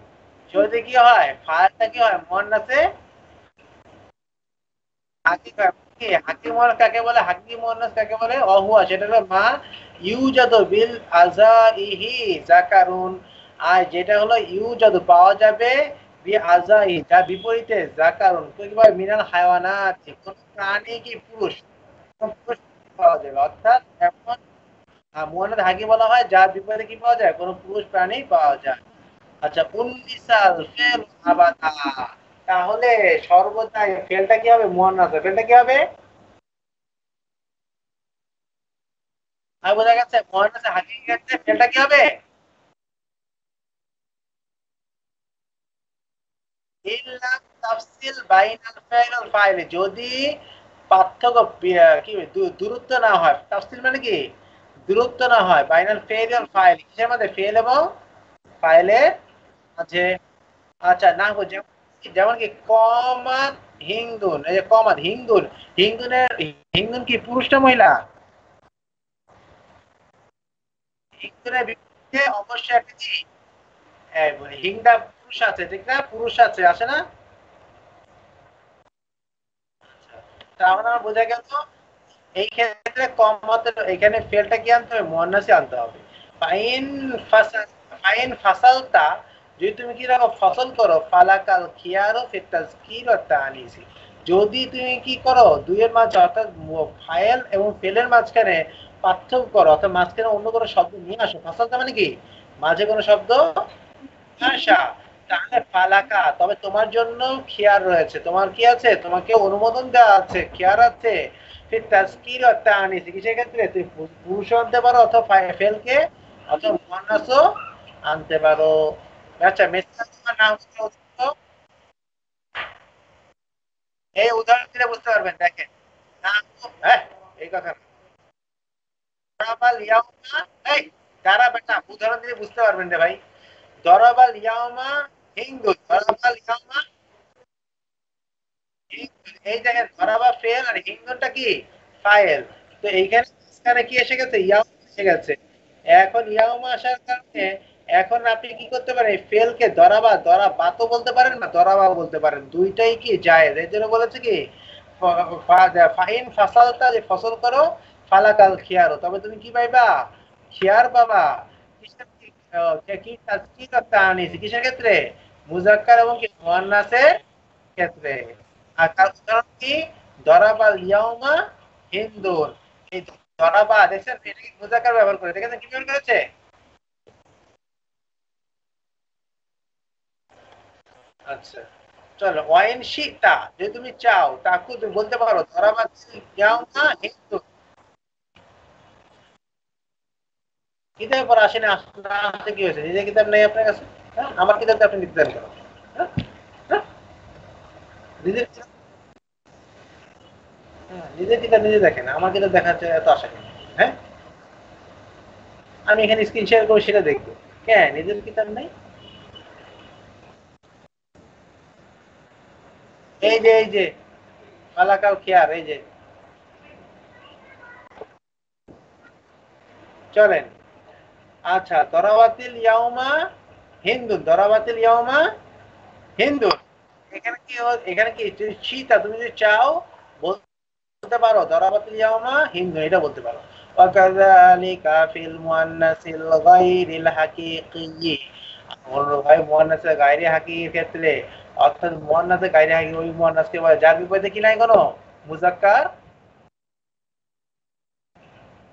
[SPEAKER 1] যদি কি হয় ফাইলটা কি হয় মুয়ান্নাসে হাকিক হয়। কি হাকিম মুয়ান্নাস কাকে বলে, হাকিম মুয়ান্নাস কাকে বলে, অহুয়া সেটা হলো মা ইউজাদু বিল আজাইহি যাকারুন, আর যেটা হলো ইউজাদু পাওয়া যাবে বি আজাই যা বিপরীতে যাকারুন কি বলে মিনাল হায়াওয়ানাত, কোন প্রাণী কি পুরুষ, কোন পুরুষ পাওয়া যাবে, অর্থাৎ এমন মুয়ান্নাস হাকিম বলা হয় যার বিপরীতে কি পাওয়া যায়, কোন পুরুষ প্রাণী পাওয়া যায়। আচ্ছা উন্নিসাল ফেল আবাদা, তাহলে সর্বদাই ফেলটা কি হবে মুয়ান্নাস, ফেলটা কি হবে, আর বোঝা গেছে মুয়ান্নাসে হাকিকি ক্ষেত্রে ফেলটা কি হবে, ইল্লা তাফসিল বাইনাল ফাইল ওয়াল ফাইল, যদি পার্থক্য কি দূরত্ব না হয়, তাফসিল মানে কি দূরত্ব না হয়, বাইনাল ফাইল ওয়াল ফাইল কিসের মধ্যে, ফেল এবং ফাইলের মাঝে। আচ্ছা না যেমন যেমন কি কমাত হিন্দুন, এই যে কমাত হিন্দুন, হিন্দুনের হিন্দুন কি পুরুষ না মহিলা, হিন্দুনের বিপরীতে অবশ্যই একটা কি হিংদা পুরুষ আছে, ঠিক না, পুরুষ আছে আসে না। তাহলে আমার বোঝা গেল এই ক্ষেত্রে কম মতের এখানে ফেলটা কি আনতে হবে, মুয়ান্নাসই আনতে হবে। ফাইন ফাসাল, ফাইন ফাসালতা, যদি তুমি কি রাখো ফসল করো, ফালাকাল খিয়ারও ফিত তাজকির ওয়াত তানিসি, যদি তুমি কি করো দুইয়ের মাঝে অর্থাৎ ফাইল এবং ফেলের মাঝখানে পার্থক্য করো, অর্থাৎ মাঝখানে অন্য কোনো শব্দ নিয়ে আসো, ফাসালতা মানে কি মাঝে কোনো শব্দ আশা, তাহলে ফালাকা তবে তোমার জন্য খিয়ার রয়েছে, তোমার কি আছে, তোমাকে অনুমোদন দেওয়া আছে, খিয়ার আছে ফির তাজকির ও তানিস, কিসের ক্ষেত্রে তুমি পুরুষ আনতে পারো অথবা ফেলকে অথবা মুয়ান্নাসও আনতে পারো। আচ্ছা মিসকাত তোমার নাম হচ্ছে, এই উদাহরণ দিলে বুঝতে পারবেন, দেখেন নাম হ্যাঁ এই কথা না। দরাবাল ইয়াউমা, এই যারা বেটা উদাহরণ দিলে বুঝতে পারবেন রে ভাই। দরাবাল ইয়াউমা হিন্দু, দরাবাল ইয়াউমা এই দেখেন ধরাবা ফেল আর হিন্দুটা কি ফাইল, তো এইখানে মাঝখানে কি এসে গেছে, ইয়াও এসে গেছে। এখন ইয়াউমা আসার কারণে এখন আপনি কি করতে পারেন, ফেলকে ধরাবা ধরাবাতো বলতে পারেন না ধরাবাও বলতে পারেন, দুইটাই কি জায়েজ, এর জন্য বলেছে কি ফাহিন ফাসালতা, যে ফসল করো, ফালাকাল খিয়ারো তবে তুমি কি পাইবা, খিয়ার পাবা। কিসের কি তাজকির আর তানিস কিসের ক্ষেত্রে, মুজাক্কার এবং কি মুয়ান্নাসের ক্ষেত্রে। আর তার উদাহরণ কি দরাবাল ইয়াউমা হিন্দুন, এই দরাবা দেখছেন এটা কি মুজাক্কার ব্যবহার করে, দেখেছেন কি ব্যবহার করেছে। আচ্ছা চলো ওয়াইন শিতা, যদি তুমি চাও তাকে তুমি বলতে পারো দরাবাল ইয়াউমা হিন্দুন, কিতাবের পর আসেনি, না আসতে কি হয়েছে, নিজের কিতাব নেই আপনার কাছে, হ্যাঁ আমার কিতাবটা আপনি নিতে দেন কেন, হ্যাঁ হ্যাঁ? নিজের নিজের কিতাব নিজে দেখেন, আমার কিতাব দেখাচ্ছে এত আশা কেন, হ্যাঁ আমি এখানে স্ক্রিন শেয়ার করবো সেটা দেখবো, হ্যাঁ নিজের কিতাব নেই। এই যে মালাকাল খিয়ার, এই যে চলেন। আচ্ছা, দরাবাতিল ইয়াউমা হিন্দুন, দরাবাতিল ইয়াউমা হিন্দুন। এখানে কি চিতা, তুমি যদি চাও বলতে পারো দরাবাতিল ইয়াউমা হিন্দুন, এটা বলতে পারো। ওয়াকাযালিকা ফিল মুআন্নাসিল গায়রিল হাকীকি, ভাই মুআন্নাসে গায়রি হাকীকির ক্ষেত্রে, অর্থাৎ মুআন্নাসে গায়রি হাকীকি ওই মুআন্নাসকে বলে যার বিপরীতে কি নাই কোনো মুযাক্কার।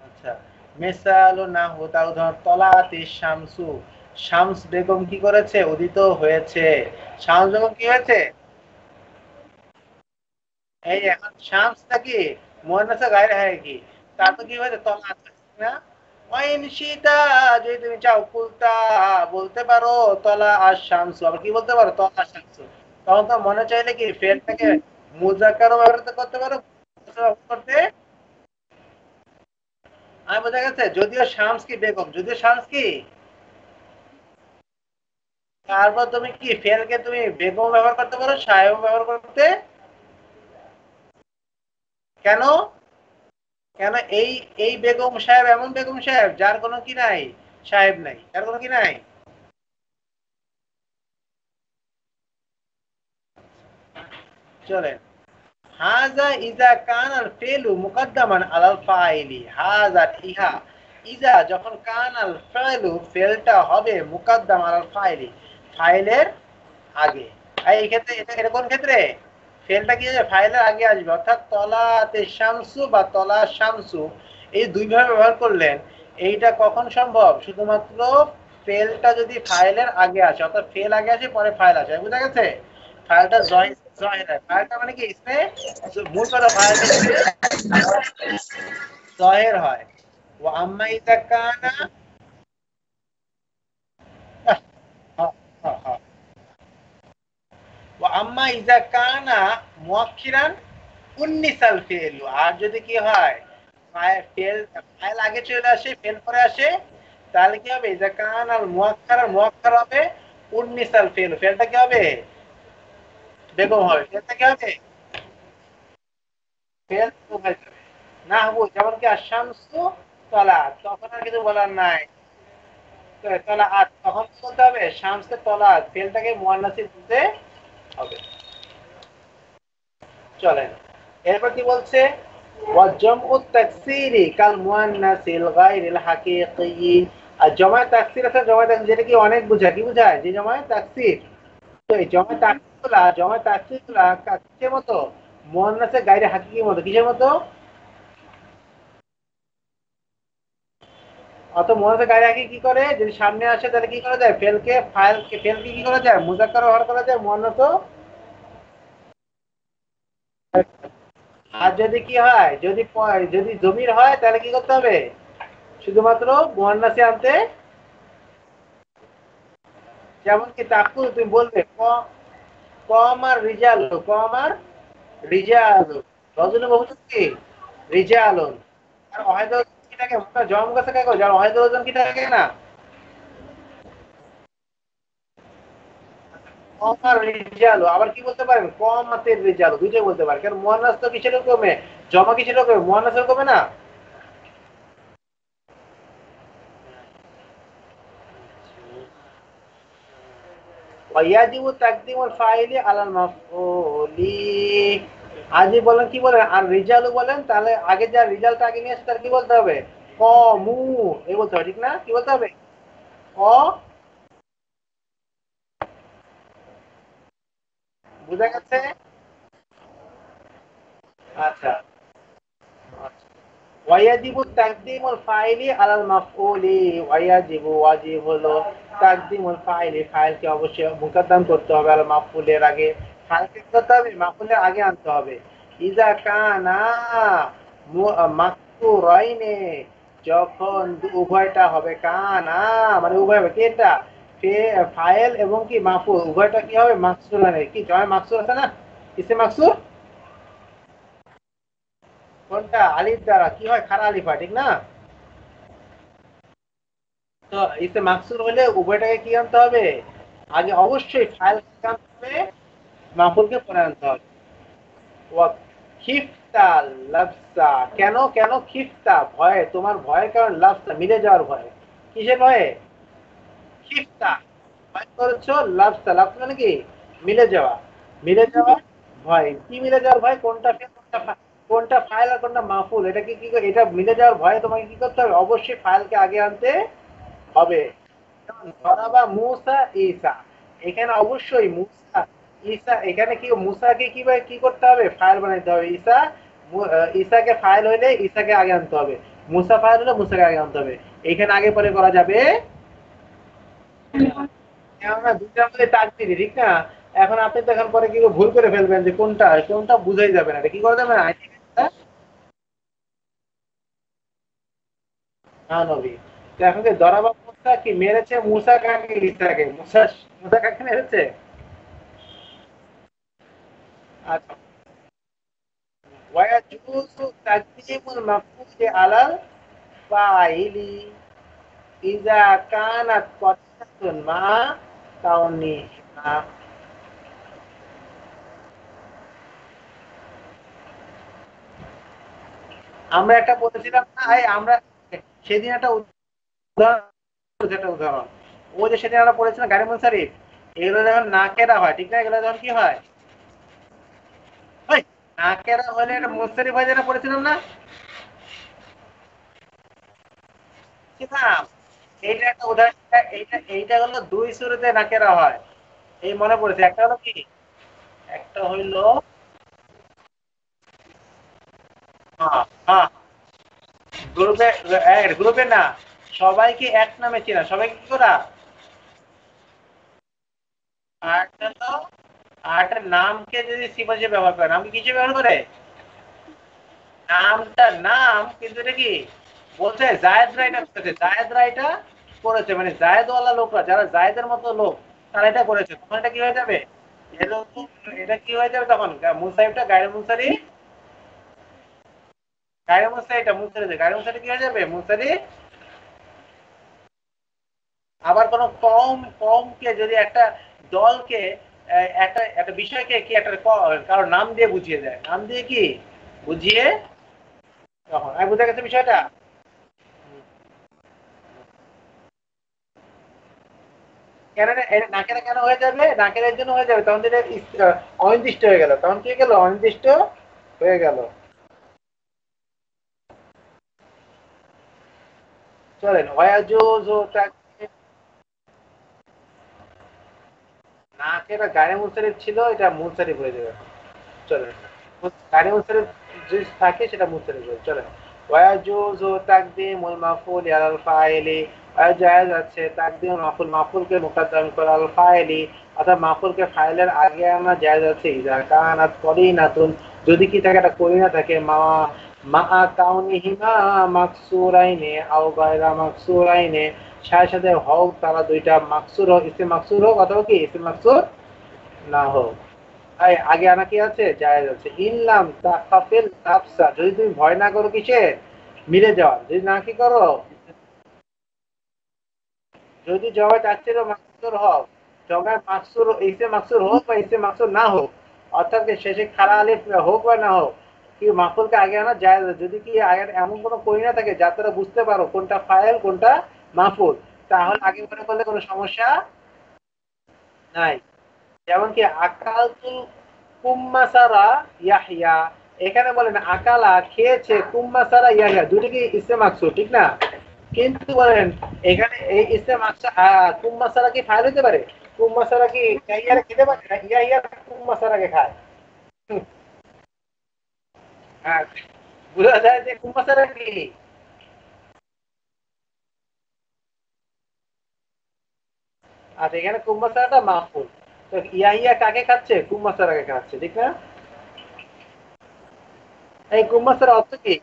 [SPEAKER 1] আচ্ছা, মিসালু নাহু, তার উদাহরণ তলাতি শামসু, শামস বেগম কি করেছে, উদিত হয়েছে। শামস বেগম কি হয়েছে, এই এখন শামস নাকি মুয়ান্নাসে গায়রে হয় কি, তার তো কি হয়েছে তলা আছে না। ওয়াইন শিতা, যদি তুমি চাও কুলতা বলতে পারো তলা আর শামসু, আবার কি বলতে পারো তলা আর শামসু, তখন তো মনে চাইলে কি ফেলটাকে মুযাক্কারও ব্যবহার করতে পারো করতে। আমি বোঝা গেছে, যদিও শামস কি বেগম, যদিও শামস কি, তারপর তুমি কি ফেলকে তুমি বেগম ব্যবহার করতে পারো, সাহেব ব্যবহার করতে। কেন, কেন এই এই বেগম সাহেব এমন বেগম সাহেব যার কোনো কি নাই, সাহেব নাই, যার কোনো কি নাই। চলেন, হাজা ইজা কান আল ফেলু মুকদ্দামান আলাল ফাইলি, হাজা ইহা, ইজা যখন কান আল ফেলু ফেলটা হবে মুকদ্দাম আলাল ফাইলি, ফাইলের আগে। আর এই ক্ষেত্রে এটা কোন ক্ষেত্রে ফেলটা কি ফাইলের আগে আসবে, অর্থাৎ তলাতে শামসু বা তলা শামসু, এই দুইভাবে ব্যবহার করলেন। এইটা কখন সম্ভব, শুধুমাত্র ফেলটা যদি ফাইলের আগে আসে, অর্থাৎ ফেল আগে আসে পরে ফাইল আসে, বুঝা গেছে। ফাইলটা জয়ের হয়, ফাইলটা মানে কি ইসমে, মূল কথা ফাইলটা ইসমে জয়ের হয়। ও আম্মা ইজা কানা, ও আম্মা ইজা কানা মুআক্খিরান উন্নিসাল ফেলু, আর যদি কি হয় ফেল ফাইল আগে চলে আসে ফেল পরে আসে, তাহলে কি হবে ইজা কান আল মুআক্খার, আর মুআক্খার হবে উন্নিসাল ফেলু, ফেলটা কি হবে বেগম হবে, ফেলটা কি হবে ফেল বেগম হয়ে যাবে। না হবো যেমন কি আশামসু তলা, তখন আর কিছু বলার নাই, তলা আর তখন কি বলতে হবে শামসকে তলা, ফেলটাকে মুআন্নাসে দিতে হবে। চলেন, এরপর কি বলছে, ওয়াজামউ তাকসিরি কাল মুআন্নাসিল গায়রিল হাকীকি, আর জমায়ে তাকসির আছে, জমায়ে তাকসির যেটা কি অনেক বোঝায়, কি বোঝায়, যে জমায়ে তাকসির। তো এই জমায়ে তাকসিরগুলা কিসের মতো, মুআন্নাসে গায়রে হাকীকির মতো, কিসের মতো, অত মুআন্নাসে গায়রে হাকীকি কি করে, যদি সামনে আসে তাহলে কি করা যায়, ফেলকে কি করা যায় মুযাক্কার ব্যবহার করা যায়, মুআন্নাসও। আর যদি কি হয়, যদি যদি জমির হয় তাহলে কি করতে হবে, শুধুমাত্র মুয়ান্নাসে আনতে। যেমন কি তাকুল, তুমি বলবে কম আর রিজাল, কম আর রিজাল, রজনী বহুবচন কি রিজালুন, আর অহেদুল কি থাকে, জম গাছে কাকে যার অহেদুল ওজন কি থাকে না, কম আর রিজাল। আবার কি বলতে পারেন কম আতের রিজাল, দুইটাই বলতে পারেন, কারণ মুয়ান্নাস তো কিসের কমে, জমা কিসের কমে, মুয়ান্নাসের কমে না। ওয়াজিবু তাকদিমুল ফাইলি আলাল মাফউলি, আজি বলেন কি বলেন, আর রিজালু বলেন, তাহলে আগে যা রিজাল্ট আগে নিয়ে আসে তার কি বলতে হবে, কমু, এই বলতে হবে, ঠিক না, কি বলতে হবে, ক, বুঝা গেছে। আচ্ছা, ওয়াজিবু তাকদিমুল ফাইলি আলাল মাফউলি, ওয়াজিব হলো তাকদিমুল ফাইলি, ফাইলকে অবশ্যই মুকদ্দম করতে হবে আল মাফউলের আগে, ফাইলকে কি করতে হবে, মাফউলের আগে আনতে হবে। ইজা কানা মাকসুরাইনে, যখন উভয়টা হবে কানা, মানে উভয় হবে কি এটা ফাইল এবং কি মাফউল উভয়টা কি হবে মাকসুরাইনে, কি জয় মাকসুর আছে না, কিসে মাকসুর, কোনটা আলিফ দ্বারা কি হয়, খারা আলিফ হয়, ঠিক না। তো ইসে মাকসুর হলে উভয়টাকে কি আনতে হবে, আগে অবশ্যই ফাইল আনতে হবে, মাফুলকে পরে আনতে হবে। ওয়া খিফতা লাফসা, কেন কেন খিফতা ভয়ে, তোমার ভয়ের কারণ, লাফসা মিলে যাওয়ার ভয়ে, কিসের ভয়ে? খিফতা ভয় করেছো, লাফসা লাফসা মানে কি মিলে যাওয়া, মিলে যাওয়া ভয়, কি মিলে যাওয়ার ভয়, কোনটা ফেল কোনটা কোনটা ফাইল আর কোনটা মাহফুল, এটা কি কি এটা মিলে যাওয়ার ভয়ে তোমাকে কি করতে হবে, অবশ্যই ফাইলকে আগে আনতে হবে। ধরাবা মুসা ঈসা, এখানে অবশ্যই মুসা ঈসা, এখানে কি মুসাকে কিভাবে কি করতে হবে, ফাইল বানাইতে হবে। ঈসা ঈসাকে ফাইল হইলে ঈসাকে আগে আনতে হবে, মুসা ফাইল হলে মুসাকে আগে আনতে হবে। এখানে আগে পরে করা যাবে কেননা দুইটার মধ্যে তাকদীরি, ঠিক না? এখন আপনি তো এখন পরে কি ভুল করে ফেলবেন যে কোনটা কোনটা বুঝাই যাবে না, এটা কি করে যাবে না, না নবী। তো এখন কি দরাবা মুসা কি মেরেছে মুসা কাকে ঈসাকে, মুসা মুসা কাকে মেরেছে? আচ্ছা, ويجوز تقديم المفعول على الفاعل إذا كانت قرينة مع كونهما। আমরা একটা বলেছিলাম না, আমরা সেদিন একটা উদাহরণ, ও যে সেদিন আমরা পড়েছিলাম গাড়ি মুনসারিফ, এগুলো যখন নাকেরা হয়, ঠিক না, এগুলো যখন কি হয়, ওই নাকেরা হলে এটা মুনসারিফ হয়, যেটা পড়েছিলাম না, এইটা একটা উদাহরণ, এইটা এইটা হলো দুই শুরুতে নাকেরা হয়, এই মনে পড়েছে, একটা হলো কি, একটা হইলো হ্যাঁ হ্যাঁ গ্রুপে, গ্রুপে না, সবাইকে এক নামে চেনা, সবাইকে কি করা, আর্ট হলো আর্টের নামকে যদি সিম্বল হিসেবে ব্যবহার করে, নামকে কি হিসেবে ব্যবহার করে, নামটা নাম, কিন্তু এটা কি বলছে জায়েদরা এটা করেছে, জায়েদরা এটা করেছে, মানে জায়েদওয়ালা লোকরা, যারা জায়েদের মতো লোক, তারা এটা করেছে, তখন এটা কি হয়ে যাবে, এরকম এটা কি হয়ে যাবে তখন, মুসাইফটা গায়রে মুনসারি, গায়রে মুনসারি, এটা মুনসারি, গায়রে মুনসারি কি হয়ে যাবে, মুনসারি। আবার কোন কম কমকে যদি একটা দলকে একটা একটা বিষয়কে কি একটা কারোর নাম দিয়ে বুঝিয়ে দেয়, নাম দিয়ে কি বুঝিয়ে, তখন আমি বুঝে গেছে বিষয়টা। কেন নাকেরা কেন হয়ে যাবে, নাকের জন্য হয়ে যাবে, তখন এটা অনির্দিষ্ট হয়ে গেল, তখন কি গেল, অনির্দিষ্ট হয়ে গেল। চলেন ওয়াজুজ, নাকেরা গায়ে মুনসারিফ ছিল, এটা মুনসারিফ হয়ে যাবে। চলেন গাড়ি মুনসারিফ যদি থাকে সেটা মুনসারিফ হয়ে চলেন। ওয়াজুজু তাকদিমুল মাফউল আলাল ফাইলি, জায়েজ আছে তাকদিমুল মাফউল, মাফউলকে মুকদ্দম করা আল ফাইলি, অর্থাৎ মাফউলকে ফাইলের আগে আনা জায়েজ আছে, ইজা কানাত করিনাতুন, যদি কি থাকে একটা করিনা থাকে, মা মা কাউনিহিমা মাকসুরাইনে আও গায়রা মাকসুরাইনে, সাথে সাথে হোক তারা দুইটা মাকসুর হোক, ইসে মাকসুর হোক অথবা কি ইসে মাকসুর না হোক। আগে আনা কি আছে, জায়েজ আছে। ইনলাম তাকাফিল নাফসা, যদি তুমি ভয় না করো কিসে মিলে যাওয়া, যদি না কি করো, যদি জবাই তাকসির ও মাকসুর হোক, জবাই মাকসুর ইসে মাকসুর হোক বা ইসে মাকসুর না হোক, অর্থাৎ শেষে খাড়া আলিফ হোক বা না হোক, কি মাফুলকে আগে আনা জায়েজ আছে, যদি কি আগে এমন কোনো করিনা থাকে যা তোরা বুঝতে পারো কোনটা ফাইল কোনটা মাফুল, তাহলে আগে মনে করলে কোনো সমস্যা নাই। যেমন কি আকালতুল কুম্মাসারা ইয়াহইয়া, এখানে বলেন আকালা খেয়েছে, কুম্মাসারা ইয়াহইয়া, দুটো কি ইসে মাকসুর, ঠিক না, কিন্তু বলেন এখানে এই ইসে মাকসা কুম্মাসারা কি ফাইল হতে পারে, কুম্মাসারা কি ইয়াহিয়া খেতে পারে না, ইয়াহিয়া কুম্মাসারাকে খায়। হ্যাঁ, বোঝা যায় যে কুম্মাসারা কি, আর এখানে কুম্মাসারাটা মাহফুল, তো ইয়াহিয়া কাকে খাচ্ছে, কুম্মাসারাকে খাচ্ছে, ঠিক না। এই কুম্মাসারা অর্থ কি,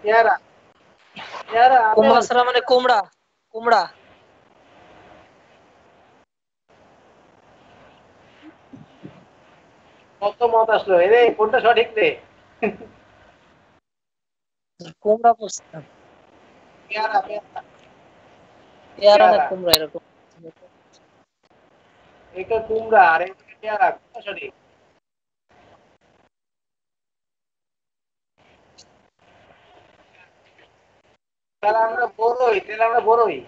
[SPEAKER 1] ইয়ারা ইয়ারা আপেল,
[SPEAKER 3] কুমাসরা মানে কুমড়া, কুমড়া।
[SPEAKER 1] কত মত আসলো, রে কোনটা সঠিক রে,
[SPEAKER 3] কুমড়া পড়ছিলাম,
[SPEAKER 1] পেয়ারা পেয়ারা
[SPEAKER 3] পেয়ারা না
[SPEAKER 1] পেয়ারা,
[SPEAKER 3] কুমড়া এরকম।
[SPEAKER 1] এটা কুমড়া আর এটা পেয়ারা, কোনটা সঠিক, তাহলে আমরা বড়ই, তাহলে আমরা বড়ই।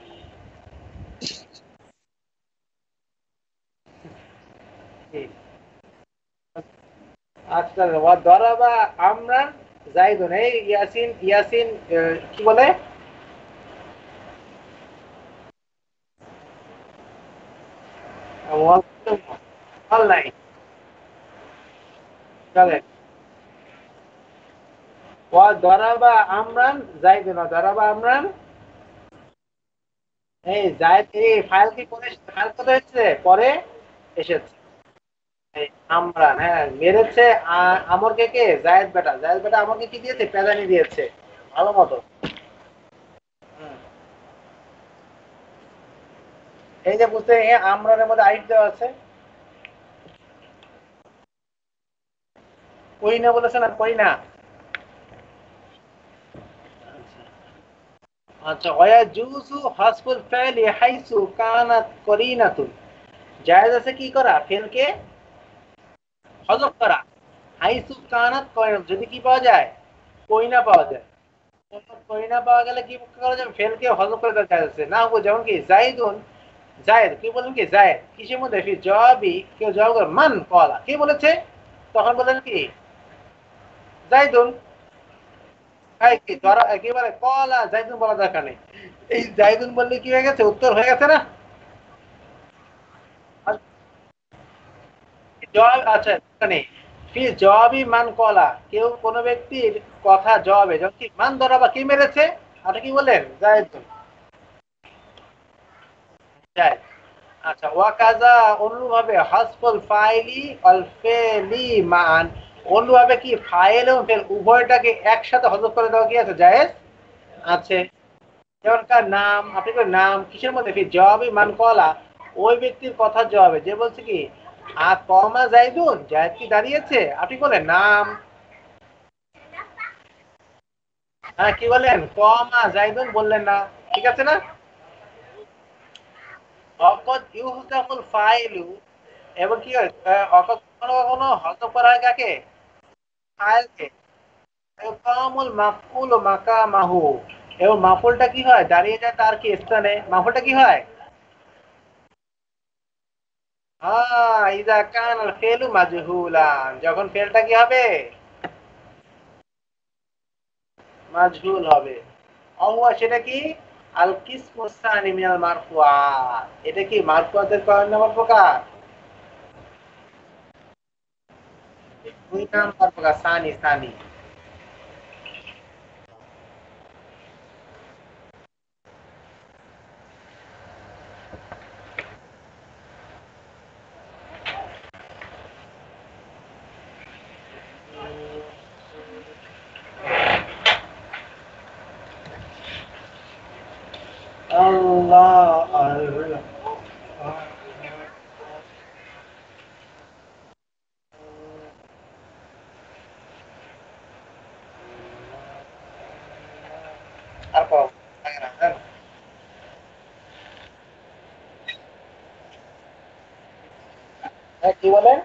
[SPEAKER 1] আচ্ছা, ওয়া দরাবা আমরান জাইদুন। এই ইয়াসিন, ইয়াসিন কি বলে? ওয়াল ওয়াল নাই। চলে। ওয়া দরাবা আমরান জাইদুন, দরাবা আমরান। এই জায়েদ, এই ফাইল কি পরে ফাইল কোথায় এসেছে? পরে এসেছে। এই আমরান, হ্যাঁ মেরেছে। আমরকে কে? জায়েদ বেটা। জায়েদ বেটা আমরকে কি দিয়েছে? পেদানি দিয়েছে ভালো মতো। হুম। এই যে বুঝতে, আমরানের মধ্যে আইট দেওয়া আছে। কই না বলেছে না? কই না। আচ্ছা, ওয়া জুজু হাসফুল ফাইলি হাইসু কানাত করিনাতুন। জায়েজ আছে কি করা? ফেলকে হযফ করা। হাইসু কানাত করিনাত, যদি কি পাওয়া যায়? কইনা পাওয়া যায়। করিনা পাওয়া গেলে কি করা যাবে? ফেলকে হযফ করে দেওয়া জায়েজ আছে। না হবো যেমন কি জাইদুন, জায়েদ কি বলেন কি? জায়েদ কিসের মধ্যে? ফি জবাবি, কেউ জবাব করে মান কলা, কে বলেছে? তখন বলেন কি? জাইদুন। এই কি ধরা একেবারে কলা জাইদুন বলা দরকার নেই। এই জাইদুন বললে কি হয়ে গেছে? উত্তর হয়ে গেছে না? জবাব আচ্ছা, এখানে ফি জবাবি মান কলা, কেউ কোন ব্যক্তির কথা জবাবে, যখন কি মান ধরা বা কি মেরেছে, আপনি কি বললেন? জাইদুন। জায়েদ। আচ্ছা, ওয়াকাজা অনুভাবে হাসফুল ফাইলি ওয়াল ফেলি মান, অনুভাবে কি ফাইল এবং ফেল উভয়টাকে একসাথে হযফ করে দেওয়া কি আছে? জায়েজ আছে। যেমন কার নাম, আপনি বলেন নাম কিসের মধ্যে? ফি জবাবি মান কলা, ওই ব্যক্তির কথা জবাবে যে বলছে কি কমা জাইদুন, জায়েদ কি দাঁড়িয়েছে, আপনি বলেন নাম। হ্যাঁ কি বলেন? কমা জাইদুন বললেন না। ঠিক আছে না? অকদ ইউহজাফুল ফাইলু, এবং কি হয়? অকদ কখনো কখনো হযফ করা হয় কাকে? ফাইলকে। ইউকামুল মাফউল মাকামাহু, এবং মাফউলটা কি হয়? দাঁড়িয়ে যায় তার কি স্থানে? মাফউলটা কি হয়? ইযা কানাল ফি'লু মাজহুলান, যখন ফেলটা কি হবে? মাজহুল হবে। অহুয়া, সেটা কি? আল কিসমু সানি মিনাল মারফুআত, এটা কি মারফুআতের কয় নম্বর প্রকার? দুই নাম্বার প্রকার, সানি সানি। আল্লাহ আল্লাহ। আর কও, লাগে না, জান? হ্যাঁ কি বলেন?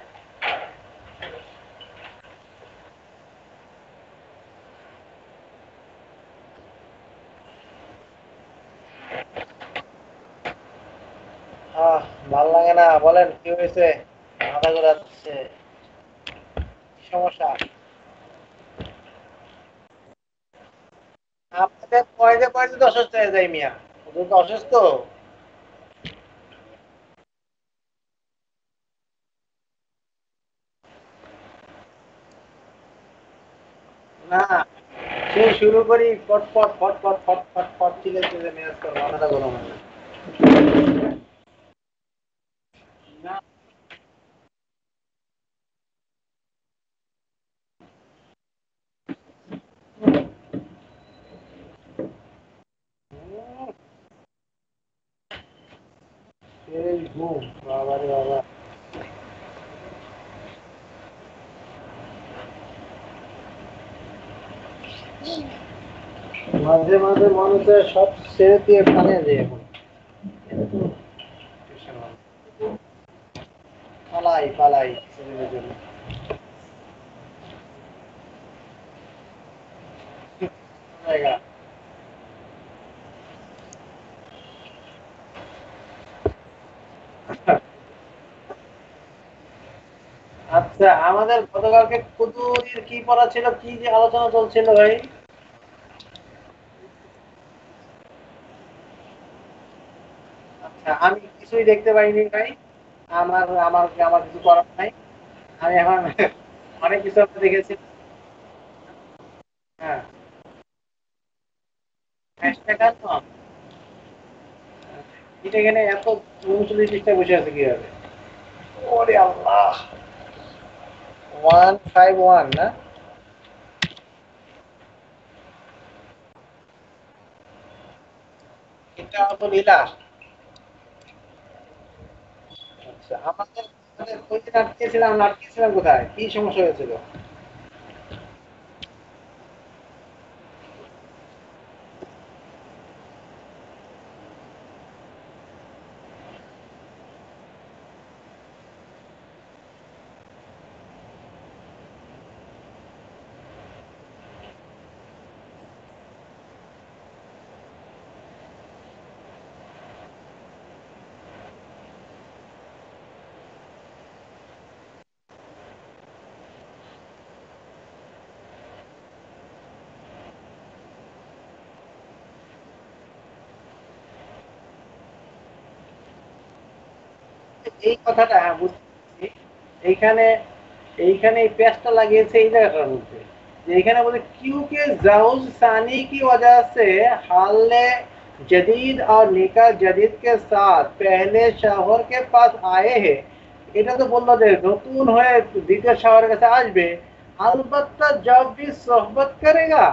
[SPEAKER 1] ভাল লাগে না, বলেন কি হয়েছে? মাথা ঘুরাচ্ছে, কি সমস্যা? আপনাদের পয়দে পয়দে তো অসুস্থ হয়ে যায় মিয়া, ওদের তো অসুস্থ। না, সেই শুরু করি ফটফট ফটফট ফটফট ফট চিলে চিলে মেয়াজ করে মাথাটা গরম হয়ে যায়। না, সেই ঘুম, বাবারে বাবা। মাঝে মাঝে মানুষের সব ছেড়ে দিয়ে পালিয়ে যায় এখন। পালাই পালাই ছেলেদের জন্য। জায়গা আচ্ছা, আমাদের গতকালকে কুতুরির কি পড়া ছিল, কি যে আলোচনা চলছিল ভাই? আচ্ছা, আমি কিছুই দেখতে পাইনি ভাই। আমার আমার আমার কিছু করার নাই। আমি এখন অনেক কিছু একটা দেখেছি। হ্যাঁ, হ্যাশট্যাগ আর তো এটা এখানে এত 39 পৃষ্ঠায় বসে আছে কিভাবে? ওরে আল্লাহ, 151 না? এটা তো লীলা। আচ্ছা, আমাদের ওই দিন আটকেছিলাম কোথায়? কি সমস্যা হয়েছিল? এই কথাটা হ্যাঁ বুঝতে পেরেছি। এইখানে এইখানে এই পেঁচটা লাগিয়েছে এই জায়গাটার মধ্যে, যে এখানে বলে क्यों के जाउज सानी की वजह से हाल जदीद और निकाह जदीद के साथ पहले शौहर के पास आए हैं। এটা তো বললো যে নতুন হয়ে দ্বিতীয় শহরের কাছে আসবে, अलबत्ता जब भी सोहबत करेगा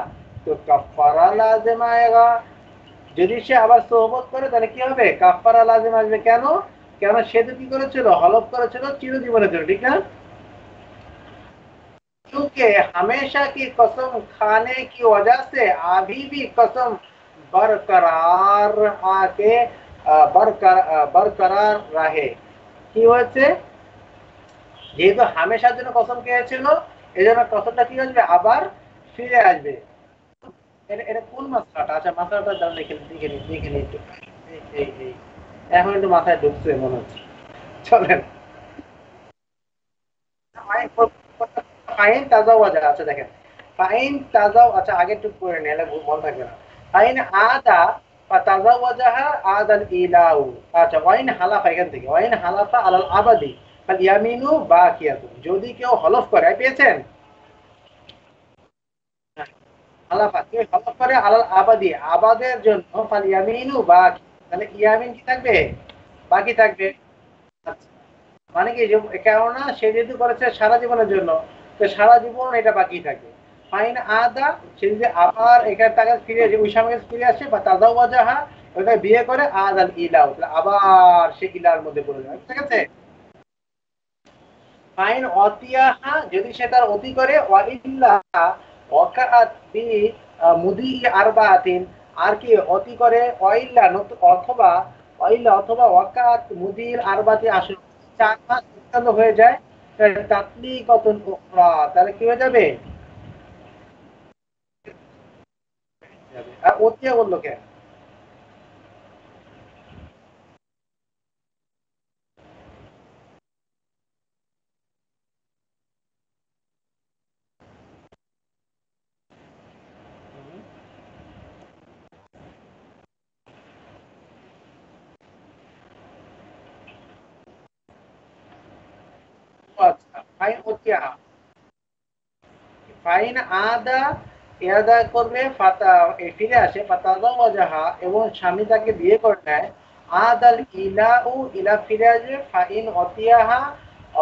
[SPEAKER 1] तो कफारा लाजिम आएगा। যদি সে আবার সোহবত করে তাহলে কি হবে? কাফারা লাজিম আসবে। কেন? কেন সে তো কি করেছিল? হলফ করেছিল চিরজীবনের জন্য, ঠিক না? क्योंकि हमेशा की कसम खाने की वजह से अभी भी कसम बरकरार आके बरकरार रहे। কি হয়েছে? যেহেতু হামেশার জন্য কসম খেয়েছিল, এই জন্য কসমটা কি আসবে? আবার ফিরে আসবে। এটা এটা কোন মাসলাটা? আচ্ছা, মাসলাটা দাঁড়ান দেখে নি একটু। এই এখন একটু মাথায় ঢুকছে মনে হচ্ছে। চলেন। ফাইন তাজা ওয়াজা, আচ্ছা দেখেন, ফাইন তাজা, আচ্ছা আগে একটু পড়ে নিলে মনে থাকবে না। ফাইন আদা বা তাজা ওয়াজাহা আদাল ইলাউ। আচ্ছা, ওয়াইন হালাফা, এখান থেকে ওয়াইন হালাফা আলাল আবাদি ফাল ইয়ামিনু বাকিয়াতু। যদি কেউ হলফ করে, পেয়েছেন? হালাফা কেউ হলফ করে আলাল আবাদি, আবাদের জন্য, ফাল ইয়ামিনু বাকি, তাহলে ইয়ামিন কি থাকবে? বাকি থাকবে। আচ্ছা, মানে কি যে কেননা সে যেহেতু করেছে সারা জীবনের জন্য, তো সারা জীবন এটা বাকি থাকে। ফাইন আদা, সে যদি আবার এখানে টাকা ফিরে আসে, ওই স্বামীর কাছে ফিরে আসে, বা তাজাও ওয়াজাহা, ওইটা বিয়ে করে, আদ আল ইলাও, তাহলে আবার সে ইলার মধ্যে পড়ে যাবে, ঠিক আছে? ফাইন অতিয়াহা, যদি সে তার অতি করে, ওয়াইল্লা ওয়াকাআত বি মুদি আরবাতিন, আর কি অতি করে, ওয়াইল্লা অথবা অথবা ওয়াকাআত মুদির আরবাতি আসর, 4 মাস উত্তাল হয়ে যায়, তাতলি কতন উখরা, তাহলে কি হয়ে যাবে? আর অতিয়া বললো কেন? আচ্ছা, ফাইন অতিয়া, ফাইন আদা, ইয়াদা করবে, ফাতা ফিরে আসে, ফাতাদা ওয়াজাহা, এবং স্বামী তাকে বিয়ে করে নেয়, আদাল ইলা ও ইলা ফিরে আসবে, ফাইন অতিয়াহা,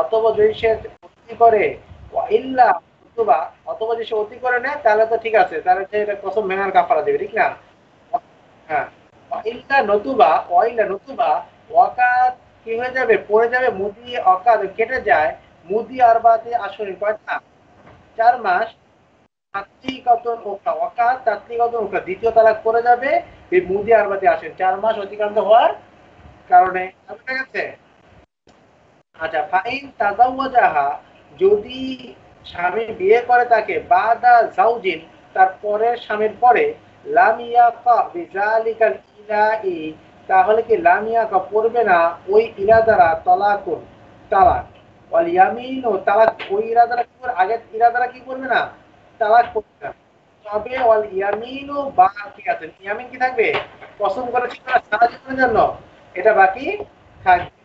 [SPEAKER 1] অথবা যদি সে অতি করে, ওয়া ইল্লা, অথবা অথবা যদি সে অতি করে নেয়, তাহলে তো ঠিক আছে, তাহলে সে এটা কসম ভেঙার কাফারা দেবে, ঠিক না? হ্যাঁ, ওয়া ইল্লা নতুবা, ওয়া ইল্লা নতুবা ওয়াকাত, কি হয়ে যাবে? পড়ে যাবে, মুদি অকাত কেটে যায়, মুদি আরবাতে আসরে, কয়টা? 4 মাস। তাত্ত্বিকতন ওকা ওয়াকাত তাত্ত্বিকতন ওকা, দ্বিতীয় তালাক পড়ে যাবে এই মুদি আরবাতে আসেন, 4 মাস অতিক্রান্ত হওয়ার কারণে। ঠিক আছে? আচ্ছা, ফাইন তাজাওয়াজাহা, যদি স্বামী বিয়ে করে তাকে, বাদা জাউজিন, তার পরের স্বামীর পরে, লাম ইয়াকা বিজালিকাল ইলাই, তাহলে কি লাম ইয়াকা পড়বে না ওই ইলা দ্বারা তলাকুন, তালাক। ওয়াল ইয়ামিনু তালাক, ওই ইরাদাটা কি করে, আগের ইরাদাটা কি করবে না, তালাক করবে না। তবে ওয়াল ইয়ামিনু বাকিয়াতুন, ইয়ামিন কি থাকবে, কসম করেছিল না সারা জীবনের জন্য, এটা বাকি থাকবে।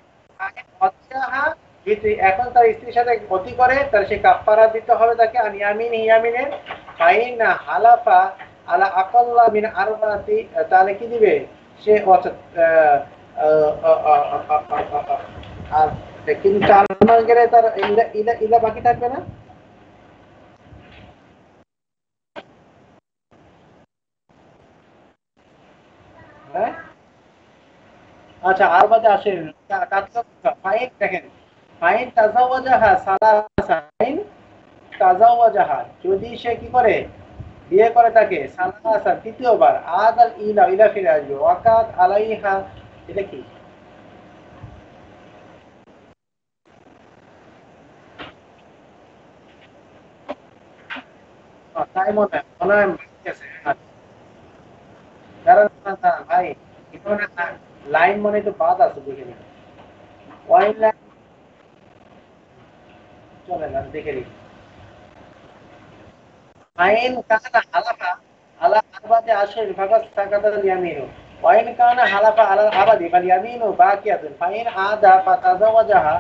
[SPEAKER 1] আগে অত্যাহা, যদি এখন তার স্ত্রীর সাথে ক্ষতি করে তাহলে সে কাফারা দিতে হবে তাকে। আর ইয়ামিন, ইয়ামিনের ফাইন হালাফা আলা আকাল্লা মিন আরবাতি, তাহলে কি দিবে সে, অর্থাৎ আর কিন্তু 4 মাস গেলে তার ইলা ইলা ইলা বাকি থাকবে না। হ্যাঁ, আচ্ছা আর বাদে আসেন ফাইন, দেখেন ফাইন তাজাওয়াজাহা সালাসা, ফাইন তাজাওয়াজাহা, যদি সে কি করে বিয়ে করে তাকে সালাসা তৃতীয়বার, আদ আল ইলা, ইলা ফিরে আসবে, ওয়াকাত আলাইহা, এটা কি তাই মনে হয়, মনে হয় ঠিক আছে। দাঁড়ান দাঁড়ান ভাই, এখানে লাইন মানে তো বাদ আছে দেখে নিন, ওয়াইন লাইন, চলে না দেখে নিন। ফাইন কানা হালাফা আলা আরবাতি আশরিন ফাকাদ সাকাতাল ইয়ামিনু, ওয়াইন কানা হালাফা আলা আবাদি ফাল ইয়ামিনু বাকিয়াতুন, ফাইন আদা ফাতাজাওয়াজাহা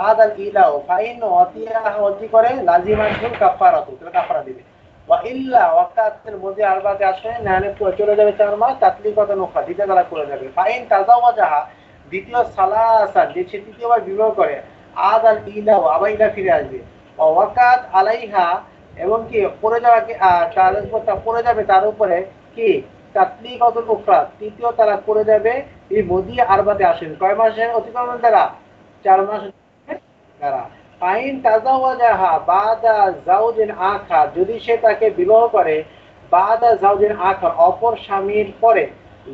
[SPEAKER 1] আদাল ইলাউ, ফাইন অতিয়াহা, অতি করে লাজিমাতুল কাফারাতু, তাহলে কাফারা দিবে। ওয়া ইল্লা ওয়াকাতের মধ্যে আরবাতি আশরিন, নাহলে চলে যাবে 4 মাস, তাতলিকাতান উখরা, দ্বিতীয় তালাক করে যাবে। ফাইন তাজাওয়াজাহা, দ্বিতীয় সালাসা, যে সে তৃতীয়বার বিবাহ করে, আদাল ইলাউ, আবার ইলা ফিরে আসবে। ওয়াকাত আলাইহা, এবং কি পড়ে যাওয়া কি, তার উপর পড়ে যাবে, তার উপরে কি তাতলিকাতুল উখরা, তৃতীয় তালাক পড়ে যাবে। এই মদি আরবাতে আসেন, কয় মাসের অতিক্রমণ দ্বারা, 4 মাস দ্বারা। ফাইন তাজাওয়াজাহা বাদা জাওজিন আখা, যদি সে তাকে বিবাহ করে বাদা জাওজিন আখা, অপর স্বামীর পরে,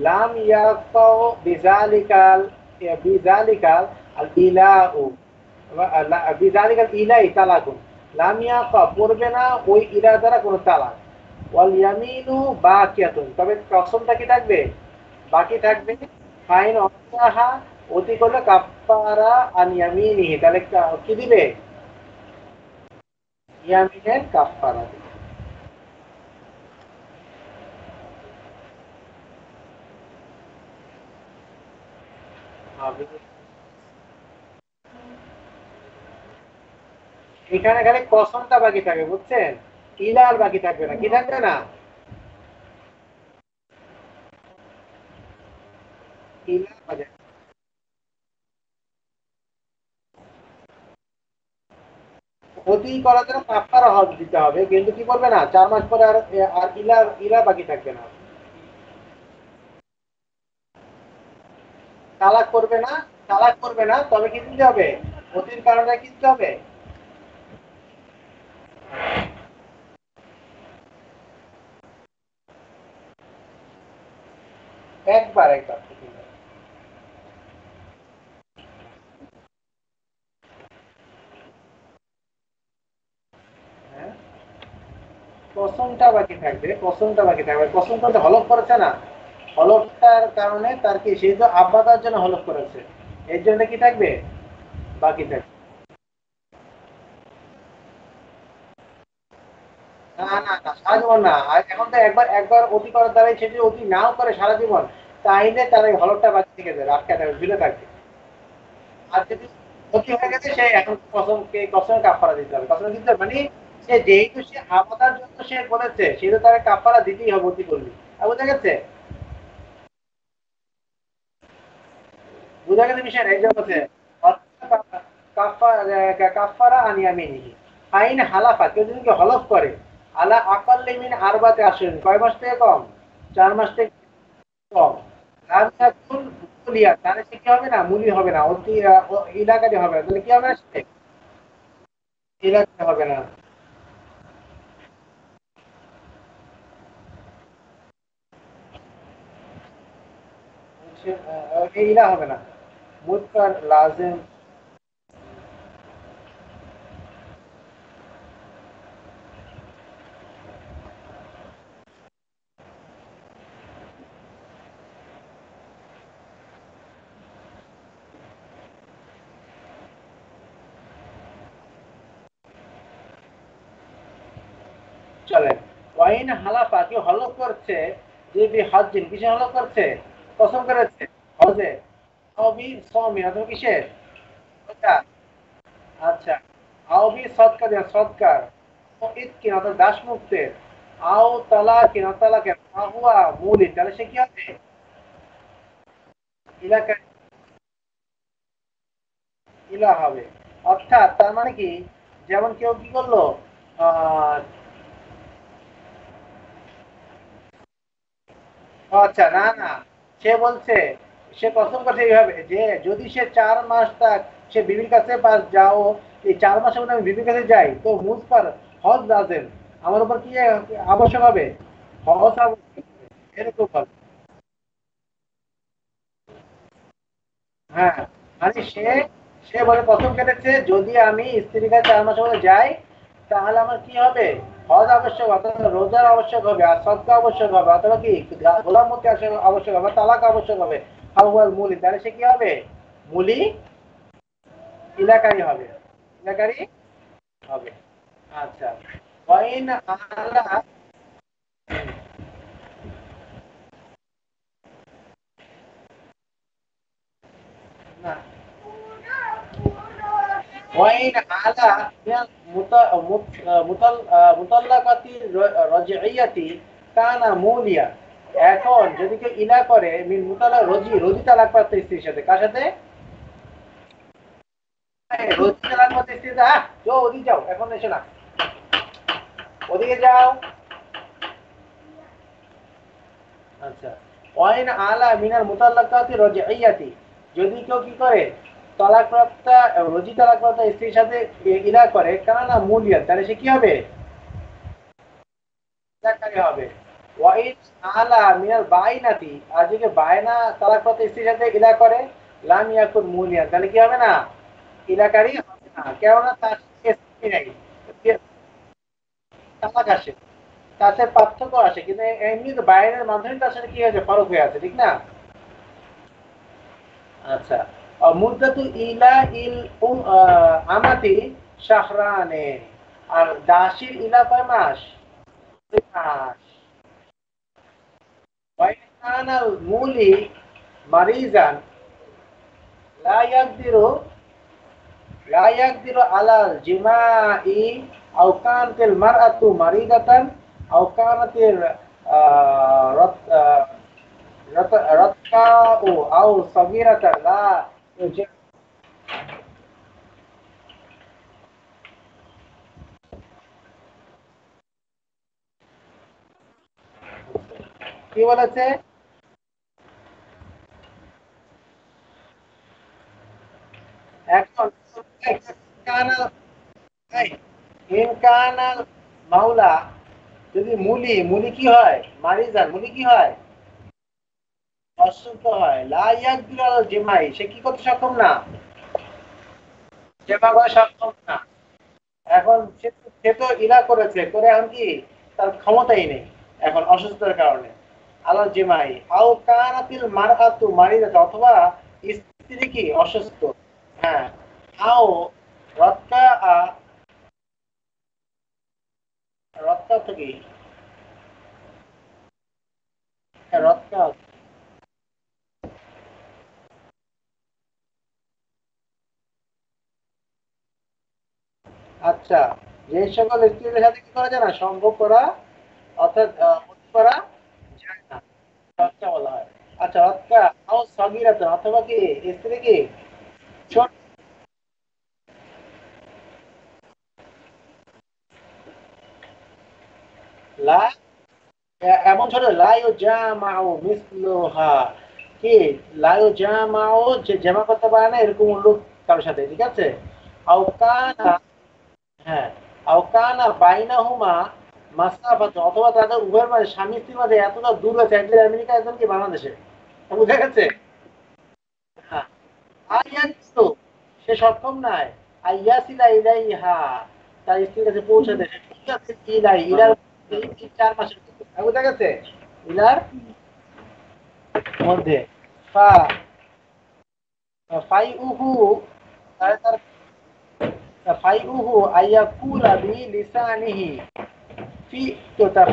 [SPEAKER 1] লাম ইয়াকাউ বিজালিকাল, বিজালিকাল আল ইলাউ, বিজালিকাল ইলাই তালাকুন, লাম ইয়াকা পড়বে না ওই ইলা দ্বারা কোনো তালাক। ওয়াল ইয়ামিনু বাকিয়াতুন, তবে কসমটা কি থাকবে, বাকি থাকবে। ফাইন অত্যাহা, অতি করলে কাফারা আন ইয়ামিনিহি, তাহলে কি দিবে, ইয়ামিনের কাফারা দিবে। এখানে খালি কসমটা বাকি থাকবে, বুঝছেন, ইলা আর বাকি থাকবে না, কি থাকবে না, ইলা বাকি। ক্ষতি করার জন্য কাফারা হজ দিতে হবে, কিন্তু কি করবে না, 4 মাস পরে আর, আর ইলা, ইলা বাকি থাকবে না, তালাক করবে না, তালাক করবে না, তবে কি দিতে হবে, ক্ষতির কারণে কি দিতে হবে, একবার একবার হ্যাঁ, কসমটা বাকি থাকবে, কসমটা বাকি থাকবে, কসমটা তো হলফ করেছে না, হলফটার কারণে তার কি, সেই তো আব্বাদার জন্য হলফ করেছে, এর জন্য কি থাকবে, বাকি থাকবে। না না না, সারা জীবন না, আর এখন তো একবার, একবার অতি করার দ্বারাই, সে যদি অতি নাও করে সারা জীবন, তাইলে তার এই হলফটা বাকি থেকে যাবে, আটকে থাকবে, ঝুলে থাকবে। আর যদি ক্ষতি হয়ে গেছে, সে এখন কসমকে, কসমের কাপড়া দিতে হবে, কসম দিতে হবে মানে, সে যেহেতু সে আবাদার জন্য সে বলেছে, সেহেতু তাকে কাপড়া দিতেই হবে অতি করবি। আর বুঝা গেছে, বুঝা গেছে বিষয়টা, এই যে বলছে কাফারা আনিয়ামিনিহি, ফাইন হালাফা, কেউ যদি হলফ করে আলা আকাল্লি মিন আরবাতে আসেন, কয় মাস থেকে কম, 4 মাস থেকে কম, লাম ইয়াকুন মুলিয়া, তাহলে সে কি হবে না, মুলি হবে না, অতি ইলাকারি হবে না, তাহলে কি হবে না, সে ইলাকারি হবে না, সে ইলা হবে না, মুতকার লাজেম। চলেন, ওয়াইন হালাফা কি হলফ করছে যে হজ্জিন কিসে হলফ করছে, কসম করেছে হজে, আবি সমি অথবা কিসের, আচ্ছা, আওবি সদকা দেন সদকার, ইতকিন অর্থাৎ দাস মুক্তের, আও তালাকিন অর্থাৎ তালাকের, আহুয়া মুলিন, তাহলে সে কি হবে, ইলাকা ইলা হবে। অর্থাৎ তার মানে কি, যেমন কেউ কি করলো, আহ আচ্ছা না না, সে বলছে, সে কসম করছে এইভাবে যে যদি সে 4 মাস তাক সে বিবির কাছে পাস যাও, এই 4 মাসের মধ্যে আমি বিবির কাছে যাই তো মুজ পার হজ লাজেম, আমার উপর কি আবশ্যক হবে, হজ আবশ্যক হবে। এরকম হবে। হ্যাঁ, মানে সে সে বলে কসম কেটেছে যদি আমি স্ত্রীর কাছে 4 মাসের মধ্যে যাই তাহলে আমার কি হবে, হজ আবশ্যক অথবা রোজার আবশ্যক হবে, আর সদকা আবশ্যক হবে, অথবা কি গোলাম মুক্তি আবশ্যক হবে, তালাক আবশ্যক হবে, হাউয়াল মুলি, তাহলে সে কি হবে, মুলি ইলাকারি হবে, ইলাকারি হবে। আচ্ছা, ওয়াইন আলা, না, ওয়াইন আলা মিনাল মুতাল্লাকাতি রাজঈয়াতি কানা মুলিয়া, এখন যদি কেউ ইলা করে মিন মুতাল্লা রজি, রজি তালাক প্রাপ্ত স্ত্রীর সাথে, কার সাথে, রজি তালাক প্রাপ্ত স্ত্রীর সাথে, যাও ওদিকে যাও, এখন এসে না, ওদিকে যাও। আচ্ছা, ওয়াইন আলা মিনাল মুতাল্লাকাতি রাজঈয়াতি, যদি কেউ কি করে তালাকপ্রাপ্তা রজি তালাকপ্রাপ্তা স্ত্রীর সাথে ইলা করে কানা মুলিয়া, তাহলে সে কি হবে, জাকারি হবে। ওয়াইন আলা মিনাল বাইনাতি, আর যদি বায়না তালাকপ্রাপ্ত স্ত্রীর সাথে ইলা করে লাম ইয়াকুন মুলিয়া, তাহলে কি হবে না, ইলাকারি হবে না, কেননা তার সাথে স্ত্রী নাই, তালাক আসে, তার সাথে পার্থক্য আসে, কিন্তু এমনি তো বাইরের মাধ্যমে তার সাথে কি হয়েছে, ফরক হয়ে আছে, ঠিক না। আচ্ছা, মুদ্দাতু ইলা ইল আমাতি শাহরানে, আর দাসীর ইলা কয় মাস, 2 মাস। ওয়াইন কানাল মুলি মারিজান লা ইয়াকদিরু লা ইয়াকদিরু আলাল জিমাই, আও কানাতিল মারআতু মারিদাতান, আও কানাতিল রাতকাউ আও সাগীরাতান লা কি বলেছে, এখন কানাল, ইনকানাল মাওলা, যদি মুলি মুলি কি হয়, মারিজান মুলি কি হয়, অসুস্থ হয়, লা ইয়াকদিরু আলাল জিমাই, সে কি করতে সক্ষম না, জেমা করা সক্ষম না। এখন সে তো ইলা করেছে, করে এখন কি তার ক্ষমতাই নেই এখন অসুস্থতার কারণে, আলাল জিমাই, আও কানাতিল মারআতু মারিদাত, অথবা স্ত্রী কি অসুস্থ, হ্যাঁ, আও রক্কা রক্কা তো কি, রক্কা, আচ্ছা, যে সকল স্ত্রীদের সাথে কি করা যায় না, সম্ভোগ করা অর্থাৎ অতি করা যায় না, রক্কা বলা হয়। আচ্ছা, রক্কা আও সগীরাতান, অথবা কি স্ত্রী কি ছোট, লা এমন ছোট, লাইও জামাউ মিসলুহা, কি লাইও জামাউ, যে জামা করতে পারে না এরকম লোক কারোর সাথে, ঠিক আছে। আও কানা, হ্যাঁ, আও কানা বাইনাহুমা মাসাফাত, অথবা তাদের উভয়ের মাঝে স্বামী স্ত্রীর মাঝে এতটা দূর আছে, একজন আমেরিকা একজন কি বাংলাদেশে, বুঝা গেছে। হ্যাঁ, আইয়াসু, সে সক্ষম নয়, আইয়াসিলা ইলাইহা, তার স্ত্রীর কাছে পৌঁছাতে, সে ঠিক আছে ইলাই ইলার 4 মাসের মধ্যে। বুঝা গেছে, ইলার মধ্যে, ফা ফাইউহু, তাহলে তার ফাইউহু আইয়াকুলা বি লিসানিহি, ফি তো তার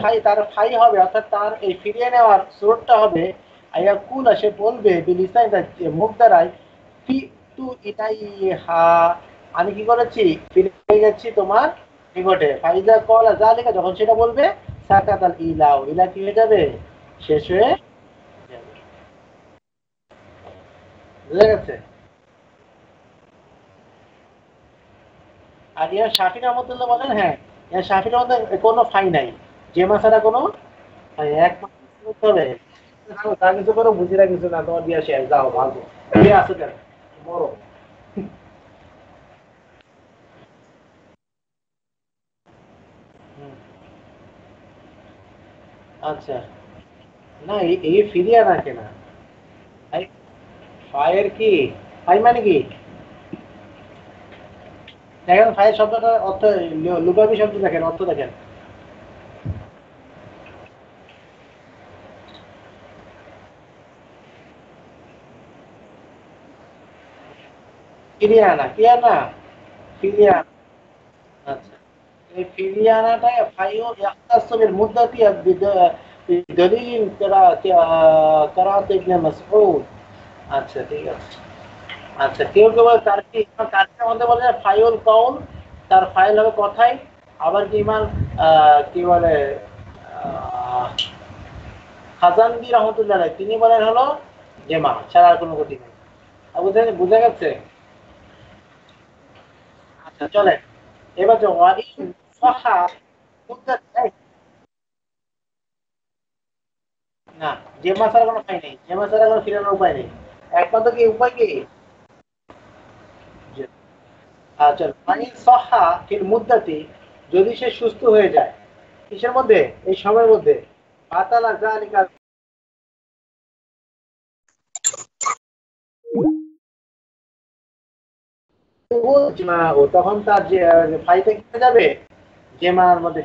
[SPEAKER 1] ফাই হবে, অর্থাৎ তার এই ফিরিয়ে নেওয়ার সুরতটা হবে আইয়া কুলা, সে বলবে বিলিসান, তার মুখ দ্বারাই, ফি তু ইলাইহা, আমি কি করেছি, ফিরে গেছি তোমার নিকটে। ফাইজা কলা যালিকা, যখন সেটা বলবে, সাকাতাল ইলাউ, ইলা কি হয়ে যাবে, শেষ হয়ে যাবে। বুঝা গেছে? আর ইয়া শাফি রহমতুল্লাহ বলেন, হ্যাঁ ইয়া শাফি রহমতুল্লাহ কোনো ফাই নাই, জেমা ছাড়া কোনো ফাই, এক মাত্র হবে। যা কিছু করো বুঝিরা কিছু না, তোমার বিয়া শেষ, যাও ভালো বিয়ে আসো কেন মরো। হুম, আচ্ছা, না এই ফিরিয়া না কেনা ফাই, ফায়ের কি, ফাই মানে কি দেখেন, ফায়ের শব্দটা অর্থ, লুগাবি শব্দ দেখেন, অর্থ দেখেন, ফিরিয়ে আনা, কি আনা, ফিরিয়ে আনা। আচ্ছা, এই ফিরিয়ে আনাটা ফাইও ইয়াহতাসু বিল মুদ্দাতি বিদলিল কিরাআত ইবনে মাসউদ। আচ্ছা ঠিক আছে। আচ্ছা, কেউ কেউ বলে তার কি কাজের মধ্যে বলে ফাইউল কাউল, তার ফাইল হবে কথাই। আবার কি ইমাম কি বলে আহ, খাজানবী রহমতুল্লাহ আলাইহি, তিনি বলেন হলো জেমা ছাড়া আর কোনো গতি নেই। বুঝে বুঝা গেছে? আচ্ছা চলেন, এবার যে ওয়াইন সাহা মুদ্দাত, না, জেমা ছাড়া কোনো উপায় নেই, জেমা ছাড়া কোনো ফিরানোর উপায় নেই, একমাত্র কি উপায় কি, আচ্ছা ওয়াইন সাহা ফিল মুদ্দাতি, যদি সে সুস্থ হয়ে যায় কিসের মধ্যে, এই সময়ের মধ্যে, বাতালা যালিকা, ও তখন তার যে ফাইটা কেটে যাবে, জেমার মধ্যে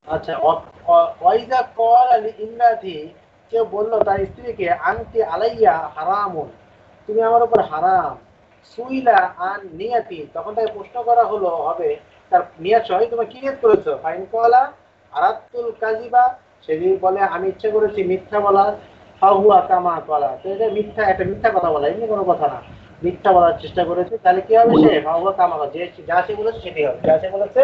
[SPEAKER 1] আচ্ছা, ওয়াইদা কল আলি ইমরাতি, কেউ বলল তার স্ত্রীকে, আনতি আলাইয়া হারামুন, তুমি আমার উপর হারাম, সুইলা আন নিয়াতি, তখন তাকে প্রশ্ন করা হলো হবে তার নিয়াত সহ, তুমি কি নিয়ত করেছো, ফাইন কলা আরাতুল কাজিবা, সে যদি বলে আমি ইচ্ছা করেছি মিথ্যা বলা, ফাহুয়া কামা কলা, তো এটা মিথ্যা, একটা মিথ্যা কথা বলা, এমনি কোনো কথা না, মিথ্যা বলার চেষ্টা করেছে, তাহলে কি হবে, সে ফাহুয়া কামা কলা, যে যা সে বলেছে সেটাই হবে, যা সে বলেছে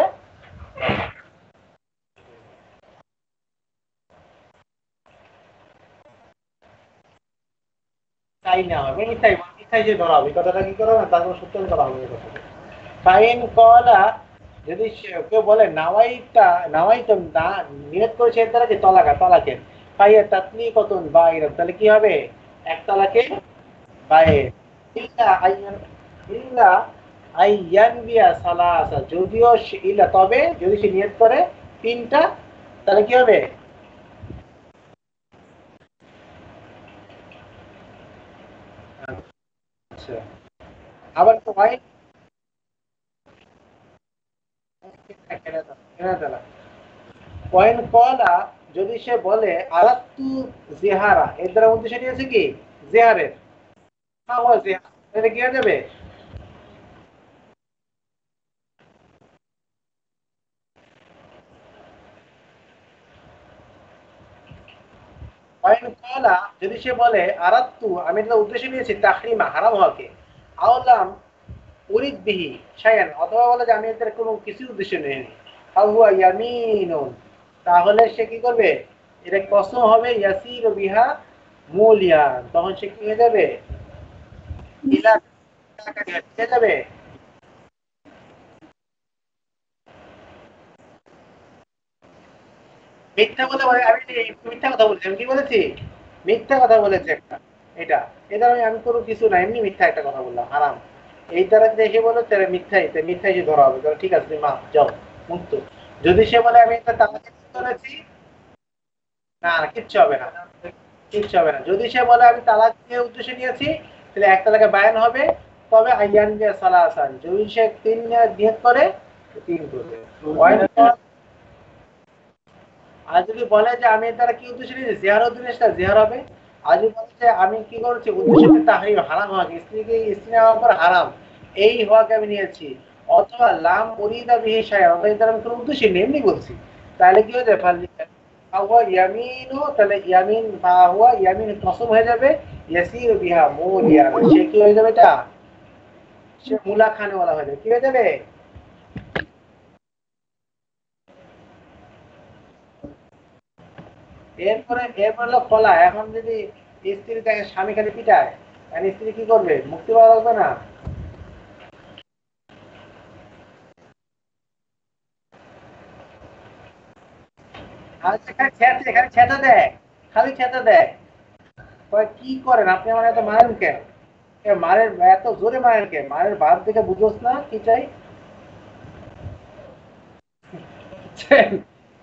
[SPEAKER 1] তাই না হবে, মিথ্যাই মিথ্যাই যে ধরা হবে, কথাটা কি করা হবে, তারপর সত্য করা হবে কথাটা। ফাইন কলা, যদি কেউ বলে নাওয়াইটা, নাওয়াইতো না, নিয়ত করেছে এর দ্বারা যে তলাকা, তলাকে ফাইয়া তাতনি কতন বাইর, তাহলে কি হবে, এক তালাকে বাইর, ইল্লা আইয়ান, ইল্লা আইয়ান বিয়া সালাসা, যদিও ইল্লা, তবে যদি সে নিয়ত করে তিনটা, তাহলে কি হবে, আচ্ছা, আবার তো ভাই পয়েন্ট কলা, যদি সে বলে আরাত্তু জেহারা, এর দ্বারা উদ্দেশ্য নিয়েছে কি জেহারের, জেহার, তাহলে কি হয়ে যাবে, পয়েন্ট কলা, যদি সে বলে আরাত্তু, আমি এটা উদ্দেশ্য নিয়েছি তাহরিমা, হারাম হওয়াকে, আওলাম উরিদ বিহি শায়ান, অথবা বলে যে আমি এর দ্বারা কোনো কিছু উদ্দেশ্য নেইনি, আহুয়া ইয়ামিনুন, তাহলে সে কি করবে, এটা কসম হবে, ইয়াসির বিহা মুলিয়ান, তখন সে কি হয়ে যাবে, ইলা হয়ে যাবে। মিথ্যা কথা বলে, আমি মিথ্যা কথা বলছি, আমি কি বলেছি, মিথ্যা কথা বলেছে একটা, এটা এটা আমি কোনো কিছু না, এমনি মিথ্যা একটা কথা বললাম, হারাম, এই দ্বারা দেখে বলো তাহলে মিথ্যাই, মিথ্যাই যে ধরা হবে, তাহলে ঠিক আছে তুমি মা যাও, মুক্ত। যদি সে বলে আমি একটা তালাক করেছি, না না কিচ্ছু হবে না, কিচ্ছু হবে না, যদি সে বলে আমি তালাক দিয়ে উদ্দেশ্য নিয়েছি, তাহলে এক তালাকে বায়ান হবে, তবে আইয়ান যে সালা আসান, যদি সে তিন নিয়ত করে, তিন করবে, আর যদি বলে যে আমি এর দ্বারা কি উদ্দেশ্য নিয়েছি, জেহার উদ্দেশ্যটা জেহার হবে। আর যদি বলে যে আমি কি করেছি উদ্দেশ্যটা তাহরিম, হারাম হওয়াকে, স্ত্রীকে স্ত্রী নেওয়ার পর হারাম এই হওয়াকে আমি নিয়েছি, অথবা লাম উরিদা বিহি শাইআন, অথবা এর দ্বারা আমি কোনো উদ্দেশ্য নেই, এমনি বলছি, তাহলে কি হয়ে যায়? ফাহুয়া ইয়ামিনু, তাহলে ইয়ামিন ফাহুয়া ইয়ামিন কসম হয়ে যাবে, ইয়াসিরু বিহা মুলিয়া, সে কি হয়ে যাবে? এটা সে মুলা খানে ওয়ালা হয়ে যাবে। কি হয়ে যাবে? এরপরে হলো খোলা। এখন যদি স্ত্রী তাকে স্বামী খালি পিটায়, তাহলে স্ত্রী কি করবে? মুক্তি পাওয়া লাগবে না? আর খালি ছেঁচা দেয়, খালি ছেঁচা দেয়। কয় কি করেন আপনি, আমার এত মারেন কেন? মারের এত জোরে মারেন কেন? মারের ভাব দেখে বুঝোস না কি চাই? বুঝছেন?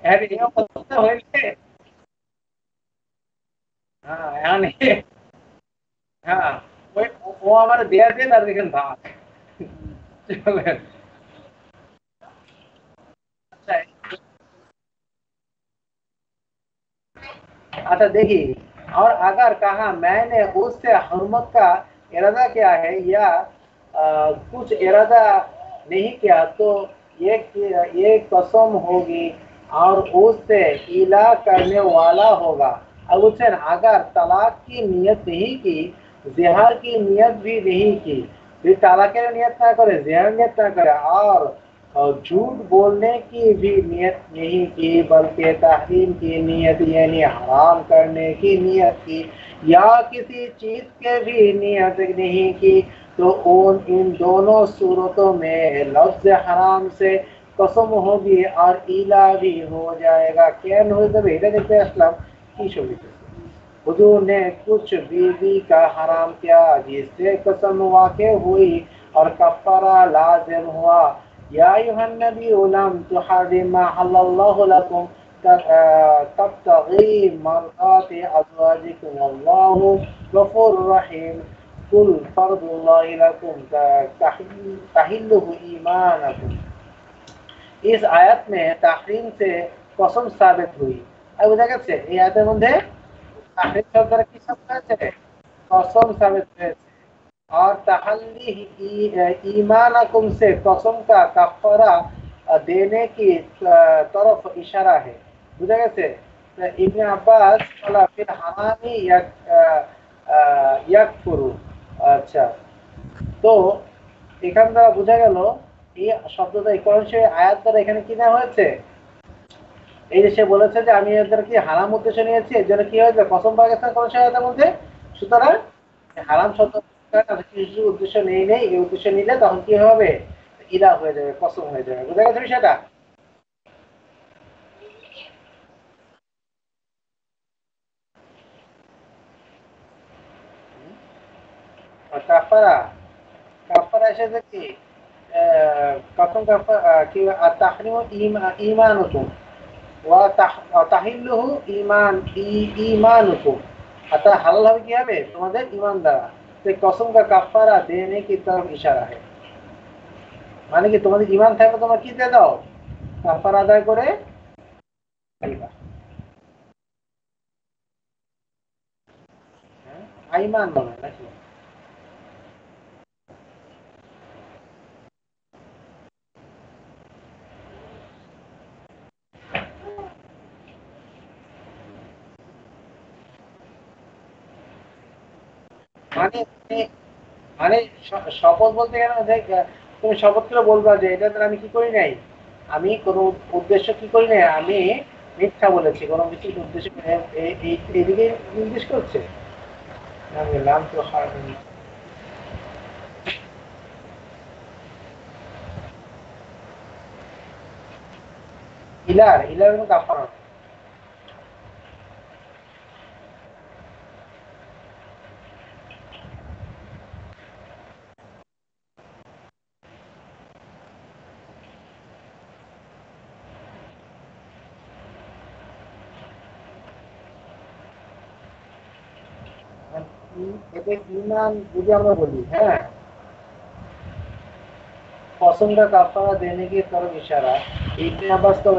[SPEAKER 1] এই অবস্থা হইলে, হ্যাঁ এখন হ্যাঁ, ও আমার দেয়া দিয়ে তার দেখেন ভাগ চলেন। আচ্ছা अच्छा देखिए, और अगर कहा मैंने उससे हरमत का इरादा किया है या कुछ इरादा नहीं किया, तो ये कसम होगी और उससे इला करने वाला होगा। अब उसने अगर तलाक की नियत नहीं की, जिहार की नियत भी नहीं की, फिर तलाक नियत ना करे, जिहार नियत ना करे, और झूठ बोलने की भी नियत नहीं की, बल्कि तहरीम की नियत यानी हराम करने की नियत की, या किसी चीज के भी नियत नहीं की, तो उन इन दोनों सूरतों में लफ्ज हराम से कसम होगी और इला भी हो जाएगा। कैन हो जब এটা দেখতে আসলাম কি ছবি, हुजूर ने कुछ बीवी का हराम किया जिससे कसम वाक़े हुई और कफ़ारा लाज़िम हुआ। या अय्युहन नबी लम तुहर्रिम मा हल्लल्लाहु लकुम तब्तगी मर्ज़ाति अज़वाजिकुम वल्लाहु गफूरुर रहीम। कुल फर्दुल्लाहि लकुम तहिल्लुहु ईमानकुम। इस आयत में तहरीम से कसम साबित हुई। अब বুঝা গেছে এই আয়াতের মধ্যে তাহরিম শব্দটা কি শব্দ আছে? कसम साबित হয়েছে। और तहल्ली ईमानकुम से कसम का कफारा देने की तरफ इशारा है। বুঝা গেছে? ইবনে আব্বাস বলা ফিল হারামি ইয়াকফুরু। আচ্ছা, তো এখান দ্বারা বোঝা গেল এই শব্দটা এই কোরআন শরীফের আয়াত দ্বারা এখানে কি নেওয়া হয়েছে? এই যে সে বলেছে যে আমি এদের কি হারাম উদ্দেশ্য নিয়েছি, এর জন্য কি হয়েছে? কসম পাকিস্তান কোন সহায়তার মধ্যে। সুতরাং হারাম শব্দ কিছু উদ্দেশ্য নেই, এই উদ্দেশ্য নিলে তখন কি হবে? ইলা হয়ে যাবে, কসম হয়ে যাবে। বুঝা গেছে বিষয়টা? আর কাফারা, কাফারা এসেছে কি কসম কাফারা কি তাহরিম ঈমানুকুম ওয়া তাহিল্লুহু ঈমানুকুম। अतः হালাল হবে কি হবে? তোমাদের ঈমান দ্বারা। তো কসম কা কাফারা দেনে কি তরফ ইশারা है, মানে কি তোমাদের ঈমান থাকলে তোমরা কি দিয়ে দাও? কাফারা আদায় করে দিবা। হ্যাঁ, আইমান বলে নাকি? মানে মানে শপথ বলতে গেলে দেখ, তুমি শপথ করে বলবা যে এটা দ্বারা আমি কি করি নাই, আমি কোনো উদ্দেশ্য কি করি নাই, আমি মিথ্যা বলেছি, কোনো কিছু উদ্দেশ্য এদিকে নির্দেশ করছে। আমি বললাম তো ইলার ইলার এবং কাফারা। এতে ইমান যদি আমরা বলি, হ্যাঁ, कसम का काफारा देने की तरफ इशारा। इब्ने अब्बास का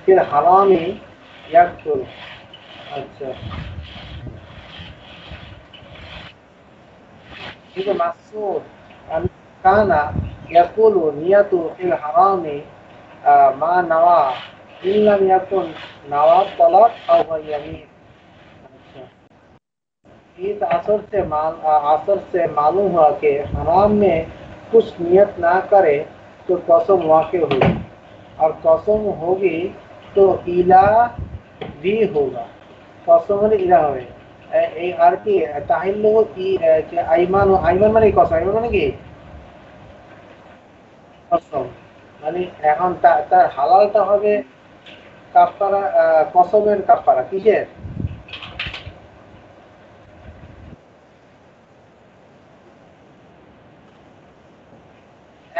[SPEAKER 1] फिर हरामी यकफुर। अच्छा, ठीक है, मासूद काना ইয়াকুলু নিয়াতু ফিল হারামি মা নাওয়া ইল্লাম ইয়াকুন नावा तलाक अव यमीन। अच्छा, ईद असर से मालूम हुआ कि हराम में कुछ नियत ना करे तो कसम वाक़ई होगी, और कसम होगी तो इला भी होगा। कसम মানে ইলা হবে। এই আর কি তাহিল্লু আইমান, আইমান মানে কসম, আইমান মানে কি কসম। মানে এখন তার হালালটা হবে কাফারা, কসমের কাফারা কিসের?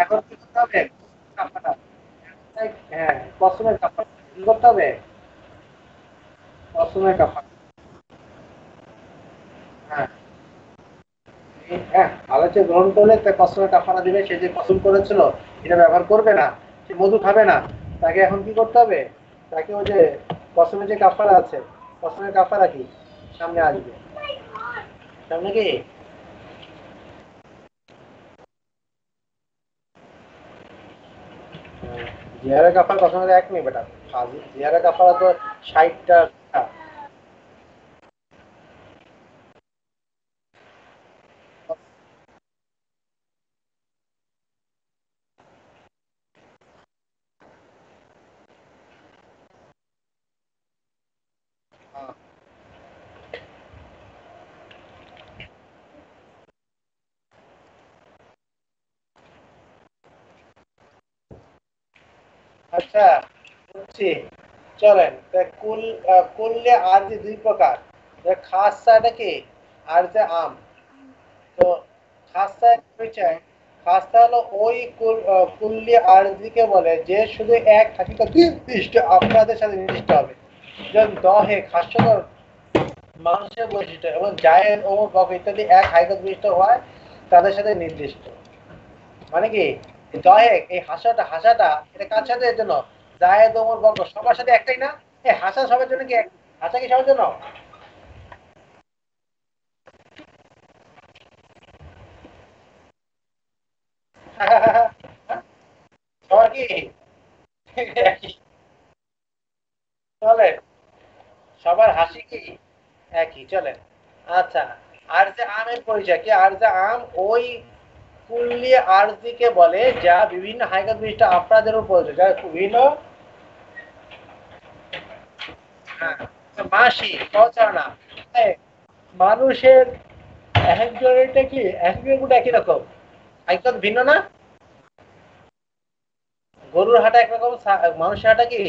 [SPEAKER 1] এখন কি করতে হবে? কাফারা, হ্যাঁ কসমের কাফারা কি করতে হবে? কসমের কাফারা, হ্যাঁ হ্যাঁ আলোচ্য গ্রহণ করলে তা কসমের কাফারা দিবে। সে যে কসম করেছিল এটা ব্যবহার করবে না, সে মধু খাবে না, তাকে এখন কি করতে হবে? তাকে ওই যে কসমের যে কাফারা আছে, কসমের কাফারা কি সামনে আসবে, সামনে কি জিয়ারা কাফার কসমের এক নেই বেটা, জিয়ারা কাফারা তো 60টা। আচ্ছা বুঝছি, চলেন কুল্লে আর যে দুই প্রকার, খাসা নাকি আর যে আম। তো খাসা পরিচয়, খাসা হলো ওই কুল্লি আরজিকে বলে যে শুধু এক হাকিকত নির্দিষ্ট আপনাদের সাথে নির্দিষ্ট হবে, যেমন দহে খাস্যকর মানুষের বৈশিষ্ট্য এবং জায়েদ ও বক ইত্যাদি এক হাকিকত বিশিষ্ট হয় তাদের সাথে নির্দিষ্ট। মানে কি দহেক এই হাসাটা এটা কার সাথে এর জন্য? জায়েদ ওমর বকর সবার সাথে একটাই না? এই হাসা সবার জন্য কি হাসা কি সবার জন্য? সবার কি একই? চলে, সবার হাসি কি একই, চলে। আচ্ছা, আর যে আমের পরিচয় কি? আর যে আম ওই কুল্লি আরজিকে বলে যা বিভিন্ন হাইকাত বিশিষ্ট আপনাদের উপর যা বিভিন্ন মাসি প্রচারণা মানুষের একজনটা কি একজন একই রকম, হাইকাত ভিন্ন না? গরুর হাঁটা একরকম, মানুষের হাঁটা কি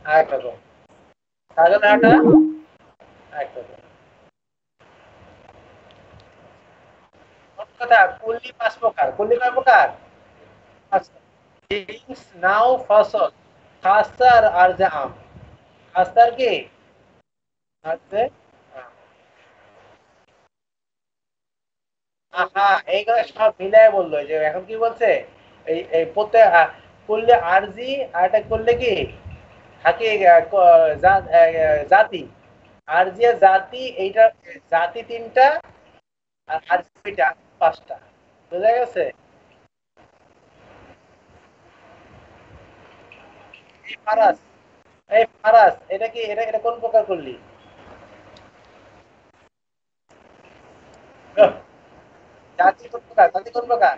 [SPEAKER 1] আরেক রকম, ছাগলের হাঁটা আরেক রকম। কথা কুল্লি 5 প্রকার, কুল্লি কয় প্রকার? আচ্ছা, জিনস নাও ফসল খাসার আর যে আম, খাসার কি আছে আম। আহা, এইগুলো সব মিলাই বললো যে এখন কি বলছে, এই প্রত্যেক করলে আরজি আর এটা করলে কি থাকে জাতি, আরজি আর জাতি, এইটা জাতি 3টা আর আরজি 2টা 5টা, বুঝা গেছে? এই ফারাস, এই ফারাস এটা কি, এটা এটা কোন প্রকার করলি? জাতি কোন প্রকার, জাতি কোন প্রকার?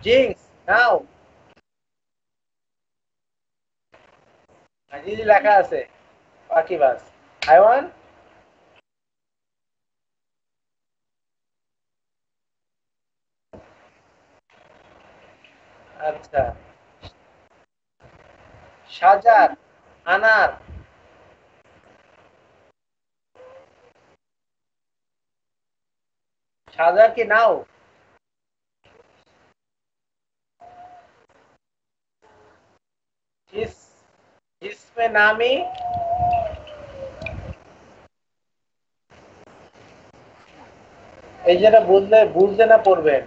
[SPEAKER 1] জিন্স নাও জি লেখা আছে, বাকি বাস হাইওয়ান। আচ্ছা, সাজার আনার, সাজার কি নাও? जिस जिसमें नामी, এই যেটা বুঝলে না পড়বেন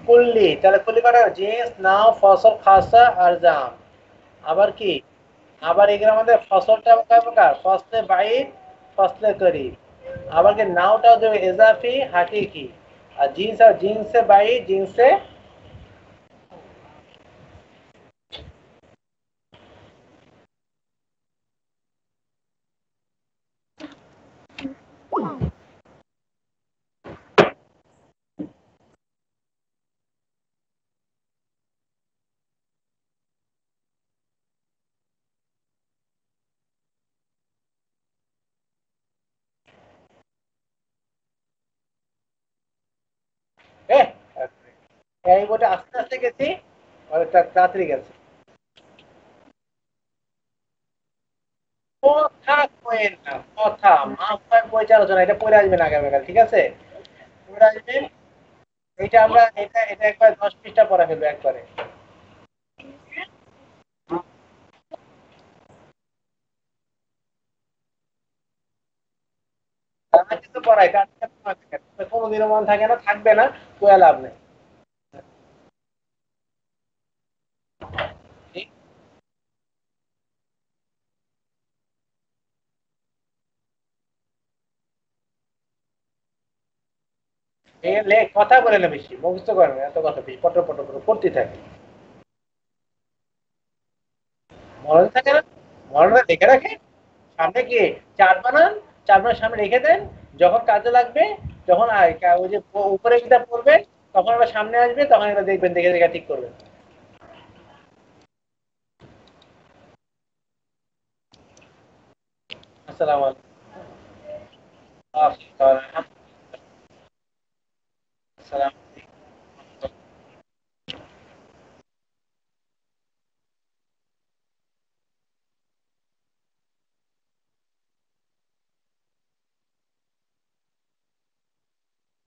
[SPEAKER 1] কুল্লি, তাহলে কুল্লি কটা? জিন্স নাও ফসল খাসা আর জাম। আবার কি, আবার এগুলোর মধ্যে ফসলটা কয় প্রকার? ফসলে বাইর, ফসলে করি। আবার কি নাওটাও দেবে এজাফি হাকিকি, আর জিন্সে বাইর, জিন্সে এই বোর্ডে আস্তে আস্তে গেছি, অনেকটা তাড়াতাড়ি গেছে। কথা কয়েন না, কথা মাথায় পর্যালোচনা, এটা পড়ে আসবেন আগামীকাল, ঠিক আছে? পড়ে আসবেন। এটা আমরা এটা একবার 10 পৃষ্ঠা পড়া ফেলবো একবারে। আমার কিন্তু পড়াই, কোনোদিনও মন থাকে না, থাকবে না, পড়ে লাভ নেই। কথা বলে না বেশি, মুখস্থ করে না এত কথা, বেশি পটর পটর পটর পড়তে থাকে। মনে থাকে না, মনে লিখে রাখে, সামনে কি চার্ট বানান, চার্ট বানান সামনে রেখে দেন, যখন কাজে লাগবে, যখন ওই যে উপরে যেটা পড়বে, তখন আবার সামনে আসবে, তখন এটা দেখবেন, দেখে দেখে ঠিক করবেন। আসসালামু আলাইকুম। আসসালাম।